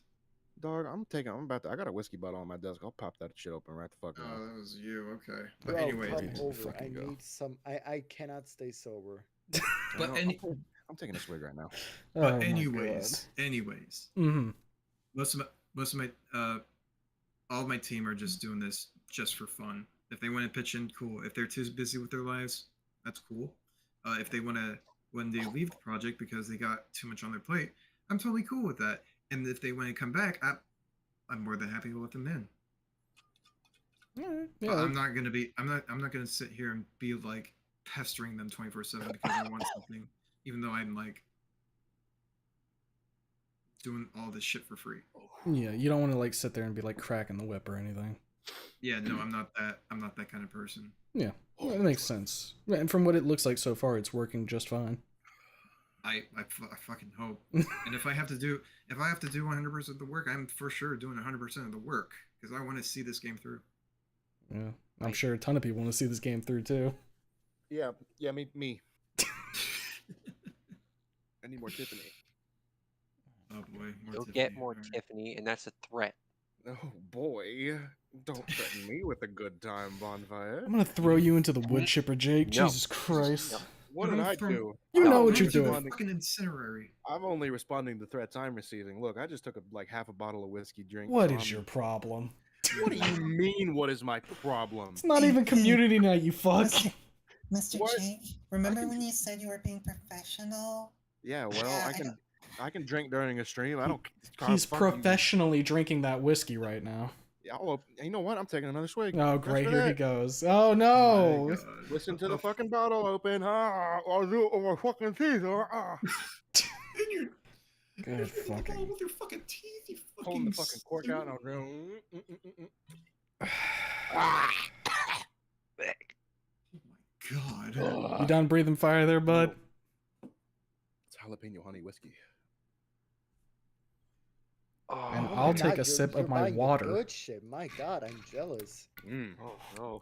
Dog, I got a whiskey bottle on my desk. I'll pop that shit open right the fuck now. Oh, that was you. Okay. But Bro, anyways, come ready to over. I fucking go. need some. I cannot stay sober. but any, I'm taking a swig right now. but Oh, my anyways, Mm-hmm. most of my all of my team are just doing this just for fun. If they want to pitch in, cool. If they're too busy with their lives, that's cool. If they want to, when they leave the project because they got too much on their plate, I'm totally cool with that. And if they want to come back, I'm more than happy to let them in. Alright. But Yeah. I'm not gonna sit here and be like pestering them 24/7 because I want something, even though I'm like doing all this shit for free. Yeah, you don't want to like sit there and be like cracking the whip or anything. Yeah, no, I'm not that kind of person. Yeah, well, that makes sense. And from what it looks like so far, it's working just fine. I fucking hope. And if I have to do 100% of the work, I'm for sure doing 100% of the work because I want to see this game through. Yeah, I'm sure a ton of people want to see this game through too. Yeah, me. I need more Tiffany. Oh boy, You'll Tiffany. get more All right. Tiffany, and that's a threat. Oh boy, don't threaten me with a good time, Bonfire. I'm gonna throw you into the wood chipper, Jake. No. Jesus Christ. No. What But did I'm I from- do? You I'm know what only you're doing. responding- Fucking incinerary. I'm only responding to threats I'm receiving. Look, I just took like half a bottle of whiskey drink. What so is your problem? What do you mean? What is my problem? It's not even community night, you fuck. Mr. What? Jake, remember can- when you said you were being professional? Yeah, well, Yeah, I can drink during a stream. I don't. He's fuck you. professionally drinking that whiskey right now. Yeah, you know what? I'm taking another swig. Oh, Just great. for Here he that. goes. Oh, My no. God. Listen to the What fucking bottle open. I'll do it with my fucking teeth. In your, Good you're fucking. with your fucking teeth. You fucking Pulling the fucking cork out and I'll stupid- go. Oh my God. You done breathing fire there, bud? It's jalapeno honey whiskey. And Oh, I'll my take God, a sip of you're my buying the water. Good shit. My God, I'm jealous. oh no.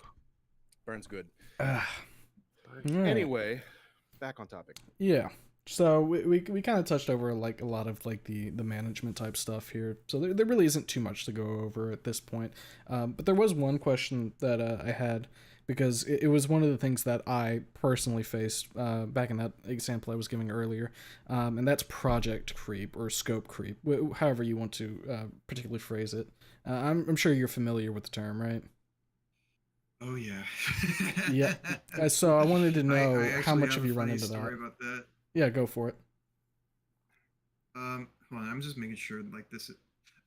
Burns good. Alright. Anyway, back on topic. Yeah. So we kind of touched over like a lot of like the management type stuff here. So there really isn't too much to go over at this point. But there was one question that I had because it was one of the things that I personally faced back in that example I was giving earlier. And that's project creep or scope creep, however you want to particularly phrase it. I'm sure you're familiar with the term, right? Oh yeah. Yeah. So I wanted to know I how actually much have have a you run funny into story that? about that. Yeah, go for it. Hold on, I'm just making sure like this.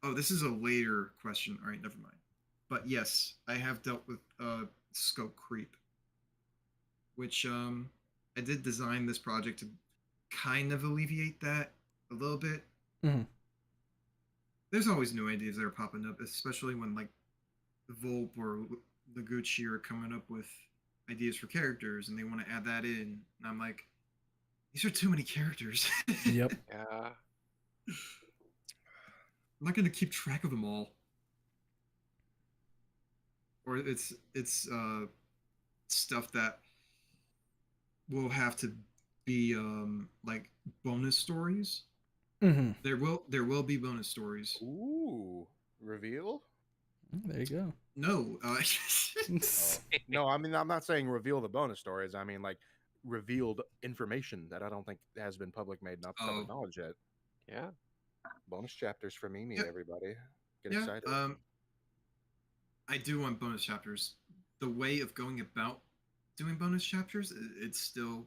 Oh, this is a later question. All right, never mind. But yes, I have dealt with scope creep, which I did design this project to kind of alleviate that a little bit. Mhm. There's always new ideas that are popping up, especially when like Volp or Legucci are coming up with ideas for characters and they want to add that in. And I'm like, these are too many characters. Yep. Yeah. I'm not gonna keep track of them all. Or it's stuff that will have to be like bonus stories. Mm-hmm. There will be bonus stories. Ooh, reveal? There you go. No, Oh. No, I mean I'm not saying reveal the bonus stories. I mean like revealed information that I don't think has been public Oh. knowledge yet. Yeah. Bonus chapters for Mimi, Yep. everybody. Get yeah. excited. I do want bonus chapters. The way of going about doing bonus chapters, it's still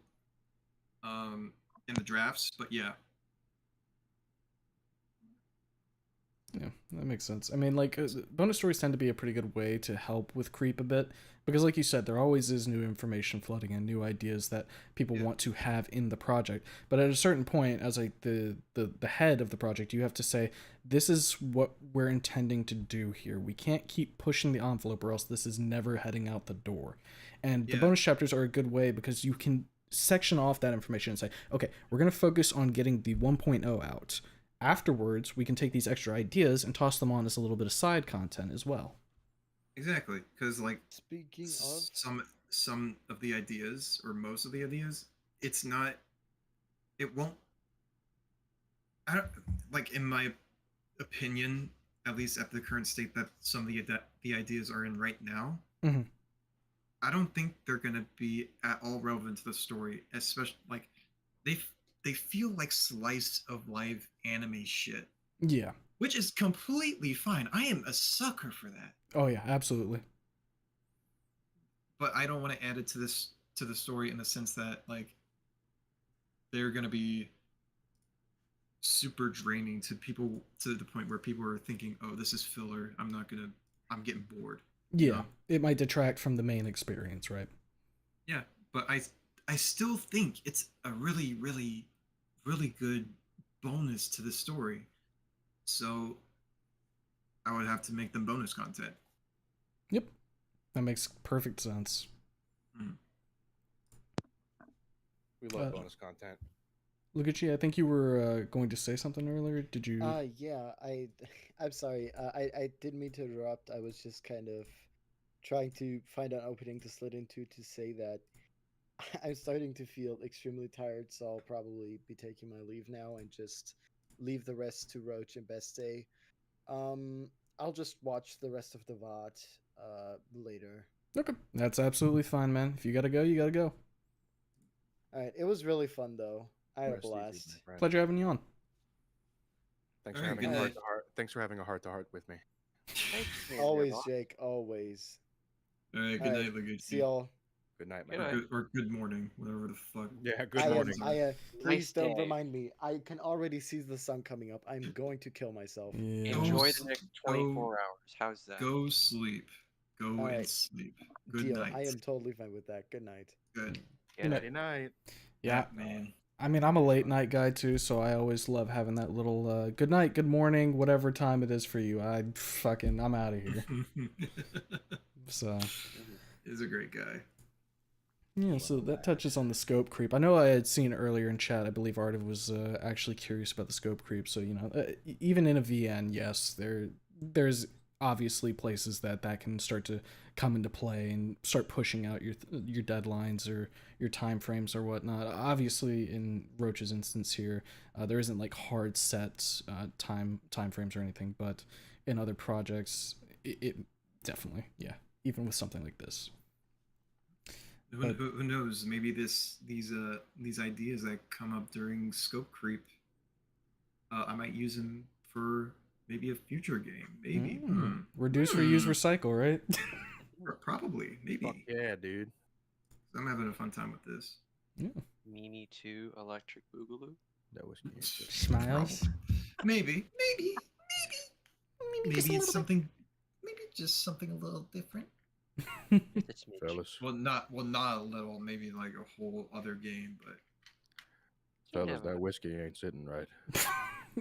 in the drafts, but yeah. Yeah, that makes sense. I mean, like, bonus stories tend to be a pretty good way to help with creep a bit because, like you said, there always is new information flooding in, new ideas that people Yeah. want to have in the project. But at a certain point, as like the head of the project, you have to say, this is what we're intending to do here. We can't keep pushing the envelope, or else this is never heading out the door. And the Yeah. bonus chapters are a good way because you can section off that information and say, okay, we're going to focus on getting the 1.0 out. Afterwards, we can take these extra ideas and toss them on as a little bit of side content as well. Exactly, because like Speaking of, some of the ideas or most of the ideas, it's not. It won't. I don't, like in my opinion, at least at the current state that some of the ideas are in right now. Mhm. I don't think they're gonna be at all relevant to the story, especially like they feel like slice of life anime shit, Yeah. which is completely fine. I am a sucker for that, Oh yeah, absolutely. but I don't want to add it to the story in the sense that like they're gonna be super draining to people to the point where people are thinking, "Oh, this is filler. I'm getting bored." Yeah. You know? It might detract from the main experience, right? Yeah, but I still think it's a really really really good bonus to the story. So I would have to make them bonus content. Yep. That makes perfect sense. Mm. We love bonus content. Legucci, I think you were going to say something earlier. Did you? yeah, I'm sorry. I didn't mean to interrupt. I was just kind of trying to find an opening to slid into to say that I'm starting to feel extremely tired, so I'll probably be taking my leave now and just leave the rest to Roach and Beste. Um, I'll just watch the rest of the VOD later. Okay. That's absolutely fine, man. If you gotta go, you gotta go. All right, it was really fun though. I had a Rest easy, my blast. friend. Pleasure having you on. Thanks for Alright, having a good heart night. to heart. Thanks for having a heart to heart with me. Thanks, man, Always, Newa. Jake. Always. All right, good All night, right, Legucci. see y'all. Good night, my Good friend. night. Or good morning, whatever the fuck. Yeah, good I morning. please Nice don't day. remind me. I can already see the sun coming up. I'm going to kill myself. Yeah. Enjoy s- the next go- 24 hours. How's that? Go sleep. Go and Alright. sleep. Good Deal. night. I am totally fine with that. Good night. Good. Good night. Good night. Yeah. Man. I mean, I'm a late night guy too, so I always love having that little good night, good morning, whatever time it is for you. I'm out of here. So He's a great guy. yeah, so that touches on the scope creep. I know I had seen earlier in chat. I believe Artiv was actually curious about the scope creep. So even in a VN, yes, there's obviously places that can start to come into play and start pushing out your deadlines or your time frames or whatnot. Obviously, in Roach's instance here, there isn't like hard set time frames or anything, but in other projects, it definitely, yeah, even with something like this. Who knows? Maybe these ideas that come up during scope creep, I might use them for maybe a future game. Maybe. Reduce, reuse, recycle, right? Probably. Maybe. Fuck yeah, dude. I'm having a fun time with this. Yeah. Mimi 2 Electric Boogaloo. That was Smiles. Maybe just a it's something. Maybe just something a little different. It's me. fellas. Well, not a little. Maybe like a whole other game, but. Fellas, that whiskey ain't sitting right.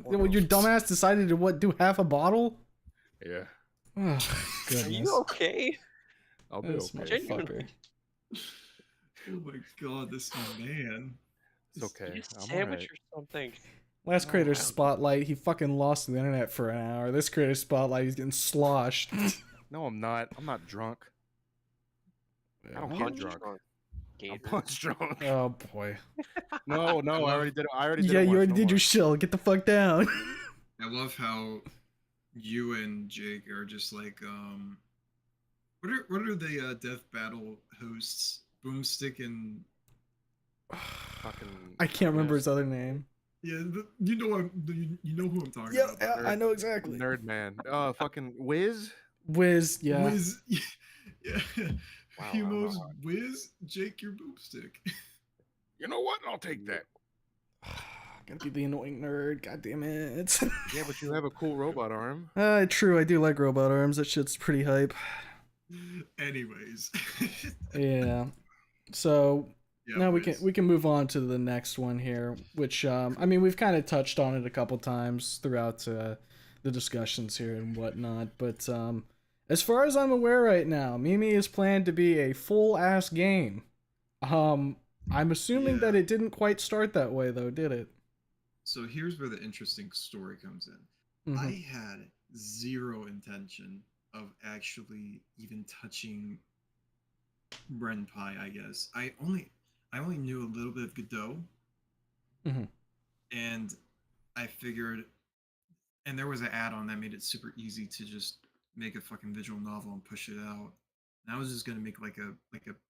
Well, your dumbass decided to do half a bottle? Yeah. Oh, Are goodness. you okay? I'll be This okay. Genuinely. motherfucker. Oh my god, this man. It's okay. Eat a I'm sandwich alright. or something. Last Oh, creator I don't know. spotlight, he fucking lost the internet for an hour. This creator spotlight, he's getting sloshed. No, I'm not. I'm not drunk. I don't get Punch drunk. drunk. I'm Gator. punch drunk. Oh boy. No, I already did it. I already did Yeah, it you once, already no did more. your shill. Get the fuck down. I love how you and Jake are just like what are the death battle hosts? Boomstick and Fucking. I can't remember his other name. yeah, you know who I'm talking Yeah, about. I know exactly. Nerd man. Fucking Wiz. Wiz, yeah. Wiz, yeah. Wow, Humo's wow. Wiz, Jake your Boomstick. You know what? I'll take that. Gotta be the annoying nerd. God damn it. Yeah, but you have a cool robot arm. True. I do like robot arms. That shit's pretty hype. Anyways. Yeah. So Yeah, now Wiz. we can move on to the next one here, which I mean we've kind of touched on it a couple times throughout the discussions here and whatnot, but as far as I'm aware right now, Mimi is planned to be a full ass game. I'm assuming that Yeah. it didn't quite start that way though, did it? So here's where the interesting story comes in. Mhm. I had zero intention of actually even touching Renpai, I guess. I only knew a little bit of Godot, Mhm. and I figured, and there was an add-on that made it super easy to just make a fucking visual novel and push it out. And I was just gonna make like a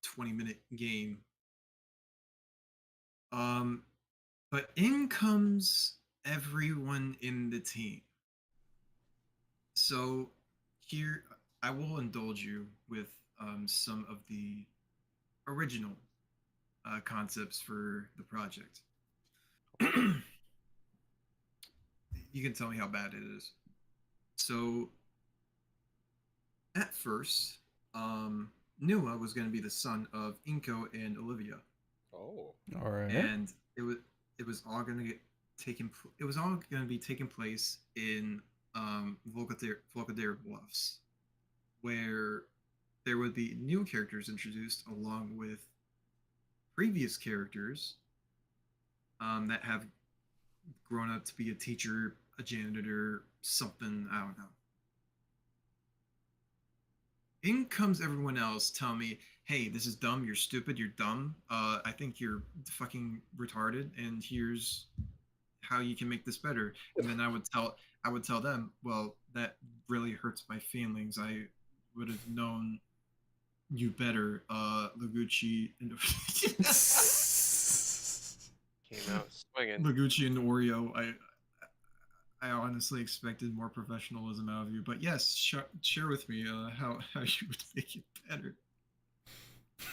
20-minute game. Um, but in comes everyone in the team. So here I will indulge you with some of the original concepts for the project. You can tell me how bad it is. So at first, Newa was going to be the son of Inko and Olivia, Oh. All right. and it was all going to get it was all going to be taking place in Volcadere Bluffs, where there would be new characters introduced along with previous characters that have grown up to be a teacher, a janitor, something, I don't know. In comes everyone else telling me, hey, this is dumb, you're stupid, you're dumb, I think you're fucking retarded, and here's how you can make this better. And then I would tell them, well, that really hurts my feelings. I would have known you better, Legucci and Came out swinging. Legucci and Oreo. I honestly expected more professionalism out of you, but yes, share with me how you would make it better.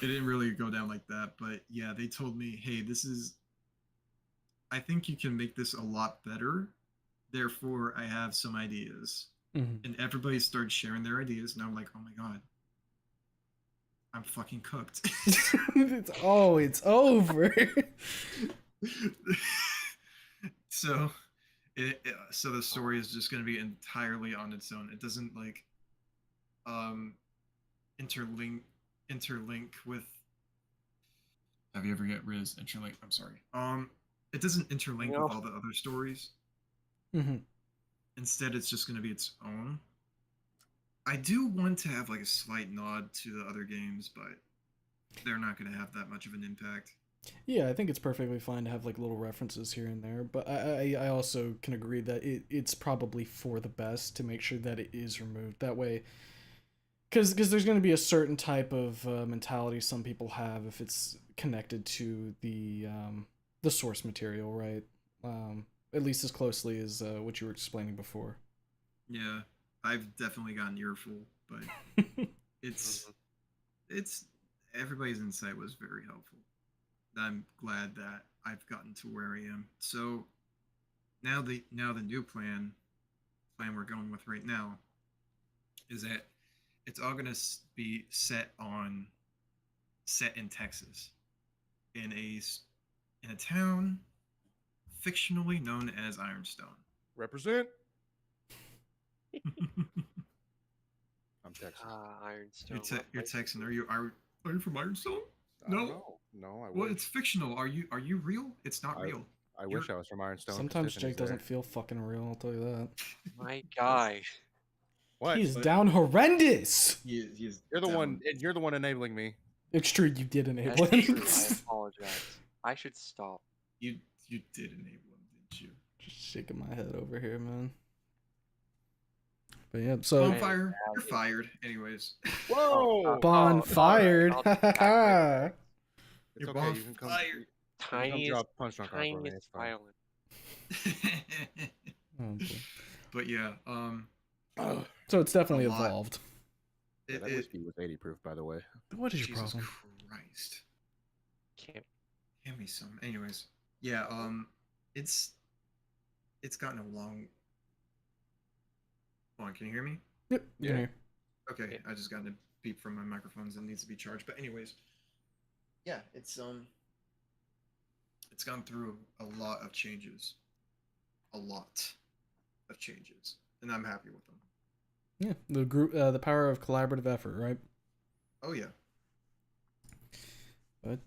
It didn't really go down like that, but yeah, they told me, hey, I think you can make this a lot better. Therefore, I have some ideas, Mhm. and everybody started sharing their ideas, and I'm like, oh my god, I'm fucking cooked. It's over. So so the story is just going to be entirely on its own. It doesn't like um interlink with, have you ever get Riz interlink, I'm sorry, it doesn't interlink No. with all the other stories. Mhm. Instead, it's just going to be its own. I do want to have like a slight nod to the other games, but they're not going to have that much of an impact. Yeah, I think it's perfectly fine to have like little references here and there, but I also can agree that it's probably for the best to make sure that it is removed. That way, because there's going to be a certain type of mentality some people have if it's connected to the source material, right? At least as closely as what you were explaining before. Yeah, I've definitely gotten earful, but it's everybody's insight was very helpful. I'm glad that I've gotten to where I am. So now the new plan we're going with right now is that it's all gonna be set in Texas, in a town fictionally known as Ironstone. Represent. I'm Texan. Ironstone. You're Texan. Are you from Ironstone? I don't know. No, I Well, wish. it's fictional. Are you real? It's not real. I wish I was from Ironstone. 'cause Sometimes Tiffany's Jake doesn't there. feel fucking real, I'll tell you that. My guy. What? He's down horrendous! He is You're the down. one. You're the one enabling me. It's true, you did enable That's him. true. I apologize. I should stop. You did enable him, didn't you? Just shaking my head over here, man. But yeah, so Bonfire, you're fired. Anyways. Whoa! Bonfired. I'll take back my It's You're okay. You can come. Bonfire. You can come tiniest, drop Punch Drunk off for me. tiniest It's fine. violin. Oh, boy. But yeah, So it's definitely A lot. evolved. Yeah, that whiskey was 80 proof, by the way. What is your Jesus problem? Christ. Can't. Hand me some. Anyways, yeah, it's gotten a long. Hold on, can you hear me? Yep. You can Yeah. hear. Okay, Yeah. I just got a beep from my microphones and needs to be charged. But anyways, yeah, it's gone through a lot of changes, a lot of changes, and I'm happy with them. Yeah. The group, the power of collaborative effort, right? Oh yeah, But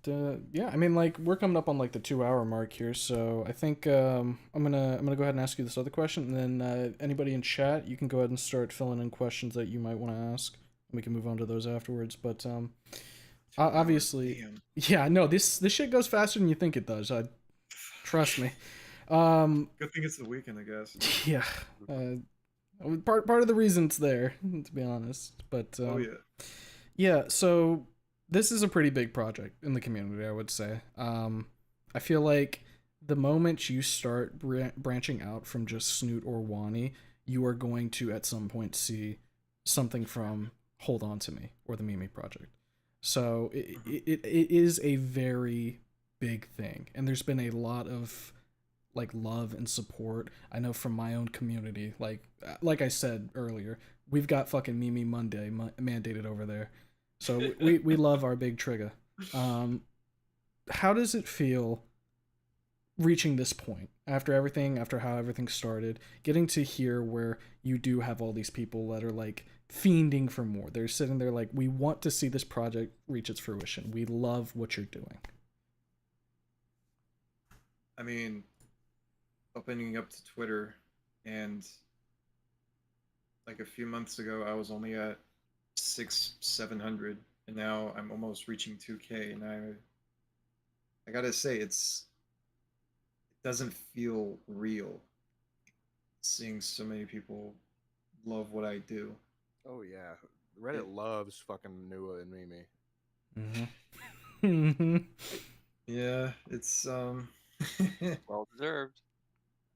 yeah, I mean, like we're coming up on like the 2 hour mark here, so I think I'm gonna go ahead and ask you this other question, and then anybody in chat, you can go ahead and start filling in questions that you might want to ask, and we can move on to those afterwards. But 2 hours, obviously, damn. yeah, no, this shit goes faster than you think it does. Trust me. Good thing it's the weekend, I guess. Yeah. Part of the reason it's there, to be honest. But Oh yeah. yeah, so this is a pretty big project in the community, I would say. I feel like the moment you start branching out from just Snoot or Wani, you are going to at some point see something from Hold On to Me or the Mimi Project. So it is a very big thing, and there's been a lot of like love and support. I know from my own community, like I said earlier, we've got fucking Mimi Monday mandated over there. So we love our big trigga. How does it feel reaching this point after everything, after how everything started, getting to here where you do have all these people that are like fiending for more? They're sitting there like, we want to see this project reach its fruition. We love what you're doing. I mean, opening up to Twitter, and like a few months ago, I was only at 700, and now I'm almost reaching 2K, and I gotta say, it doesn't feel real seeing so many people love what I do. Oh yeah, Reddit loves fucking Newa and Mimi. Mm-hmm. Yeah, it's Well deserved.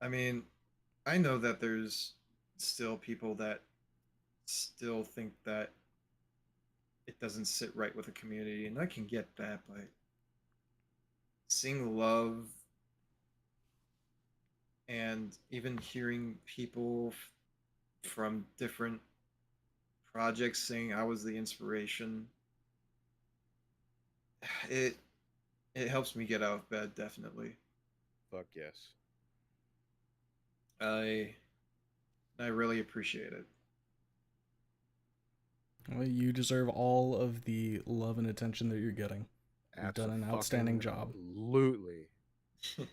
I mean, I know that there's still people that still think that it doesn't sit right with the community, and I can get that, but seeing love and even hearing people from different projects saying I was the inspiration, it it helps me get out of bed, definitely. Fuck yes. I I really appreciate it. Well, you deserve all of the love and attention that you're getting. You've done an outstanding job. Absolutely. Okay,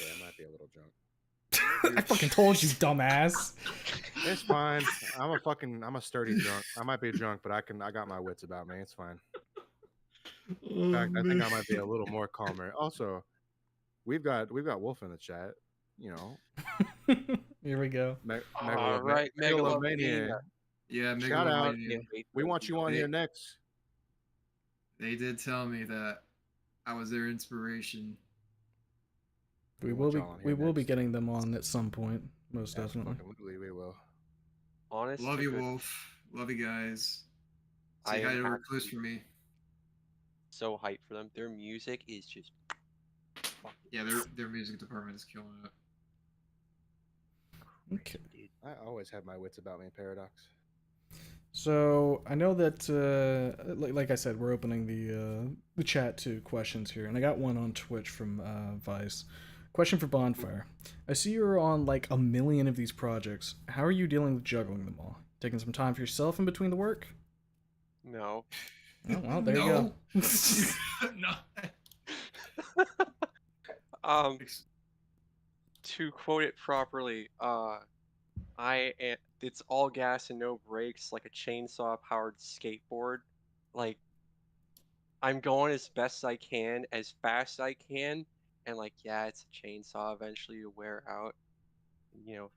I might be a little drunk. I fucking told you, dumbass. It's fine. I'm a sturdy drunk. I might be drunk, but I got my wits about me. It's fine. In fact, I think I might be a little more calmer. Also, we've got Wolf in the chat. You know, Here we go. All right, Megalomania. Yeah, Shout out. Megalomania. We want you on here next. They did tell me that I was their inspiration. We want will be y'all on here be next. getting them on at some point, most definitely. Absolutely, we will. Honest Love to you, good- Wolf. Love you guys. I Say hi am to Recluse for me. so hyped for them. Their music is just Yeah, their music department is killing it. Okay. I always have my wits about me, Paradox. So I know that, like I said, we're opening the chat to questions here, and I got one on Twitch from Vice. Question for Bonfire: I see you're on like a million of these projects. How are you dealing with juggling them all? Taking some time for yourself in between the work? no. Oh well, there you go. No. To quote it properly, it's all gas and no brakes, like a chainsaw powered skateboard. Like I'm going as best I can, as fast I can, and like yeah, it's a chainsaw. Eventually you wear out,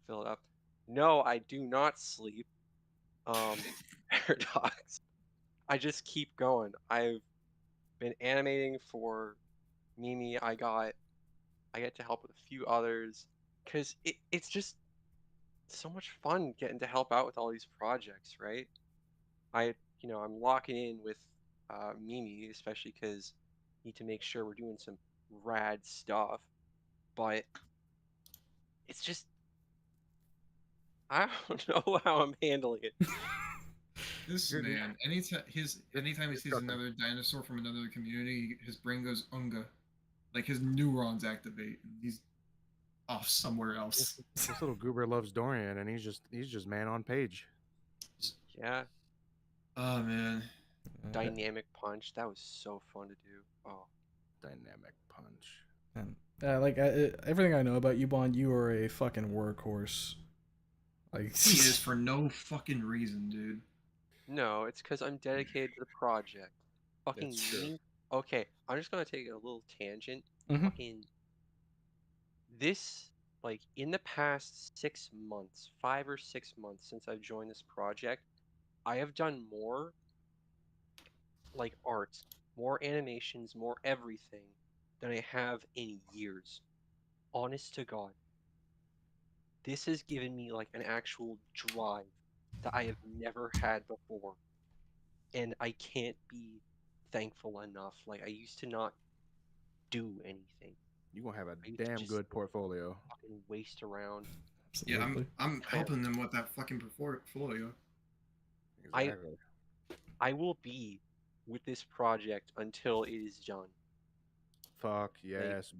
fill it up. No, I do not sleep. Paradox. I just keep going. I've been animating for Mimi. I get to help with a few others because it's just so much fun getting to help out with all these projects, right? I'm locking in with Mimi, especially because need to make sure we're doing some rad stuff. but it's just I don't know how I'm handling it. This You're- man, anytime he sees Disgusting. another dinosaur from another community, his brain goes unga, like his neurons activate, and he's off somewhere else. This little goober loves Dorian, and he's just man on page. Yeah, Oh man, dynamic punch. That was so fun to do. Oh, Dynamic punch. And everything I know about you, Bond, you are a fucking workhorse. Like he is for no fucking reason, dude. no, it's because I'm dedicated to the project. Fucking That's true. me. Okay, I'm just gonna take a little tangent. Mhm. Fucking this, like in the past 6 months, 5 or 6 months since I've joined this project, I have done more like art, more animations, more everything than I have in years. Honest to God. This has given me like an actual drive that I have never had before. And I can't be thankful enough. Like I used to not do anything. You gonna have a I used to damn just good portfolio. fucking waste around. Yeah, absolutely. I'm helping them with that fucking portfolio. Exactly. I will be with this project until it is done. Fuck yes.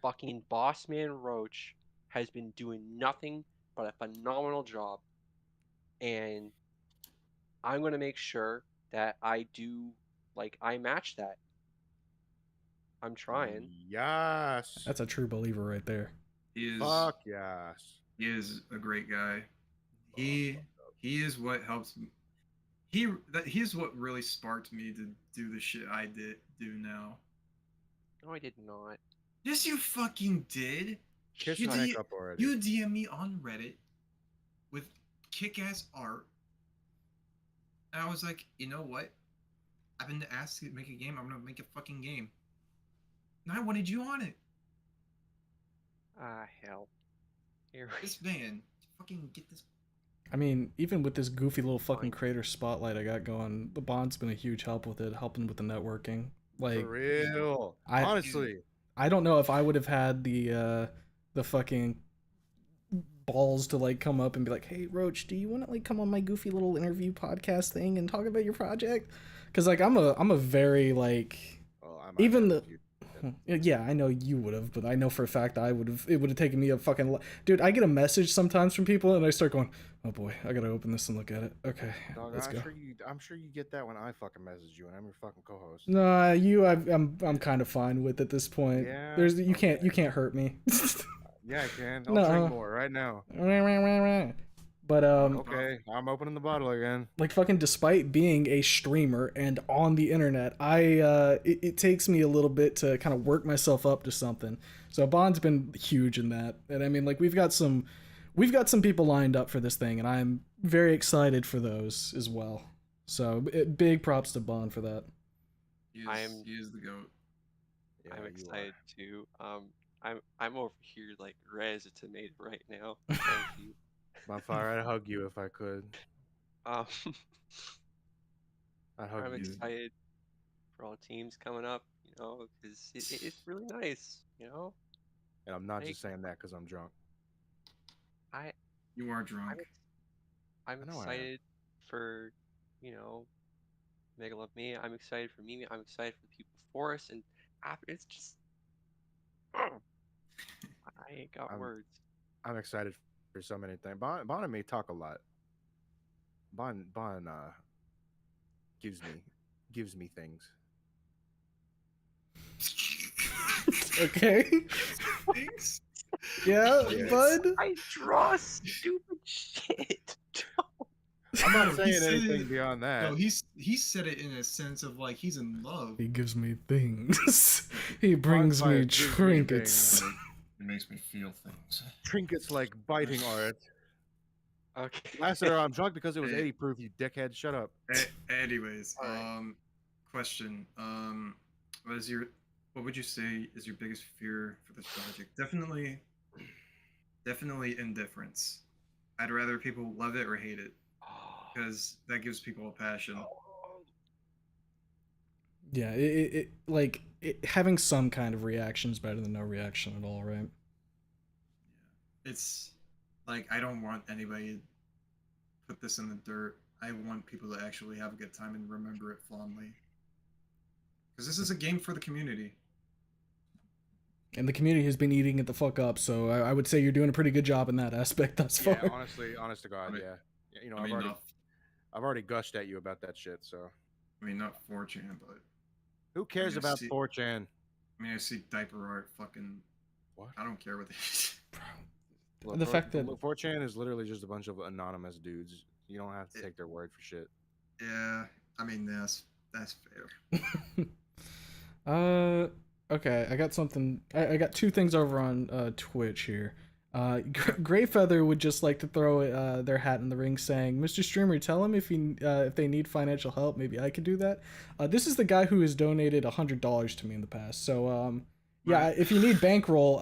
Fucking boss man Roach has been doing nothing but a phenomenal job, and I'm gonna make sure that I do like I match that. I'm trying. Yes. That's a true believer right there. He is Fuck yes. he is a great guy. He is what helps me. He's what really sparked me to do the shit I do now. No, I did not. Yes, you fucking did. Kiss You his neck up already. You DM me on Reddit with kick-ass art, and I was like, you know what? I've been asked to make a game. I'm gonna make a fucking game. And I wanted you on it. Ah, hell. Here we This man, fucking get this. I mean, even with this goofy little fucking Fine. creator spotlight I got going, the Bond's been a huge help with it, helping with the networking. Like, For real. I- Honestly. I don't know if I would have had the fucking balls to like come up and be like, "Hey, Roach, do you want to like come on my goofy little interview podcast thing and talk about your project?" Because like I'm a very like Well, I might even have the you- yeah, I know you would have, but I know for a fact I would have. It would have taken me a fucking dude. I get a message sometimes from people, and I start going, "Oh boy, I gotta open this and look at it." Okay, Dog, let's go. I'm sure you get that when I fucking message you and I'm your fucking co-host. Nah, I'm kind of fine with at this point. Yeah? There's you Okay. can't hurt me. Yeah, I can. I'll No. drink more right now. But Okay, I'm opening the bottle again. like fucking despite being a streamer and on the internet, it takes me a little bit to kind of work myself up to something. So Bond's been huge in that. And I mean like we've got some people lined up for this thing, and I'm very excited for those as well. So big props to Bond for that. He is the goat. Yeah, I'm you are. excited too. I'm over here like resonated right now. Thank you. Bonfire, I'd hug you if I could. Um, I'd hug I'm you. excited for all teams coming up. You know, because it's really nice. You know, And I'm not Like- just saying that because I'm drunk. You are drunk. I'm I know I am. excited for, you know, Mega Love Me. I'm excited for Mimi. I'm excited for the people before us, and after it's just, I ain't got words. I'm excited for so many things. Bond and me talk a lot. Bond gives me things. Okay. Thanks. Yeah, Yes. bud. I draw stupid shit. I'm not No, he saying said anything it- beyond that. No, he said it in a sense of like he's in love. He gives me things. He brings Bonfire me gives me trinkets. things. It makes me feel things. Trinkets like biting art. Okay. Last year I'm drunk because it was Hey. 80 proof, you dickhead. Shut up. Anyways, Alright. question. What would you say is your biggest fear for this project? Definitely indifference. I'd rather people love it or hate it because that gives people a passion. Yeah, having some kind of reaction is better than no reaction at all, right? it's like I don't want anybody to put this in the dirt. I want people to actually have a good time and remember it fondly. Because this is a game for the community. And the community has been eating it the fuck up, so I would say you're doing a pretty good job in that aspect thus far. Yeah, honestly, honest to God, I mean- yeah. You know, I mean, I've already gushed at you about that shit. So not 4chan, but who cares I about see- 4chan? I mean, I see diaper art. Fucking, What? I don't care what they is. Look, The fact that 4chan is literally just a bunch of anonymous dudes. You don't have to take their word for shit. Yeah, I mean that's fair. Okay, I got something. I got two things over on Twitch here. Greyfeather would just like to throw their hat in the ring, saying, "Mr. Streamer, tell him if they need financial help, maybe I could do that." This is the guy who has donated $100 to me in the past. So yeah, Right. if you need bankroll,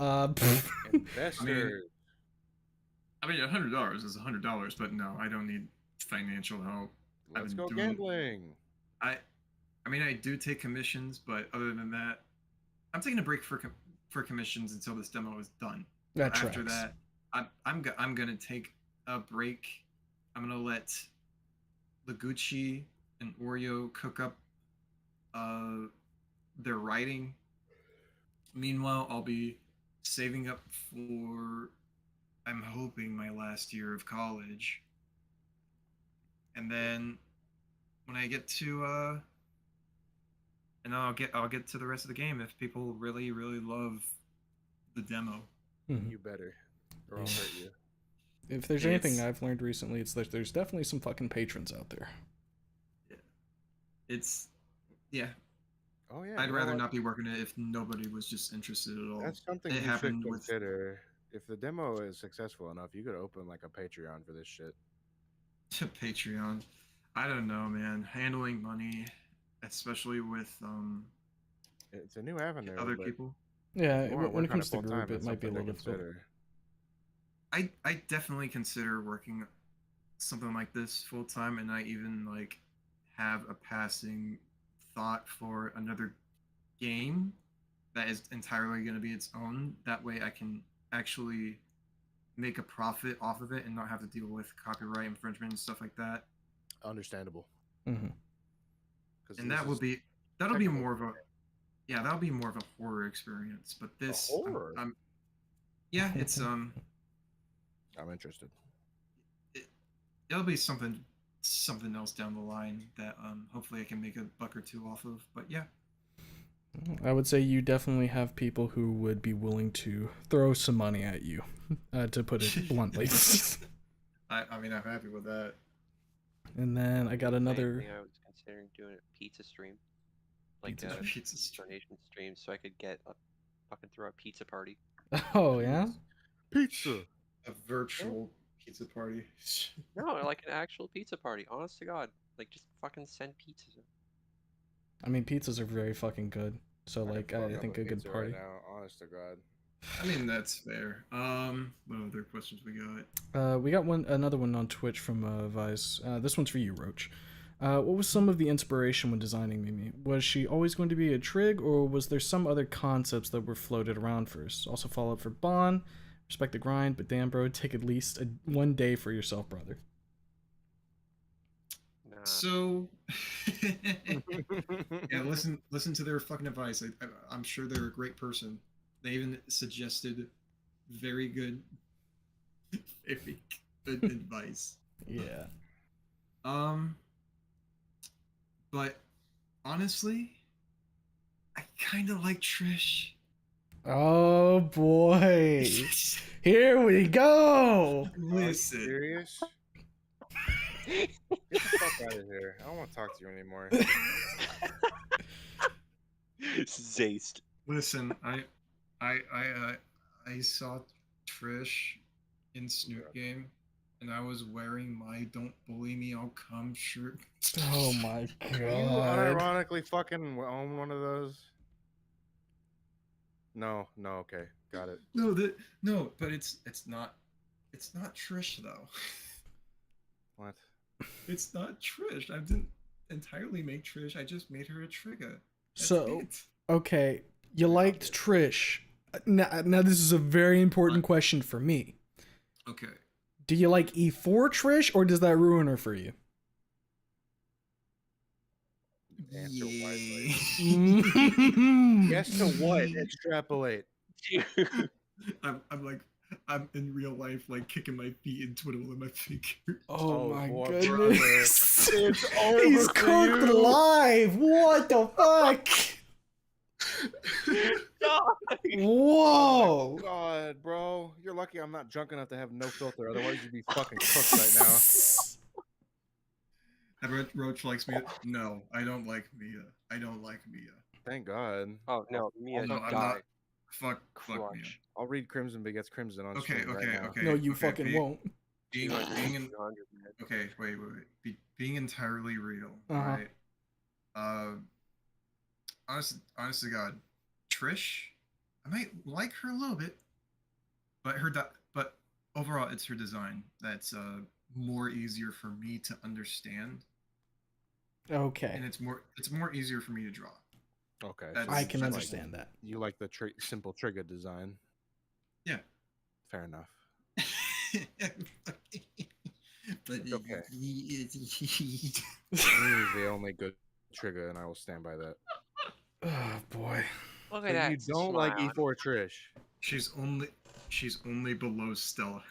Investors. I mean, $100 is $100, but no, I don't need financial help. I've Let's been go doing- gambling. I mean, I do take commissions, but other than that, I'm taking a break for commissions until this demo is done. that After tracks. that, I'm gonna take a break. I'm gonna let Legucci and Oreo cook up their writing. Meanwhile, I'll be saving up for, I'm hoping, my last year of college. And then when I get to and I'll get to the rest of the game if people really love the demo. Mhm. You better, or I'll hurt you. If there's anything It's- I've learned recently, it's that there's definitely some fucking patrons out there. It's yeah. Oh yeah. I'd you know rather what? not be working it if nobody was just interested at all. That's something It you should happened with consider. If the demo is successful enough, you could open like a Patreon for this shit. Patreon. I don't know, man. Handling money, especially with It's a new avenue. other but people. Yeah, if you wanna when it work on comes to full-time, group, it it's might be a something little to difficult. consider. I definitely consider working something like this full time, and I even like have a passing thought for another game that is entirely going to be its own. That way, I can actually make a profit off of it and not have to deal with copyright infringement and stuff like that. Understandable. Hmm. 'Cause And this that'll is be technical. more of a that'll be more of a horror experience. But this, horror? yeah, it's I'm interested. it'll be something else down the line that hopefully I can make a buck or two off of. But yeah. I would say you definitely have people who would be willing to throw some money at you, to put it bluntly. I mean, I'm happy with that. And then I got Same another. thing, I was considering doing a pizza stream, like Pizza a Pizza stream. donation stream, so I could get a fucking throw a pizza party. Oh yeah. Pizza. A virtual pizza party. No, like an actual pizza party. Honest to God, like just fucking send pizzas. I mean, pizzas are very fucking good. So I like, can fuck I up think a good pizza party. Right now, honest to God. I mean, that's fair. What other questions we got? We got another one on Twitch from Vice. This one's for you, Roach. What was some of the inspiration when designing Mimi? Was she always going to be a trig, or was there some other concepts that were floated around first? Also, follow up for Bon. Respect the grind, but damn, bro, take at least one day for yourself, brother. Nah. So, yeah, listen to their fucking advice. I'm sure they're a great person. They even suggested very good advice. Yeah. But honestly, I kind of like Trish. Oh boy. Here we go. Are you Listen, serious? Get the fuck out of here. I don't want to talk to you anymore. Zazed. listen. I saw Trish in Snoot game, and I was wearing my "Don't Bully Me, I'll Come" shirt. Oh my You god. unironically fucking own one of those? No, okay, got it. No, but it's not Trish though. What? It's not Trish. I didn't entirely make Trish. I just made her a trigga. That's So, it. okay, you liked Trish. Now this is a very important question for me. Okay. Do you like E4 Trish, or does that ruin her for you? Answer wisely. Mm. Guess to what? Extrapolate. I'm like, I'm in real life, like kicking my feet and twiddling my fingers. Oh Oh, my boy, goodness. It's over He's for cooked you. live. What the fuck? Whoa. Oh, God, bro. You're lucky I'm not drunk enough to have no filter. Otherwise, you'd be fucking cooked right now. And Roach likes Mia. No, I don't like Mia. I don't like Mia. Thank God. Oh no, Mia No, I'm died. not. Fuck Mia. Crush. I'll read Crimson Begets Crimson on Okay, stream right okay, now. okay. No, you okay, fucking won't. Being 200, in, 200, man. okay, wait. Being entirely real, Uh-huh. right? Honest to God, Trish, I might like her a little bit, but but overall, it's her design that's more easier for me to understand, Okay. and it's more easier for me to draw. Okay. That's- I can that's- understand that. You like the simple trigger design. Yeah. Fair enough. But Okay. He is the only good trigger, and I will stand by that. Oh boy. Look So at that. you don't like smile. E4 Trish. she's only below Stella.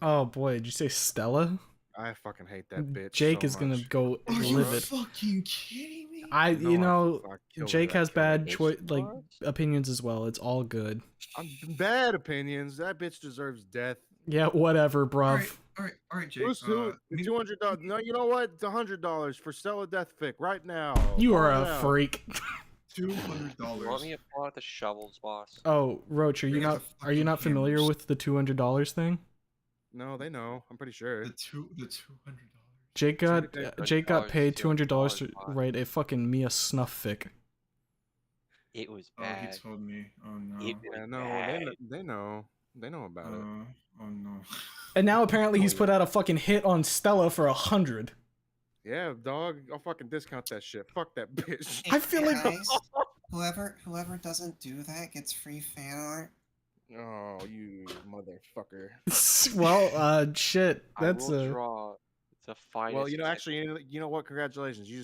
Oh boy, did you say Stella? I fucking hate that bitch. Jake so is gonna much. go Are you livid. fucking kidding me? I No, you know I killed Jake her. I has killed that bad bitch. like opinions as well. It's all good. Bad opinions. That bitch deserves death. Yeah, whatever, bruv. All right, Jake. Who's $200? No, you know what? It's $100 for Stella Death Fic right now. You are Call a it out. freak. You want $200. me to pull out the shovels, boss? Oh, Roach, are you Bring out not the are you fucking not familiar hammers. with the $200 thing? No, they know. I'm pretty sure. The $200. Jake got $200 paid is $200 to $200, write a fucking Mia snuff fic. It was Oh, he bad. told me. Oh no. It Yeah, was no, bad. they know. They know about it. Oh no. And now apparently he's Oh, put out a fucking hit on Stella for 100. Yeah, dog. I'll fucking discount that shit. Fuck that bitch. I feel like guys, whoever doesn't do that gets free fan art. Oh, you motherfucker. well, shit. I That's will draw the finest. Well, actually, you know what? Congratulations. You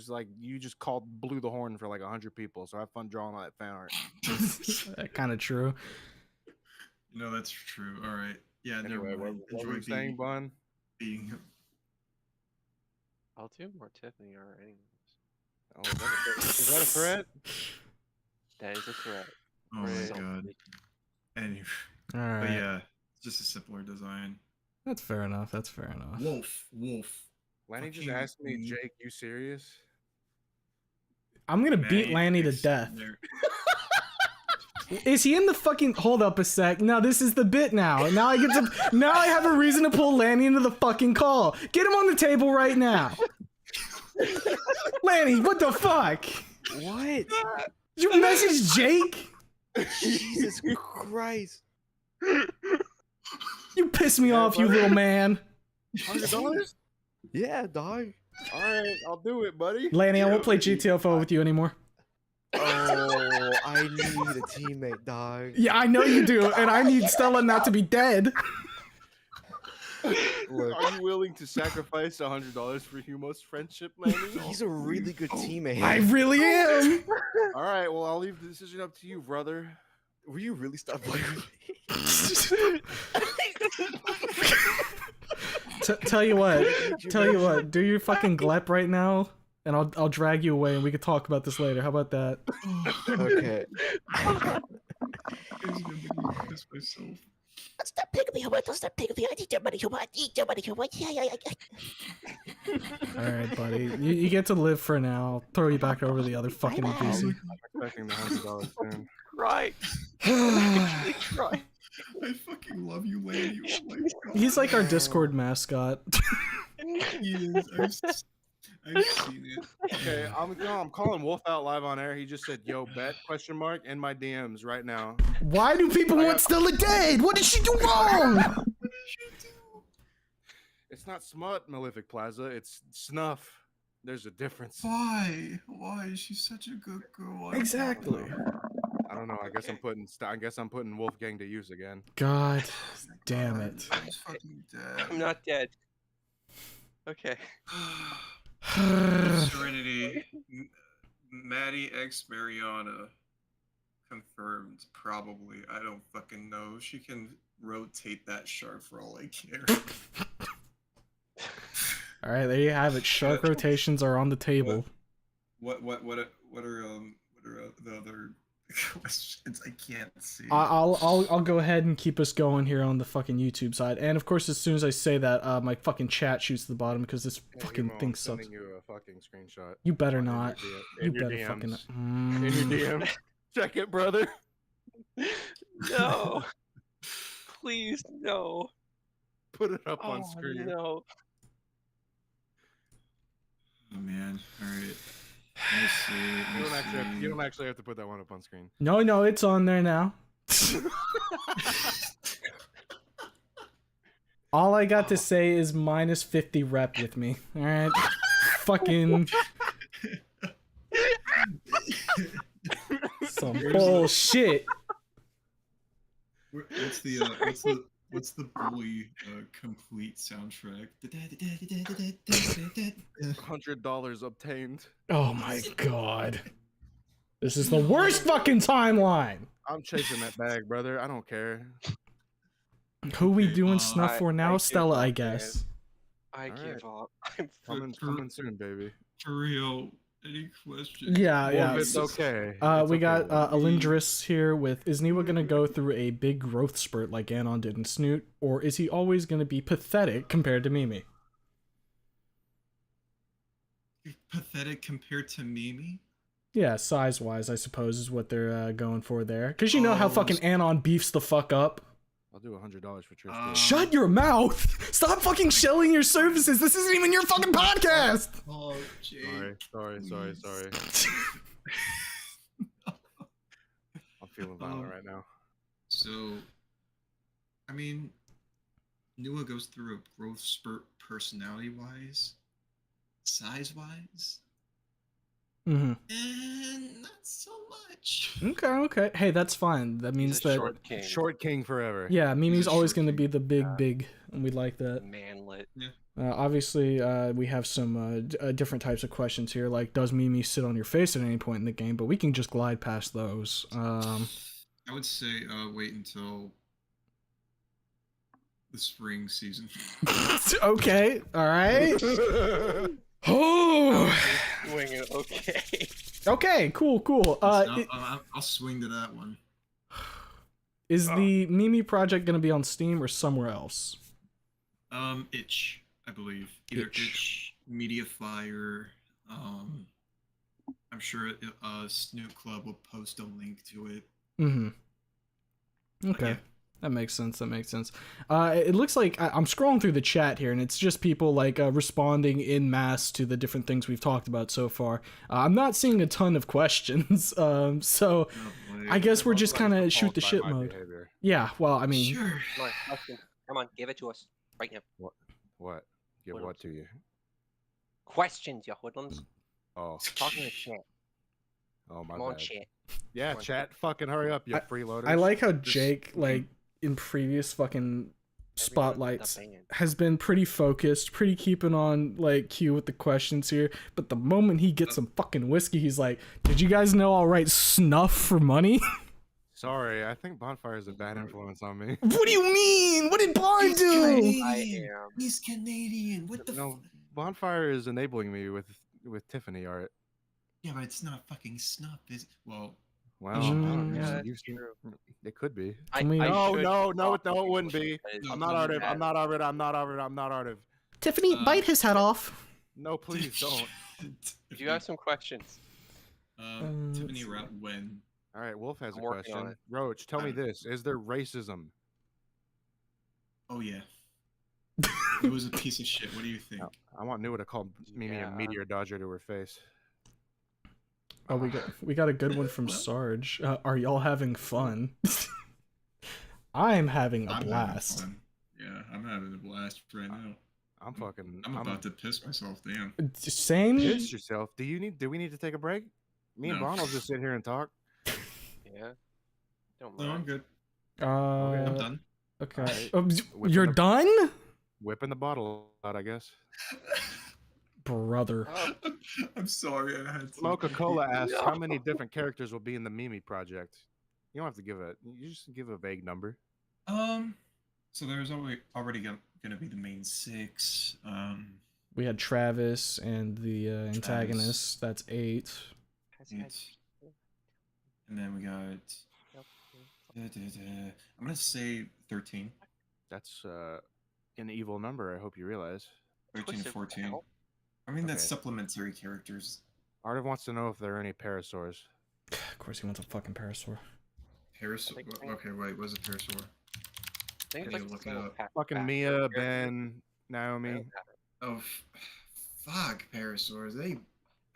just blew the horn for like 100 people. So have fun drawing all that fan art. kind of true. No, that's true. All right. Yeah. Anyway, never what mind. were you saying, Bun? being I'll do more Tiffany art anyways. Oh, is that a threat? That is a threat. Oh my So- god. Anyway, All but right. yeah, just a simpler design. That's fair enough. That's fair enough. Wolf. Lanny just Fucking asked me, me. Jake, you serious? I'm gonna beat Lanny to death. Is he in the fucking? Hold up a sec. No, this is the bit now. Now I get to. Now I have a reason to pull Lanny into the fucking call. Get him on the table right now. Lanny, what the fuck? What? You message Jake? Jesus Christ. You piss me off, you little man. $100? Yeah, dog. All right, I'll do it, buddy. Lanny, I won't play GTFO with you anymore. Oh, I need a teammate, dog. Yeah, I know you do, and I need Stella not to be dead. Look, Are you willing to sacrifice $100 for Humo's friendship, Lanny? he's a really good teammate. I really am. All right, well, I'll leave the decision up to you, brother. Will you really stop playing with me? Tell you what. Do your fucking glep right now, and I'll drag you away, and we could talk about this later. How about that? Okay. myself. Stop picking me, Humo. Don't stop picking me. I need your money, Humo. I need your money, Humo. Yeah. All right, buddy. You get to live for now. I'll throw you back over the other fucking NPC. I'm expecting the $100 soon. Right. I fucking love you, Lanny. Oh my god. He's like our Discord mascot. He is. I've seen it. Okay, I'm calling Wolf out live on air. He just said, "Yo, bet?" in my DMs right now. Why do people want Stella dead? What did she do wrong? What did you do? It's not smut, Malefic Plaza. It's snuff. There's a difference. Why? Why is she such a good girl? Exactly. I don't know. I guess I'm putting Wolfgang to use again. God damn it. I'm fucking dead. I'm not dead. Okay. Serenity, Maddie X Mariana confirmed. Probably. I don't fucking know. She can rotate that shark for all I care. All right, there you have it. Shark rotations are on the table. What are the other questions? I can't see. I'll go ahead and keep us going here on the fucking YouTube side. And of course, as soon as I say that, my fucking chat shoots to the bottom because this fucking Humo, thing I'm sucks. sending you a fucking screenshot. You better in your not. DM You in your better DMs. fucking not. In your DM. Check it, brother. No. Please, no. Put it up on Oh, screen. no. Oh man. All right. Let me see. You don't actually have to put that one up on screen. No, it's on there now. All I got to say is minus 50 rep with me. All right. Fucking some bullshit. What's the bully complete soundtrack? $100 obtained. Oh my god. This is the worst fucking timeline. I'm chasing that bag, brother. I don't care. Who we Okay, doing snuff for now? give Stella, up, I man. guess. I All give up. I'm Coming soon, baby. For real. Any questions? Yeah, Well, yeah. it's okay. We got okay. Alindris here with, is Newa gonna go through a big growth spurt like Anon did in Snoot, or is he always gonna be pathetic compared to Mimi? Pathetic compared to Mimi? Yeah, size-wise, I suppose, is what they're going for there. Because you know how fucking Anon beefs the fuck up. I'll do $100 for Tristan. Shut your mouth! Stop fucking shelling your services! This isn't even your fucking podcast! Oh, Jake. Sorry. I'm feeling violent right now. So, I mean, Newa goes through a growth spurt personality-wise, size-wise, Mm-hmm. and not so much. Okay. Hey, that's fine. That means He's a that... short king. Short king forever. Yeah, Mimi's a always short going to king. be the big, and we like that. Manlet. Obviously, we have some different types of questions here, like does Mimi sit on your face at any point in the game, but we can just glide past those. I would say wait until the spring season. Okay, all right. Oh, Swing it, okay. okay, cool. I'll swing to that one. Is the Mimi project going to be on Steam or somewhere else? Itch, I believe. Either Itch, Mediafire. I'm sure Snoot Club will post a link to it. Mm-hmm. Okay. Yeah. That makes sense. It looks like I'm scrolling through the chat here, and it's just people like responding in mass to the different things we've talked about so far. I'm not seeing a ton of questions, so I guess we're just kind of shoot the shit mode. Behavior. Yeah. Well, I mean, Sure. Come on, question. Come on, give it to us right now. What? Give what to you? Questions, you hoodlums. Oh. Talking to chat. Oh, my Come on, bad. chat. Yeah, Come on. chat. Fucking hurry up, you freeloaders. I like how Jake, like in previous fucking spotlights, Everyone with the band. has been pretty focused, pretty keeping on like cue with the questions here. But the moment he gets some fucking whiskey, he's like, "Did you guys know I'll write snuff for money?" Sorry, I think Bonfire is a bad influence on me. What do you mean? What did Bond He's do? Canadian. I am. He's Canadian. What the? No, Bonfire is enabling me with Tiffany art. Yeah, but it's not fucking snuff, is it? Well, Well, Mm. Yeah, you that's seem- true. it could be. Can we- No, should no, stop it wouldn't you be. because I'm No, not no, Artive. no. I'm not Artive. I'm not Artive. I'm not Artive. Tiffany, bite his head off. No, please don't. Do you have some questions? Tiffany let's Rat when? All right, Wolf has I'm a working on question. it. Roach, tell me I'm- this: is there racism? Oh yeah. It was a piece of shit. What do you think? I want Newa to call Mimi a Yeah. meteor dodger to her face. Oh, we got a good one from Sarge. Are y'all having fun? I'm having a I'm having blast. fun. Yeah, I'm having a blast right now. I'm about to piss myself. Damn. Same. Piss yourself. Do we need to take a break? Me and No. Bon will just sit here and talk. Yeah. Don't No, I'm mind. good. Uh, I'm done. okay. Alright. You're done, Whipping the bottle out, I guess. brother. Oh, I'm sorry, I had to. Mocha-Cola asks, how No. many different characters will be in the Mimi project? You don't have to give you just give a vague number. So there's already gonna be the main 6. We had Travis and the antagonist. That's 8. Eight. And then we got. I'm gonna say 13. That's an evil number, I hope you realize. 13 to Twisted 14. hell. I mean, that's Okay. supplementary characters. Artiv wants to know if there are any parasaurs. Of course, he wants a fucking parasaur. Parasaur. Okay, wait. What's a parasaur? I think I it's need like to a look it single up. pack Fucking back Mia, character. Ben, Naomi. Oh, fuck parasaurs. They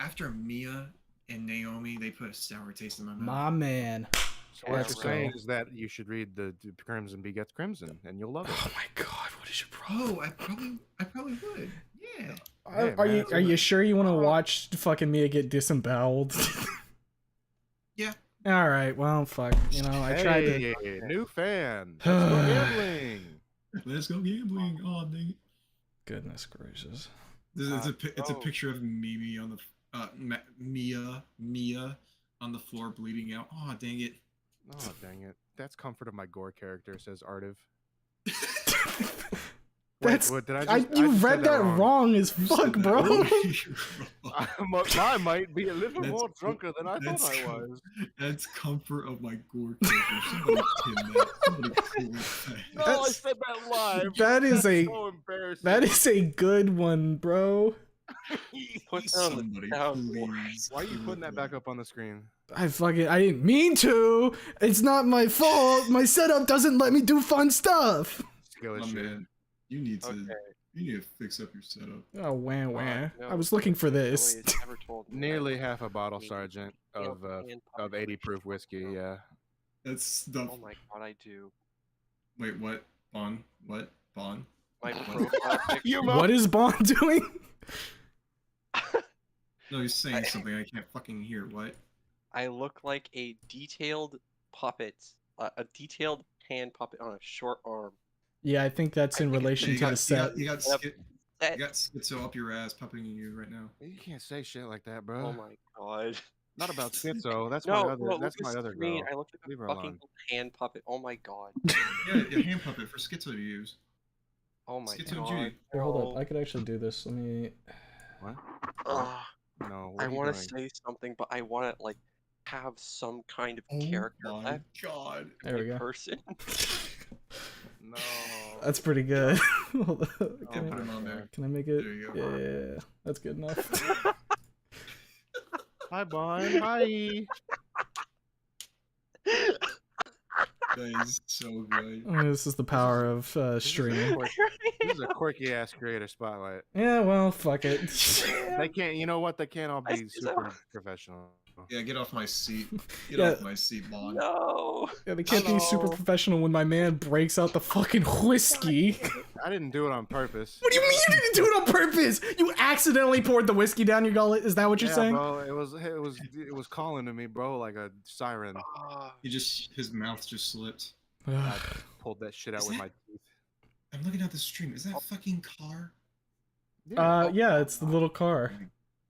after Mia and Naomi, they put a sour taste in my mouth. My man. So what Let's you're saying go. is that you should read the Crimson Begets Crimson, and you'll love it. Oh my god, what is your problem? Oh, I probably would. Yeah. Hey, Are man, you it's are in you the- sure you want to watch fucking Mia get disemboweled? Yeah. All right. Well, fuck. You know, I tried to. Hey, new fan. Let's go gambling. Let's go gambling. Oh, dang it. Goodness gracious. It's a oh. picture of Mimi on the Mia on the floor bleeding out. Oh, dang it. Oh, dang it. That's comfort of my gore character, says Artiv. That's. What, did I I, just, you I just read said that wrong as You said fuck, that bro. wrong. I might be a little That's- more drunker than I thought that's I cool. was. That's comfort of my gore character. Somebody pin that. Somebody cool that. No, I said that live. That is That's a. so embarrassing. That is a good one, bro. Put that on the Somebody soundboard. please. Why are you putting that back up on the screen? I didn't mean to. It's not my fault. My setup doesn't let me do fun stuff. Skill My issue. man, you need to Okay. you need to fix up your setup. Oh, wah, wah. No, I was looking for nobody this. has ever told me Nearly that. half a bottle, Me. Sergeant, You of know, and of 80 proof population. whiskey. Yeah. That's stuff. Oh my god, I do. Wait, what? Bond? What? Bond? My What? profile picture. What is Bond doing? No, he's saying something I can't fucking hear. What? I look like a detailed puppet, a detailed hand puppet on a short arm. Yeah, I think that's in relation to the set. You got That- schizo up your ass puppeting you right now. You can't say shit like that, bro. Oh my god. Not about schizo. That's No, my other. no, that's look my at the other screen. girl. I look like Leave her a fucking alone. hand puppet. Oh my god. Yeah, your hand puppet for schizo to use. Oh my Schizo god. Judy. Here, hold up. no. I could actually do this. Let me. What? Ugh. No. What I are you want to doing? say something, but I want to like have some kind of Oh character my left god. There we in go. person. No. That's pretty good. Hold up. Yeah, Can, put I, him on there. can I make it? There you go. Yeah, that's good enough. Hi, Bond. Hi. That is so good. This is the power of streaming. This is a quirky ass creator spotlight. Yeah, well, fuck it. They can't. You know what? They can't all I be see so. super professional. Yeah, get off my seat. Get Yeah. off my seat, Bond. No. Yeah, they can't be super Hello. professional when my man breaks out the fucking whiskey. I didn't do it on purpose. What do you mean you didn't do it on purpose? You accidentally poured the whiskey down your gullet? Is that what you're Yeah, saying? bro. It was calling to me, bro, like a siren. Ah, His mouth just slipped. I pulled that shit out Is with that- my teeth. I'm looking at the stream. Is that fucking car? Yeah, it's the little car.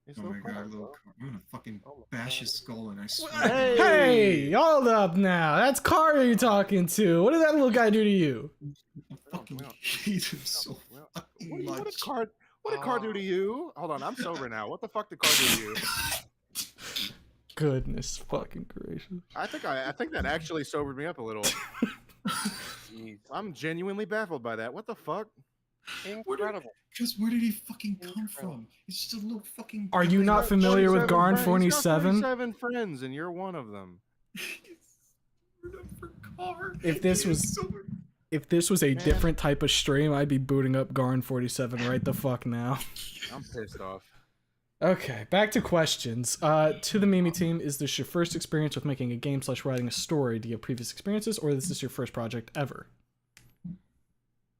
It's Oh a my little god, car, little bro. car. I'm gonna fucking Oh my bash God. his skull and I swear. Hey! Hey, hold up now. That's Car you're talking to. What did that little guy do to you? I fucking well, hate him so Well, fucking what did much. car do to you? Hold on, I'm sober now. What the fuck did car do to you? Goodness fucking gracious. I think that actually sobered me up a little. jeez. I'm genuinely baffled by that. What the fuck? Incredible. Because where did he fucking come Incredible. from? He's just a little fucking. Are you guy. not familiar with 47 Garn friends. He's got 47? 47 friends, and you're one of them. For car. If this He is was- so- If this was a Man. different type of stream, I'd be booting up Garn 47 right the fuck now. I'm pissed off. Okay, back to questions. To the Mimi team, is this your first experience with making a game / writing a story? Do you have previous experiences, or is this your first project ever?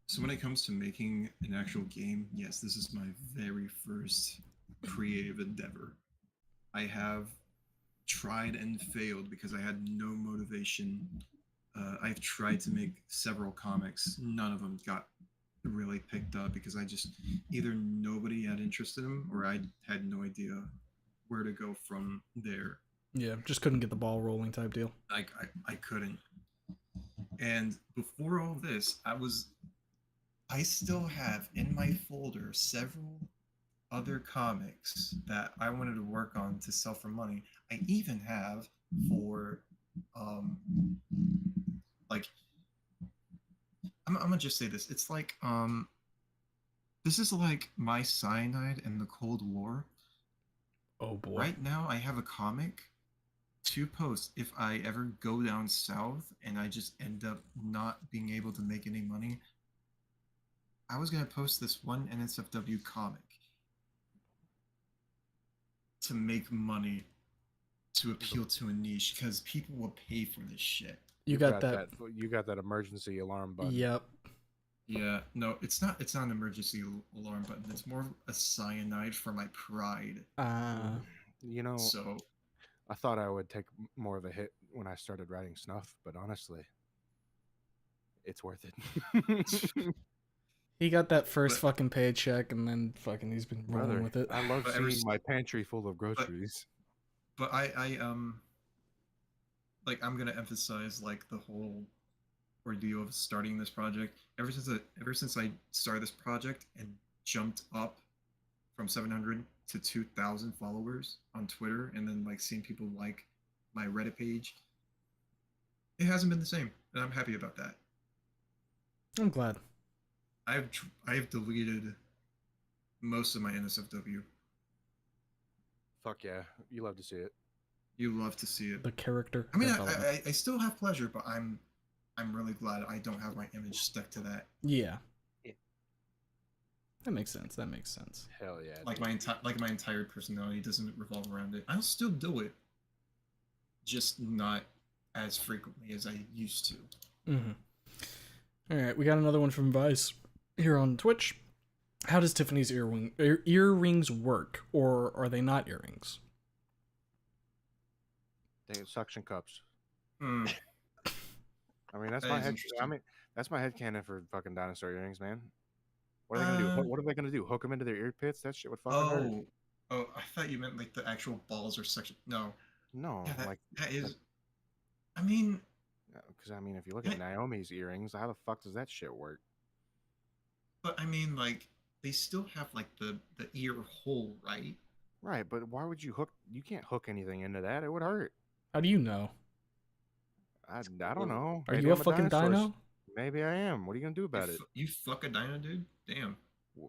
So when it comes to making an actual game, yes, this is my very first creative endeavor. I have tried and failed because I had no motivation I've tried to make several comics. None of them got really picked up because I just either nobody had interest in them or I had no idea where to go from there. Yeah, just couldn't get the ball rolling type deal. I couldn't. And before all this, I still have in my folder several other comics that I wanted to work on to sell for money. I even have for like I'm gonna just say this. It's like this is like my cyanide in the Cold War. Oh boy. Right now I have a comic to post if I ever go down south and I just end up not being able to make any money. I was gonna post this one NSFW comic to make money to appeal to a niche because people will pay for this shit. You got that. You got that emergency alarm button. Yep. Yeah, no, it's not an emergency alarm button. It's more a cyanide for my pride. You know, So I thought I would take more of a hit when I started writing snuff, but honestly, it's worth it. He got that first fucking paycheck, and then fucking he's been rolling Brother, with it. I love seeing my pantry full of groceries. But I like I'm gonna emphasize like the whole ordeal of starting this project. Ever since I started this project and jumped up from 700 to 2,000 followers on Twitter, and then like seeing people like my Reddit page, it hasn't been the same, and I'm happy about that. I'm glad. I've deleted most of my NSFW. Fuck yeah, you love to see it. You love to see it. The character. I mean, I still have pleasure, but I'm really glad I don't have my image stuck to that. Yeah. That makes sense. That makes sense. Hell yeah. Like my entire personality doesn't revolve around it. I'll still do it, just not as frequently as I used to. Mm-hmm. All right, we got another one from Vice here on Twitch. How does Tiffany's earrings work, or are they not earrings? They suction cups. Hmm. I mean, that's That my is head. interesting. I mean, that's my headcanon for fucking dinosaur earrings, man. What are they gonna do? What are they gonna do? Hook them into their ear pits? That shit would fucking hurt. Oh, I thought you meant like the actual balls or section. No. No, Yeah, like that is. I mean, because I mean, if you look at Naomi's earrings, how the fuck does that shit work? but I mean, like they still have like the ear hole, right? Right, but why would you hook? You can't hook anything into that. It would hurt. How do you know? I don't know. Are Maybe you a I'm fucking dinosaur. dino? Maybe I am. What are you gonna do about it? You fuck a dino, dude? Damn.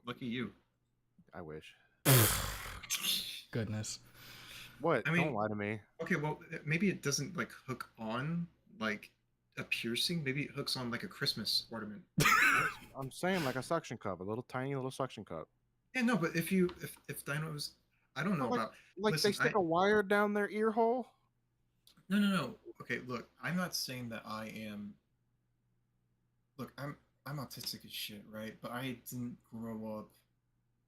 Lucky you. I wish. Goodness. What? I mean, don't lie to me. Okay, well, maybe it doesn't like hook on like a piercing. Maybe it hooks on like a Christmas ornament. I'm saying like a suction cup, a little tiny little suction cup. Yeah, no, but if dinos, I don't know about. Like Listen, they stick a wire down their ear hole. No. Okay, look, I'm not saying that I am. Look, I'm autistic as shit, right? But I didn't grow up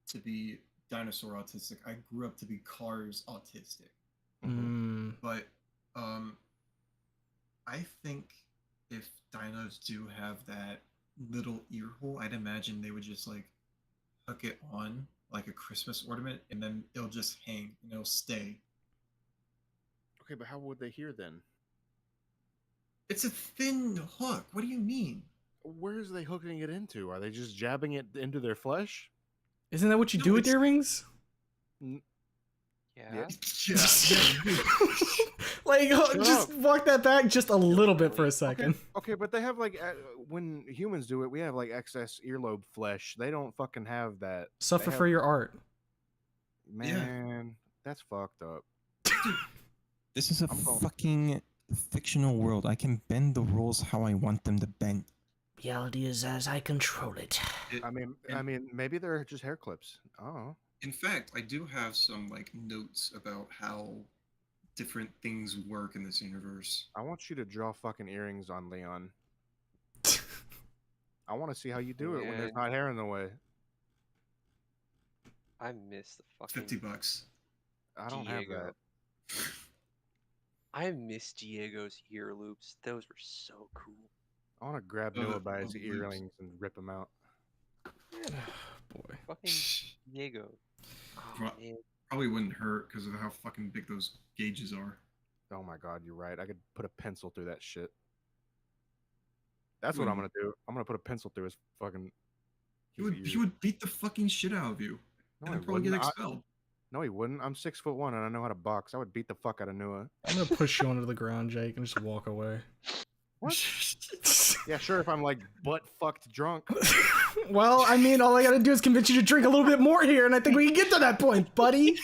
to be dinosaur autistic. I grew up to be Cars autistic. Mm. But I think if dinos do have that little ear hole, I'd imagine they would just like hook it on like a Christmas ornament, and then it'll just hang and it'll stay. Okay, but how would they hear then? It's a thin hook. What do you mean? Where is they hooking it into? Are they just jabbing it into their flesh? Isn't that what you do with earrings? Yeah. Like, just walk that back just a little bit for a second. Okay, but they have like when humans do it, we have like excess earlobe flesh. They don't fucking have that. Suffer for your art. Man, that's fucked up. This is a fucking fictional world. I can bend the rules how I want them to bend. Reality is as I control it. I mean, maybe they're just hair clips. Oh. In fact, I do have some like notes about how different things work in this universe. I want you to draw fucking earrings on Leon. I want to see how you do it when there's not hair in the way. I miss the fucking $50. I don't have that. I miss Diego's ear loops. Those were so cool. I want to grab Newa by his loops. earrings and rip him out. Boy. Fucking Diego. Oh, Pro- man. Probably wouldn't hurt because of how fucking big those gauges are. Oh my god, you're right. I could put a pencil through that shit. That's what I'm gonna do. I'm gonna put a pencil through his fucking. He would beat the fucking shit out of you. No, And he probably get wouldn't. expelled. No, he wouldn't. I'm 6'1" and I know how to box. I would beat the fuck out of Newa. I'm gonna push you onto the ground, Jake, and just walk away. What? Yeah, sure. If I'm like butt fucked drunk. Well, I mean, all I gotta do is convince you to drink a little bit more here, and I think we can get to that point, buddy.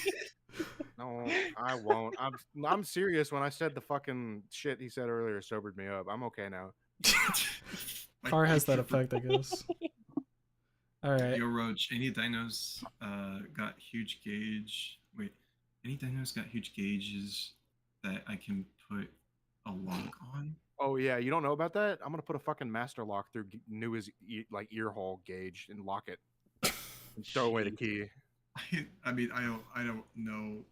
No, I won't. I'm serious. When I said the fucking shit he said earlier sobered me up. I'm okay now. Car has that effect, I guess. All right. Yo, Roach, any dinos got huge gauge? Wait, any dinos got huge gauges that I can put a lock on? Oh yeah, you don't know about that? I'm gonna put a fucking master lock through Newa's ear hole gauge and lock it, and throw away the key. I mean, I don't know.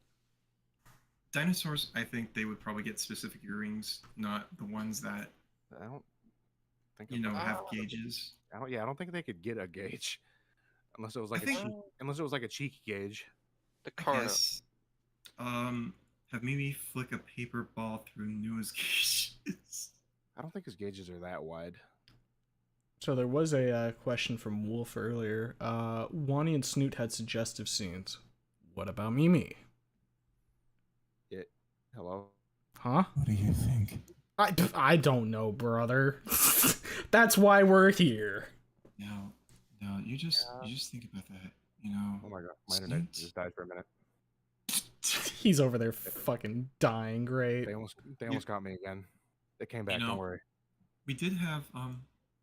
Dinosaurs, I think they would probably get specific earrings, not the ones that I don't think have gauges. I don't think they could get a gauge unless it was like unless it was like a cheek gauge. The I car. guess. Have Mimi flick a paper ball through Newa's gauges. I don't think his gauges are that wide. So there was a question from Wolf earlier. Wani and Snoot had suggestive scenes. What about Mimi? Hello? Huh? What do you think? I don't know, brother. That's why we're here. No, you just think about that. You know. Oh my god, my internet just died for a minute. He's over there fucking dying. Great. They almost got me again. They came back. Don't worry. We did have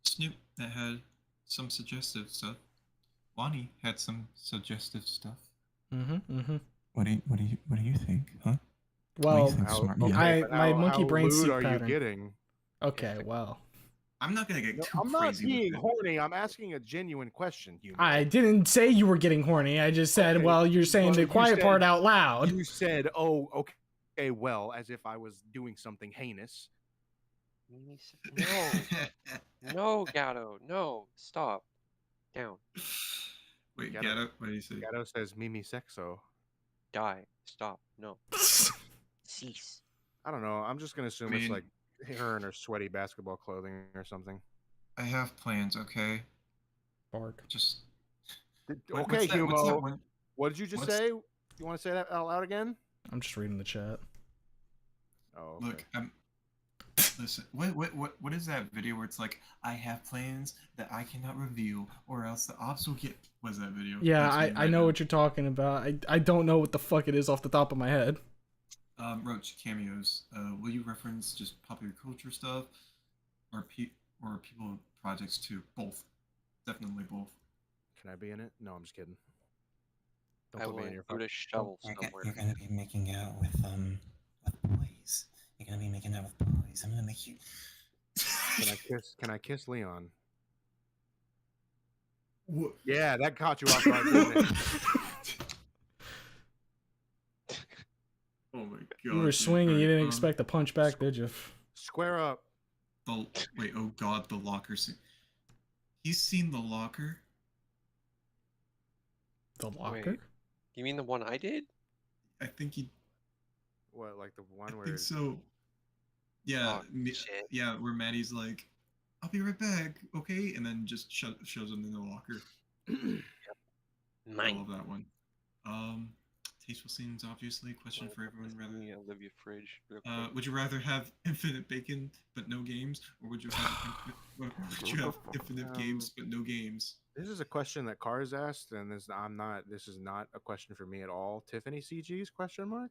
Snoot that had some suggestive stuff. Wani had some suggestive stuff. What do you think, huh? Well, Smart. my monkey brain lewd soup are pattern. you getting? Okay, well. I'm not gonna get too I'm not crazy. being with it. horny. I'm asking a genuine question. Human. I didn't say you were getting horny. I just said, Okay, well, you're saying well, the you quiet said- part out loud. You said, "Oh, okay, well," as if I was doing something heinous. No. No, Gatto. No. Stop. Down. Wait, Gatto- Gatto, what do you say? Gatto says Mimi sexo. Die. Stop. No. Cease. I don't know. I'm just gonna assume I it's mean- like her in her sweaty basketball clothing or something. I have plans. Okay, Bark. just Okay, Humo. one? What did you just what's- say? You want to say that out loud again? I'm just reading the chat. Oh, okay. Look, listen. What is that video where it's like, I have plans that I cannot reveal, or else the ops will get? What is that video? Yeah, That's me I right know now. what you're talking about. I don't know what the fuck it is off the top of my head. Roach cameos. Will you reference just popular culture stuff, or people projects too? Both, definitely both. Can I be in it? No, I'm just kidding. Don't I put will me in your include a fuck. shovel somewhere. You're gonna be making out with boys. You're gonna be making out with boys. I'm gonna make you. Can I kiss Leon? What? Yeah, that caught you off guard, didn't it? Oh my god! You were dude, swinging. You right, didn't expect to punch back, did you? Square up. Wait, oh god, the locker scene. He's seen the locker. The locker? Wait. You mean the one I did? I think he. What, like the one I where? think so. Yeah, Oh, shit. yeah, where Maddie's like, "I'll be right back, okay," and then just shows him in the locker. I Mine. love that one. Tasteful scenes, obviously. Question for everyone: rather, Me, Olivia Fridge. real quick. would you rather have infinite bacon but no games, or would you have infinite games but no games? This is a question that Cars asked, and this is not a question for me at all. Tiffany CG's question mark?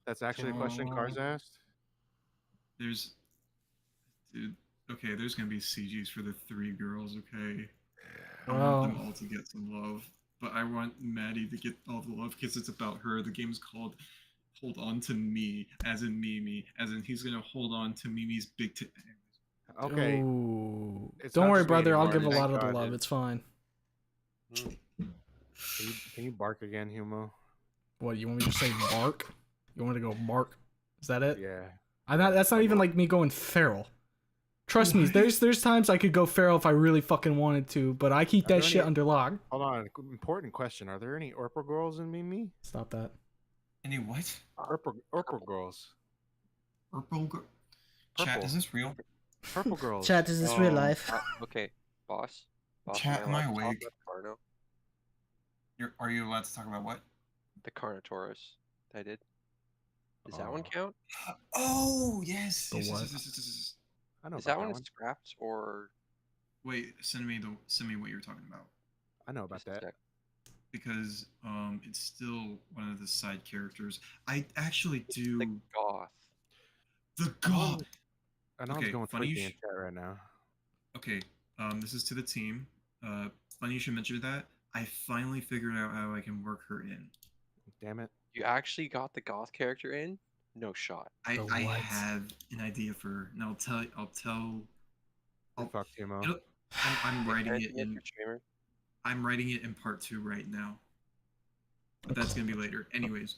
That's actually a question Cars asked. There's, dude. Okay, there's gonna be CGs for the 3 girls. Okay, I want them all to get some love, but I want Maddie to get all the love because it's about her. The game's called "Hold On to Me," as in Mimi, as in he's gonna hold on to Mimi's big. Okay. Ooh. It's Don't not worry, just me brother. I'll anymore, give a thank lot of the God, love. dude. It's fine. Can you bark again, Humo? What, you want me to say bark? You want to go Mark? Is that it? Yeah. That's not even like me going feral. Trust me, there's times I could go feral if I really fucking wanted to, but I keep that shit under lock. Hold on, important question. Are there any Orpal girls in Mimi? Stop that. Any what? Orpal girls. Purple. Chat, is this real? Purple girls. Chat, is this real life? Okay, boss. Chat, am I allowed to talk awake? about Carno? Are you allowed to talk about what? The Carnotaurus that I did. Does that one count? Oh yes. The what? Yes. I know Is about that one one. scrapped or Wait, send me what you're talking about. I know about just a that. sec? Because it's still one of the side characters. I actually do The goth. the god. I know Okay, I'm going funny freaky you in chat right now. Okay, this is to the team. Funny you should mention that. I finally figured out how I can work her in. Damn it. You actually got the goth character in? No shot. I what? have an idea for her, and I'll tell. You're fucked, Humo. I'm writing it Yes, in. your streamer. I'm writing it in part 2 right now. But that's gonna be later. Anyways,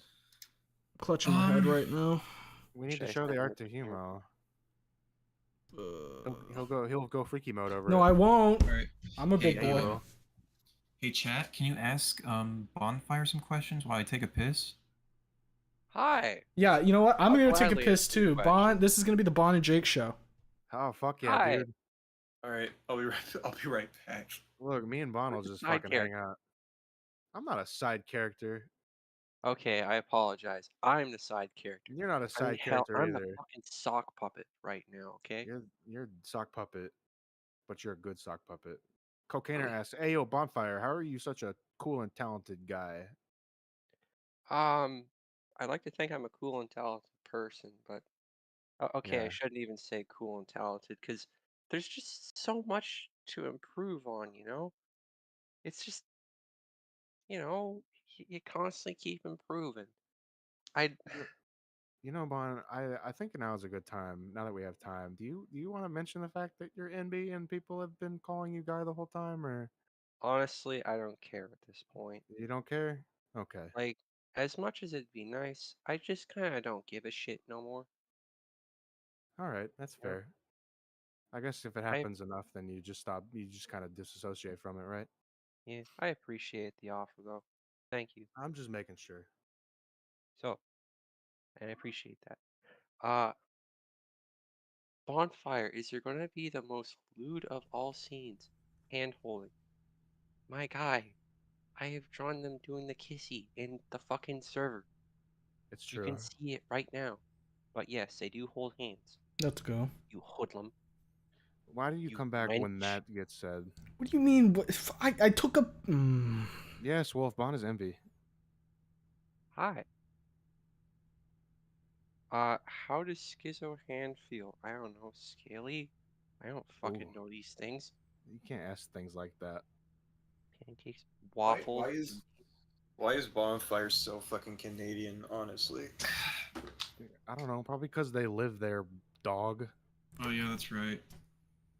Clutching my head right now. We need Should to I show the send art it to to you? Humo. He'll go freaky mode over No, it. I won't. all right. I'm a big Hey, boy. will. Hey chat, can you ask Bonfire some questions while I take a piss? Hi. Yeah, you know what? I'm I'll gonna take a gladly piss answer your too. Bond. This is gonna be the Bond and Jake show. Oh fuck yeah, Hi. dude. All right, I'll be right back. Look, me and Bon will Who's the just side fucking hang out. I'm not a side character. Okay, I apologize. I'm the side character. You're not a I mean, side hell, character I'm the either. fucking sock puppet right now, okay? You're sock puppet, but you're a good sock puppet. Cocainer asks, "Hey yo, Bonfire, how are you such a cool and talented guy?" I like to think I'm a cool and talented person, but okay, I Yeah. shouldn't even say cool and talented because there's just so much to improve on, you know? It's just, you constantly keep improving. I You know, Bon, I think now is a good time. Now that we have time, do you want to mention the fact that you're NB and people have been calling you guy the whole time, or honestly, I don't care at this point. you don't care? Okay. Like, as much as it'd be nice, I just kind of don't give a shit no more. All right, that's You know? fair. I guess if it I happens enough, then you just stop. You just kind of disassociate from it, right? Yeah, I appreciate the offer though. Thank you. I'm just making sure. So, and I appreciate that. Uh, Bonfire, is there gonna be the most lewd of all scenes? Hand holding. My guy, I have drawn them doing the kissy in the fucking server. It's You true. can see it right now. But yes, they do hold hands. Let's go. You hoodlum. Why do you You come back when wench. that gets said? What do you mean? I took a. Yes, Wolf Bon is envy. Hi. How does Schizo hand feel? I don't know. Scaly? I don't fucking Ooh. know these things. You can't ask things like that. Pancakes, waffles. Why is Bonfire so fucking Canadian, honestly? I don't know. Probably because they live there, dog. Oh yeah, that's right.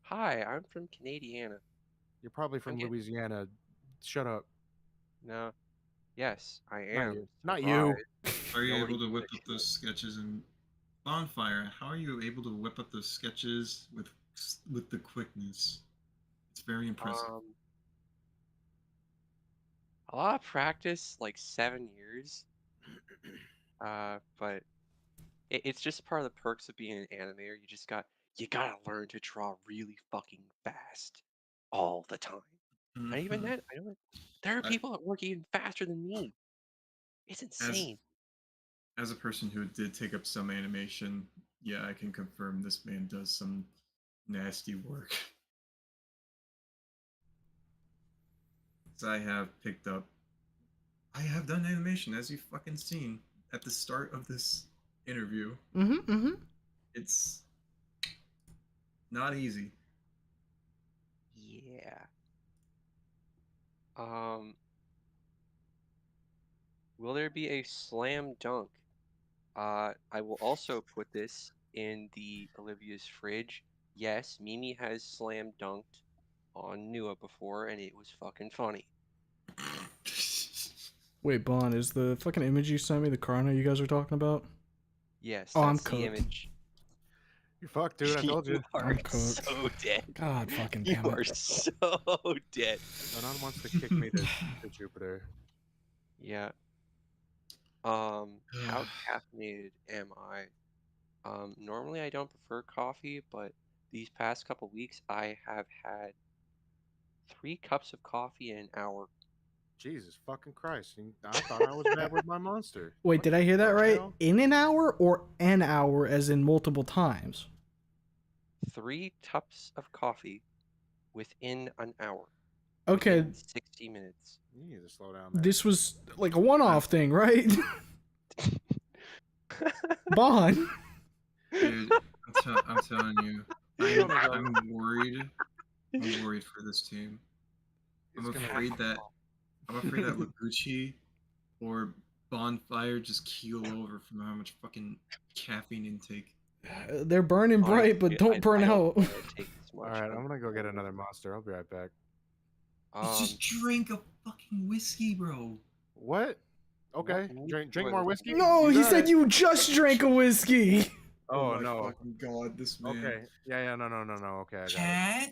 Hi, I'm from Canadiana. You're probably from getting- Louisiana. Shut up. No. Yes, I Not am. you. Not you. Are you Nobody able to whip gives a up those sketches in Bonfire? How are you able to whip up those sketches with the quickness? It's very impressive. A lot of practice, like 7 years. But it's just part of the perks of being an animator. You gotta learn to draw really fucking fast all the time. And even Mhm. then, there are I- people that work even faster than me. It's insane. As a person who did take up some animation, yeah, I can confirm this man does some nasty work. So I have done animation, as you've fucking seen at the start of this interview. It's not easy. Yeah. Will there be a slam dunk? I will also put this in the Olivia's fridge. Yes, Mimi has slam dunked on Newa before, and it was fucking funny. Wait, Bon, is the fucking image you sent me the Karna you guys are talking about? Yes, Oh, I'm that's the cooked. image. You're fucked, dude. I told you. You are I'm cooked. so dead. God fucking You damn are it. so dead. Anon wants to kick me to Jupiter. Yeah. How caffeinated am I? Normally I don't prefer coffee, but these past couple weeks I have had 3 cups of coffee in an hour. Jesus fucking Christ. I thought I was bad with my monster. Wait, What did I hear that the right? hell? In an hour or an hour as in multiple times? 3 cups of coffee within an hour. Okay, Within 60 minutes. You need to slow down there. this was like a one-off thing, right? Bon. Dude, I'm telling you, I'm worried. I'm worried for this team. I'm afraid that Legucci or Bonfire just keel over from how much fucking caffeine intake. They're burning bright, but don't burn out. Alright, I'm gonna go get another monster. I'll be right back. Just drink a fucking whiskey, bro. What? Okay. Drink more whiskey? No, he said you just drank a whiskey. Oh, my no. fucking god, this man. Okay. Yeah, no. Okay, I got it. Chat,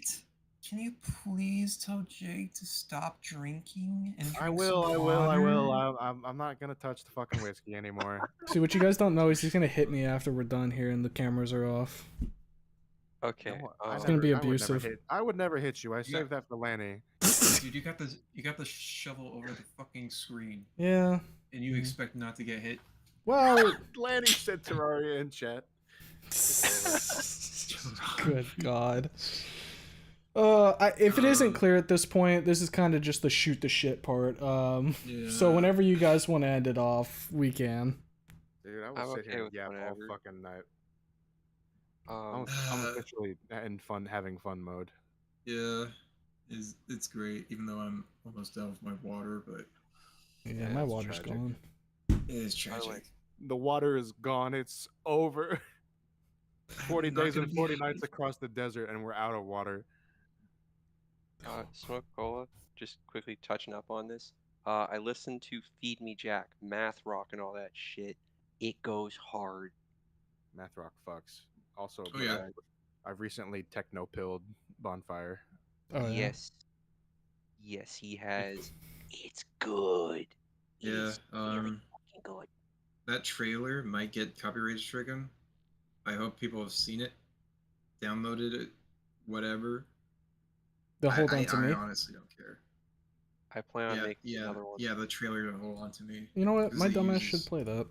can you please tell Jake to stop drinking and drink I will. some I'm water? not gonna touch the fucking whiskey anymore. See, what you guys don't know is he's gonna hit me after we're done here and the cameras are off. Okay. It's gonna be abusive. I would never hit you. I saved that for Lanny. Dude, you got the shovel over the fucking screen. Yeah. And you expect not to get hit? Well, Lanny said Terraria in chat. Good God. If it isn't clear at this point, this is kind of just the shoot the shit part. So whenever you guys want to end it off, we can. Dude, I will sit here and yap all fucking night. I'm officially in having fun mode. Yeah, it's great. Even though I'm almost out of my water, but yeah, my water's gone. It is tragic. The water is gone. It's over. 40 days and 40 nights across the desert, and we're out of water. Smoke Cola, just quickly touching up on this. I listened to Feed Me Jack, Math Rock, and all that shit. It goes hard. Math Rock fucks. Also, yeah. I've recently techno-pilled Bonfire. Oh, yeah. Yes. Yes, he has. It's good. Yeah, It's very fucking good. That trailer might get copyright stricken. I hope people have seen it, downloaded it, whatever. They'll hold on to me. I honestly don't care. I plan on making another one. Yeah, the trailer will hold on to me. You know what? My dumbass should play that.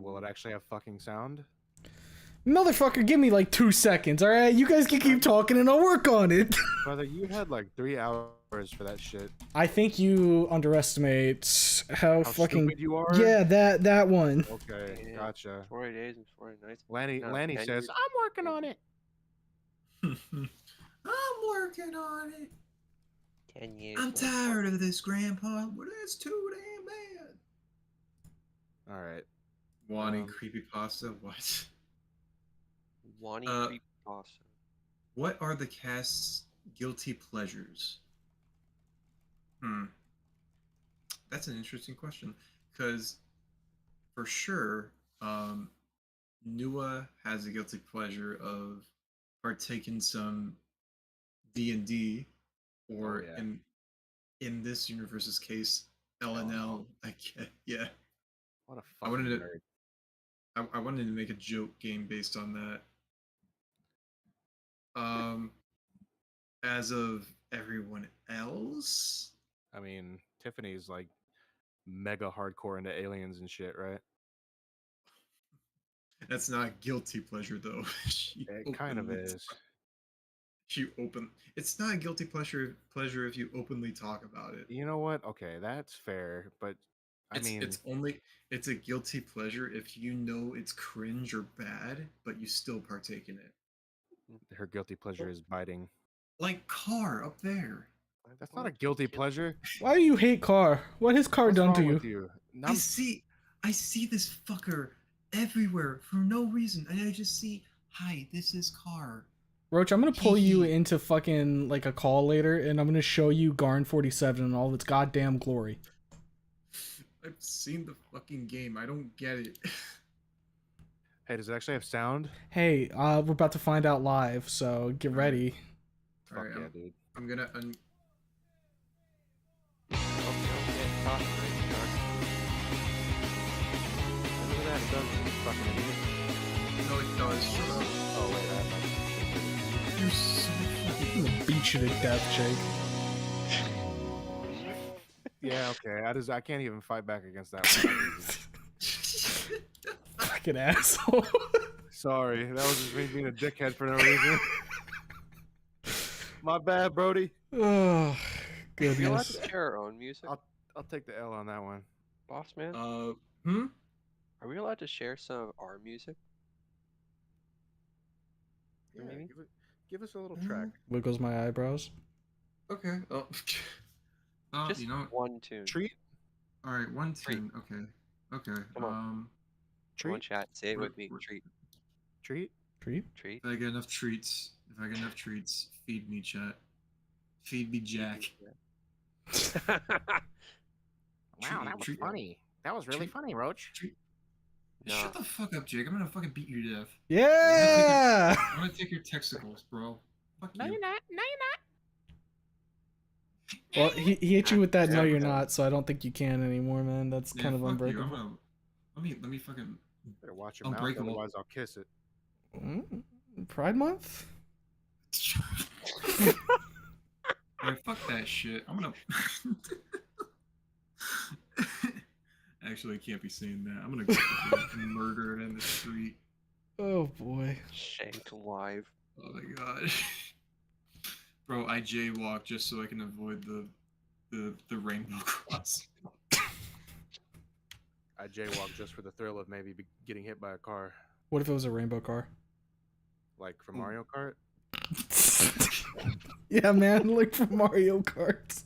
Will it actually have fucking sound? Motherfucker, give me like 2 seconds, alright? You guys can keep talking and I'll work on it. Brother, you had like 3 hours for that shit. I think you underestimate how fucking stupid you are? Yeah, that one. Okay, Yeah, gotcha. 40 days and 40 nights. Lanny says, I'm working on it. I'm working on it. 10 years. I'm tired of this, Grandpa. Well, that's too damn bad. Alright. Wani creepypasta? What? Wani creepypasta. What are the cast's guilty pleasures? That's an interesting question. Because, for sure, Newa has a guilty pleasure of partaking some D&D, or in this universe's case, LNL. I get, yeah. What a fucking nerd. I wanted to make a joke game based on that. As of everyone else, I mean, Tiffany's like mega hardcore into aliens and shit, right? That's not a guilty pleasure, though. It kind of is. It's not a guilty pleasure if you openly talk about it. You know what? Okay, that's fair, but it's a guilty pleasure if you know it's cringe or bad, but you still partake in it. Her guilty pleasure is biting. Like Car up there. That's not a guilty pleasure. Why do you hate Car? What has Car done to you? I see this fucker everywhere for no reason, and I just see, hi, this is Car. Roach, I'm gonna pull you into fucking like a call later, and I'm gonna show you Garn 47 in all its goddamn glory. I've seen the fucking game. I don't get it. Hey, does it actually have sound? Hey, we're about to find out live, so get ready. Fuck yeah, dude. I'm gonna No, it does. Shut up. Oh wait, that You're so I'm gonna beat you to death, Jake. Yeah, okay. I can't even fight back against that one. Fucking asshole. Sorry, that was just me being a dickhead for no reason. My bad, Brody. Oh, We allowed goodness. to share our own music, I'll take the L on that one. boss man. Are Are we allowed to share some of our music? Yeah, Maybe? give us a little track. Wiggles my eyebrows. Okay. Oh. Just You know. one tune. Treat. All right, 110. Okay. Okay. Come on. Come on, chat. Say it with me. Treat. Treat. Treat? Treat. If I get enough treats, feed me, chat. Feed me, Jack. Wow, that was funny. That was really funny, Roach. No. Shut the fuck up, Jake. I'm gonna fucking beat you to death. Yeah! I'm gonna take your testicles, bro. Fuck No, you. you're not. No, you're not. Well, he hit you with that no Yeah, you're yeah. not, so I don't think you can anymore, man. That's Yeah, kind of fuck you. unbreakable. Let me fucking. Better watch your mouth, Unbreakable. otherwise I'll kiss it. Pride Month? Alright, fuck that shit. I'm gonna. Actually, I can't be saying that. I'm gonna get fucking murdered in the street. Oh boy. Shanked live. Oh my god. Bro, I jaywalk just so I can avoid the rainbow cross. I jaywalk just for the thrill of maybe getting hit by a car, What if it was a rainbow car? like from Mario Kart. Yeah, man, like from Mario Kart.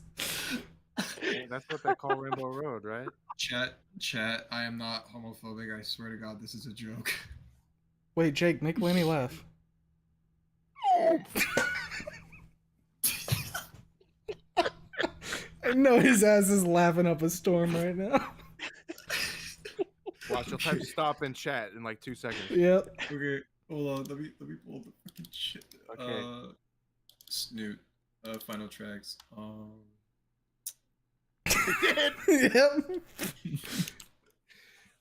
That's what they call Rainbow Road, right? Chat, I am not homophobic. I swear to God, this is a joke. Wait, Jake, make Wani laugh. I know his ass is laughing up a storm right now. Watch, you'll type stop in chat in like 2 seconds. Yep. Okay, hold on. Let me pull the fucking shit. Okay. Snoot. Final tracks. Yep.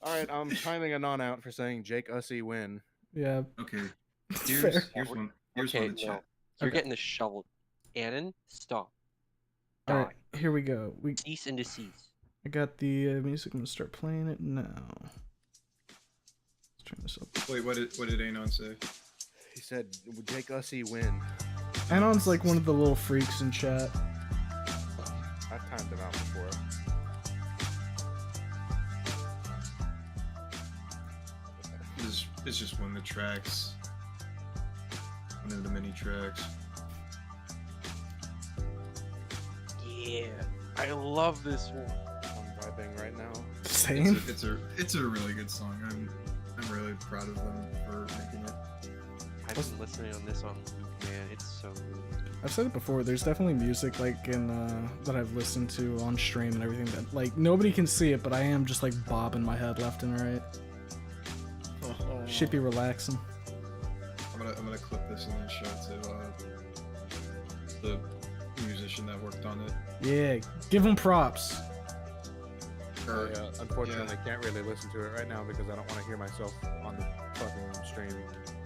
All right, I'm timing a non-out for saying Jake Ussy win. Yeah. Okay. That's Here's fair. one. Here's Okay, one to no. chat. You're Okay. getting the shovel. Annan, stop. All Die. right, here we go. Cease and desist. I got the music. I'm gonna start playing it now. Let's turn this up. Wait, what did Anon say? He said Jake Ussy win. Anon's like one of the little freaks in chat. I've timed him out before. It's just one of the tracks. One of the mini tracks. Yeah. I love this one. I'm vibing right now. Same. It's a really good song. I'm really proud of them for making it. I've been listening on this on loop, man. It's so good. I've said it before. There's definitely music like in that I've listened to on stream and everything that like nobody can see it, but I am just like bobbing my head left and right. Should be relaxing. I'm gonna clip this and then show it to the musician that worked on it. Yeah, give him props. Or, Unfortunately, can't really listen to it right now because I don't want to hear myself on the fucking stream.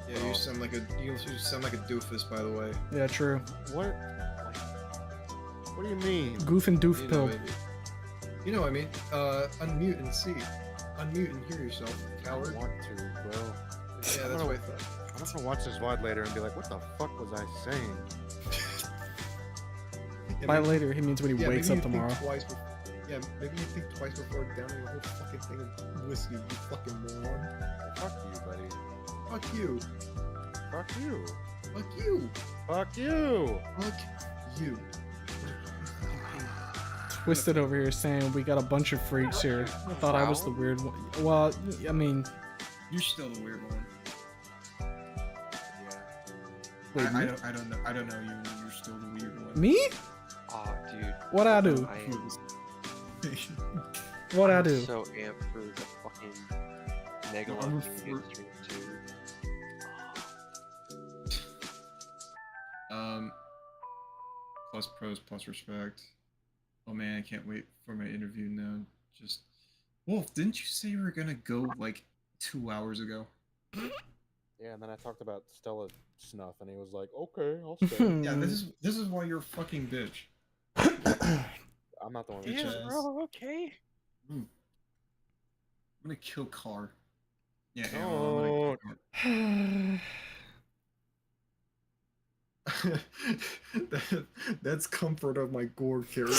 yeah, you sound like a doofus, by the way. Yeah, true. What? What do you mean? Goof and doof You know pill. what I mean. You know what I mean? Unmute and see. Unmute and hear yourself, I coward. want to, bro. Yeah, that's what I thought. I'm gonna watch this VOD later and be like, what the fuck was I saying? Yeah, By maybe- later, he means when he yeah, wakes maybe up you think tomorrow. twice yeah, maybe you think twice before downing a whole fucking thing of whiskey, you fucking moron. Fuck you, buddy. Fuck you. Fuck you. Fuck you. Fuck you. Fuck you. Twisted over here saying we got a bunch of freaks here. I thought I was the weird one. Well, I mean, You're still the weird one. Yeah. Wait, me? I don't know. I don't know you. You're still the weird one. Me? Oh, dude. What I do? I What I am do? so amped for the fucking Newa I'm stream too. Plus pros, plus respect. Oh man, I can't wait for my interview now. Just Wolf, didn't you say you were gonna go like 2 hours ago? Yeah, and then I talked about Stella snuff, and he was like, "Okay, I'll stay." Yeah, this is why you're a fucking bitch. I'm not the one. Bitch Damn, ass. bro, okay. I'm gonna kill Car. Yeah, I'm Oh. gonna kill Car. That's comfort of my gore character.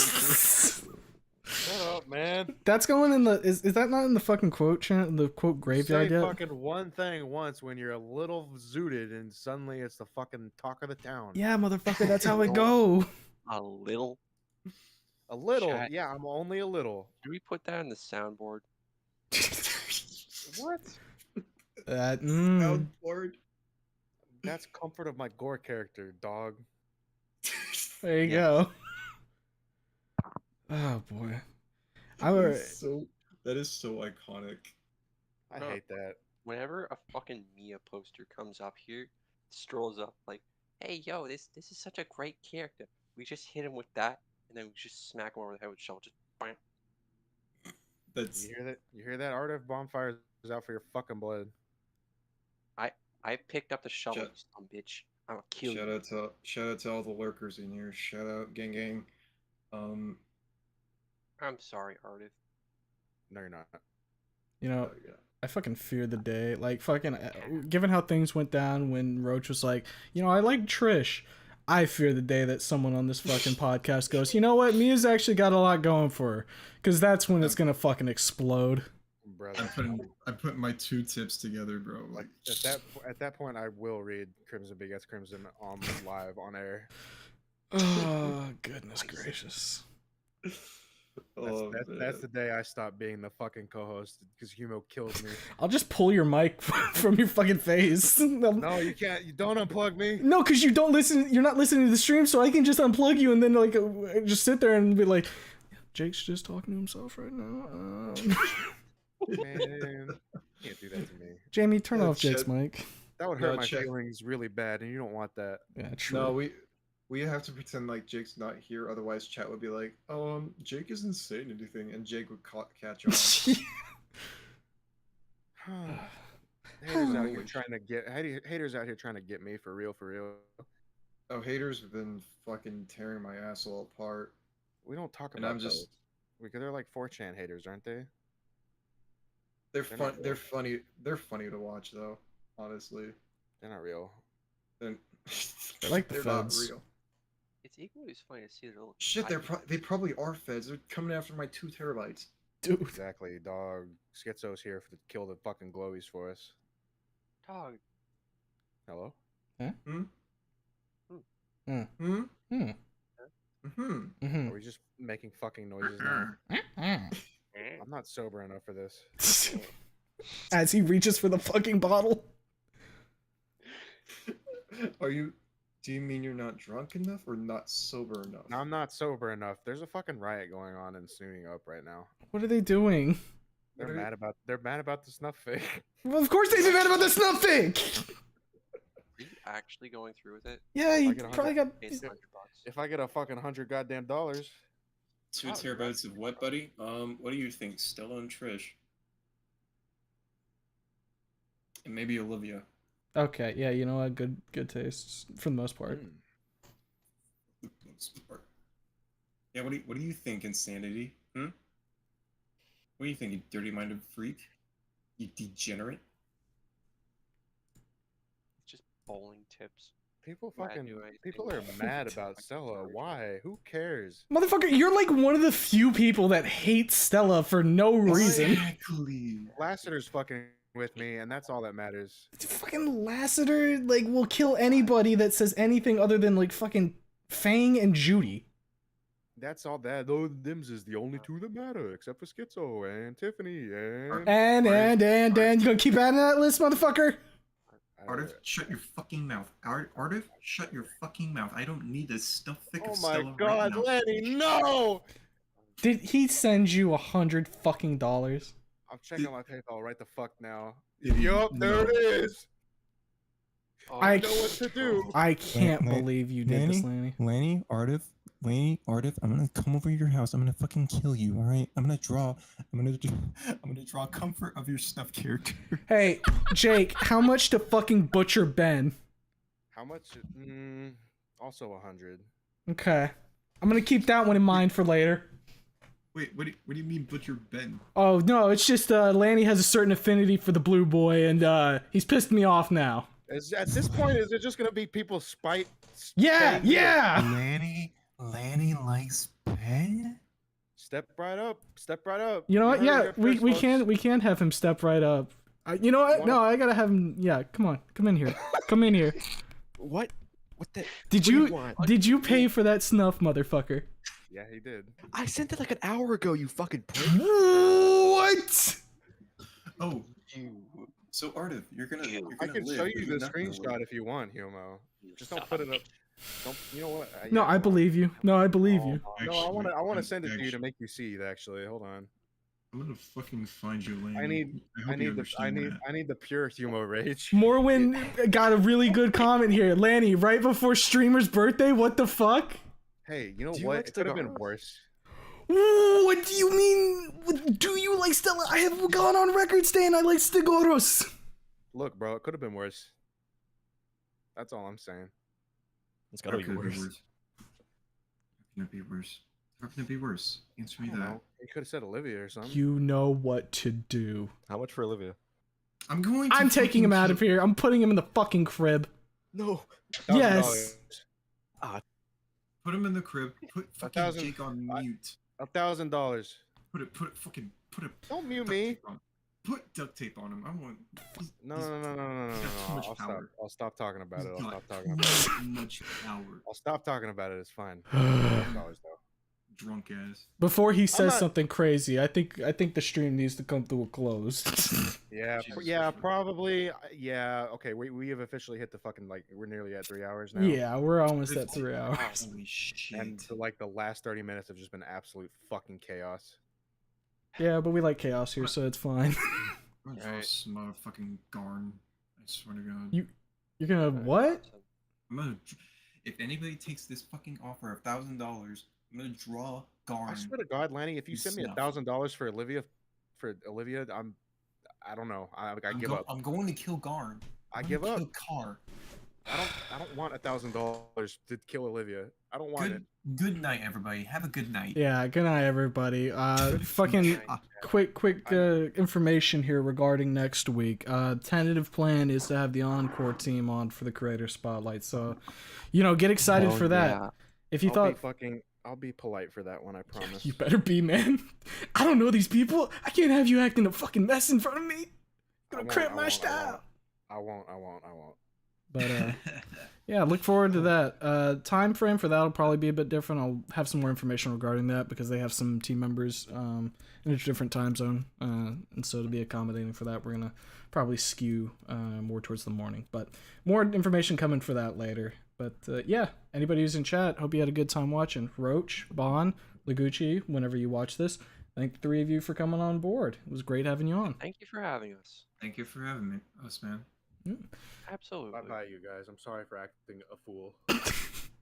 Shut up, man. That's going in the is that not in the fucking quote chant, the quote graveyard Say yet? fucking one thing once when you're a little zooted, and suddenly it's the fucking talk of the town. Yeah, motherfucker, that's how it go. A little. A little, Chat. yeah, I'm only a little. Can we put that in the soundboard? What? That Soundboard. That's comfort of my gore character, dog. there you go. Oh boy. That is so iconic. I Bro. hate that. Whenever a fucking Mia poster comes up here, strolls up like, "Hey, yo, this is such a great character." We just hit him with that, and then we just smack him over the head with a shovel. Just bang. That's You hear that? You hear that? Art of Bonfire is out for your fucking blood. I picked up the shovel, Shut- you son of a bitch. I'm gonna kill shout you. out to all the lurkers in here. Shout out gang gang. I'm sorry, Ardith. No, you're not. You know, yeah. I fucking fear the day. Like, fucking, given how things went down when Roach was like, you know, I like Trish. I fear the day that someone on this fucking podcast goes, you know what? Mia's actually got a lot going for her. Because that's when it's gonna fucking explode. Brother. I'm putting my two tips together, bro. Like at that point, I will read Crimson Begets Crimson on live on air. Oh, goodness gracious. That's the day I stop being the fucking co-host because Humo kills me. I'll just pull your mic from your fucking face. No, you can't. You don't unplug me. No, because you don't listen. You're not listening to the stream, so I can just unplug you and then like just sit there and be like, Jake's just talking to himself right now. Man, you can't do that to me. Jamie, turn off Jake's mic. That would hurt my feelings really bad, and you don't want that. Yeah, true. No, we have to pretend like Jake's not here, otherwise chat would be like, Jake isn't saying anything, and Jake would catch on. Haters out here trying to get me for real. Oh, haters have been fucking tearing my asshole apart. We don't talk And about I'm just those. Because they're like 4chan haters, aren't they? they're funny to watch though, honestly. They're not real. They're like the they're feds. not real. It's equally as funny to see their little Shit, they probably are feds. They're coming after my 2 terabytes. Dude. Exactly, dog. Schizo's here to kill the fucking glowies for us. dog. Hello? Huh? Hmm? Hmm. Hmm? Hmm. Hmm. Are we just making fucking noises now? I'm not sober enough for this. As he reaches for the fucking bottle. Do you mean you're not drunk enough or not sober enough? No, I'm not sober enough. There's a fucking riot going on and snooting up right now. What are they doing? They're mad about the snuff fake. Well, of course they'd be mad about the snuff fake. Are you actually going through with it? Yeah, he probably got. $100. If I get a fucking $100 goddamn dollars. 2 terabytes of what, buddy? What do you think, Stella and Trish? And maybe Olivia. Okay, yeah, you know what? Good taste for the most part. Yeah, what do you think, Insanity? What do you think, you dirty-minded freak? You degenerate? Just bowling tips. People are mad about Stella. Why? Who cares? Motherfucker, you're like one of the few people that hate Stella for no reason. Exactly. Lassiter's fucking with me, and that's all that matters. Fucking Lassiter, like, will kill anybody that says anything other than, like, fucking Fang and Judy. That's all that. Those Dims is the only 2 that matter, except for Schizo and Tiffany And you gonna keep adding that list, motherfucker? Artif, shut your fucking mouth. Artif, shut your fucking mouth. I don't need this stuff thick Oh of my Stella god, right now. Lenny, no! Did he send you $100 fucking? I'm checking my PayPal right the fuck now. Did he? Yup, there it is. Oh, I know what to do. I can't Lan- believe you did this, Lanny. Lanny, Artif, I'm gonna come over to your house. I'm gonna fucking kill you. All right. I'm gonna draw comfort of your stuffed character. Hey, Jake, how much to fucking butcher Ben? How much? Also 100. Okay, I'm gonna keep that one in mind for later. Wait, what do you mean Butcher Ben? Oh no, it's just Lanny has a certain affinity for the blue boy, and he's pissed me off now. At this point, is it just gonna be people's spite? Yeah, yeah. Lanny likes Ben. Step right up. Step right up. You know what? heard it Yeah, here we first, we folks. can have him step right up. You know what? No, I gotta have him. Yeah, come on, come in here, come in here. What? What the? Did what do you want? did you pay for that snuff, motherfucker? Yeah, he did. I sent it like an hour ago. You fucking prick. What? Oh, So Artif, you're gonna I can live, show but you you're the not gonna screenshot live. if you want, Humo. Just don't put it up. Don't. You know what? No, yeah, I come on. believe you. No, I believe you. No, I want to. I want to send it to you to Actually, make you see. Actually, hold on. I'm gonna fucking find you, Lane. I need. hope you understand that. I need the pure Humo rage. Morwin got a really good comment here. Lanny, right before streamer's birthday. What the fuck? Hey, you know Do you what? like It could have been cigars? worse. Ooh, what do you mean? Do you like Stella? I have gone on record saying I like Stigoros. Look, bro, it could have been worse. That's all I'm saying. It's gotta How be could it worse. How can it be worse? How can it be worse? Answer I me don't that. know. You could have said Olivia or something. You know what to do. How much for Olivia? I'm going to I'm taking him fucking out of here. I'm putting him in the fucking crib. No. Yes. Put him in the crib. Put fucking 1,000 Jake on mute. $1,000. Put it. Don't mute duct me. tape on- Put duct tape on him. I want. No, he's- no, no, no, no, no, he's got too no. much I'll stop. power. I'll stop talking about He's it. I'll got stop talking about it. too much power. I'll stop talking about it. It's fine. $1,000 though. Drunk ass. Before he says not- something crazy, I think the stream needs to come to a close. Yeah, Jesus yeah, Christ. probably. Yeah, okay. We have officially hit the fucking we're nearly at 3 hours now. Yeah, we're almost at 3 hours. Holy shit. And the last 30 minutes have just been absolute fucking chaos. Yeah, but we like chaos here, so it's fine. I'm gonna draw some motherfucking Garn. I swear to God. You're gonna what? I'm gonna. If anybody takes this fucking offer of $1,000, I'm gonna draw Garn. I swear to God, Lanny, if you send me Snuff. $1,000 for Olivia, I don't know. I give up. I'm going to kill Garn. I I'm give gonna up. Kill Car. I don't want $1,000 to kill Olivia. I don't want it. Good night, everybody. Have a good night. Yeah, good night, everybody. Fucking quick information here regarding next week. Tentative plan is to have the Encore team on for the Creator Spotlight, so get excited for that. If you thought I'll be polite for that one, I promise. you better be, man. I don't know these people. I can't have you acting a fucking mess in front of me. Gonna cramp my style. I won't. But yeah, look forward to that. Time frame for that will probably be a bit different. I'll have some more information regarding that because they have some team members in a different time zone, and so to be accommodating for that, we're gonna probably skew more towards the morning. But more information coming for that later. But yeah, anybody who's in chat, hope you had a good time watching. Roach, Bon, Legucci, whenever you watch this, thank the 3 of you for coming on board. It was great having you on. Thank you for having us. Thank you for having us, man. Absolutely. Bye bye, you guys. I'm sorry for acting a fool.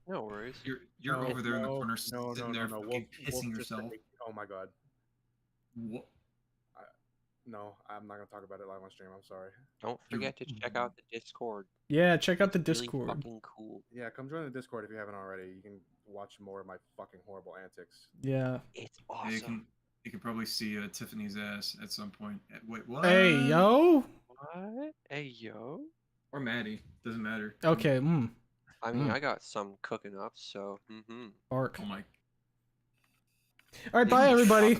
No worries. You're over there in the corner No. sitting there We'll fucking pissing just yourself. oh my God. What? No, I'm not gonna talk about it live on stream. I'm sorry. Don't forget to check out the Discord. Yeah, check out the It's really Discord. fucking cool. Yeah, come join the Discord if you haven't already. You can watch more of my fucking horrible antics. Yeah. It's Yeah, awesome. you can probably see Tiffany's ass at some point. Wait, what? Hey, yo. What? Hey, yo. Or Maddie. Doesn't matter. Okay. I mean, Mm. I got some cooking up, so. Arc. Oh my. All right, bye, everybody.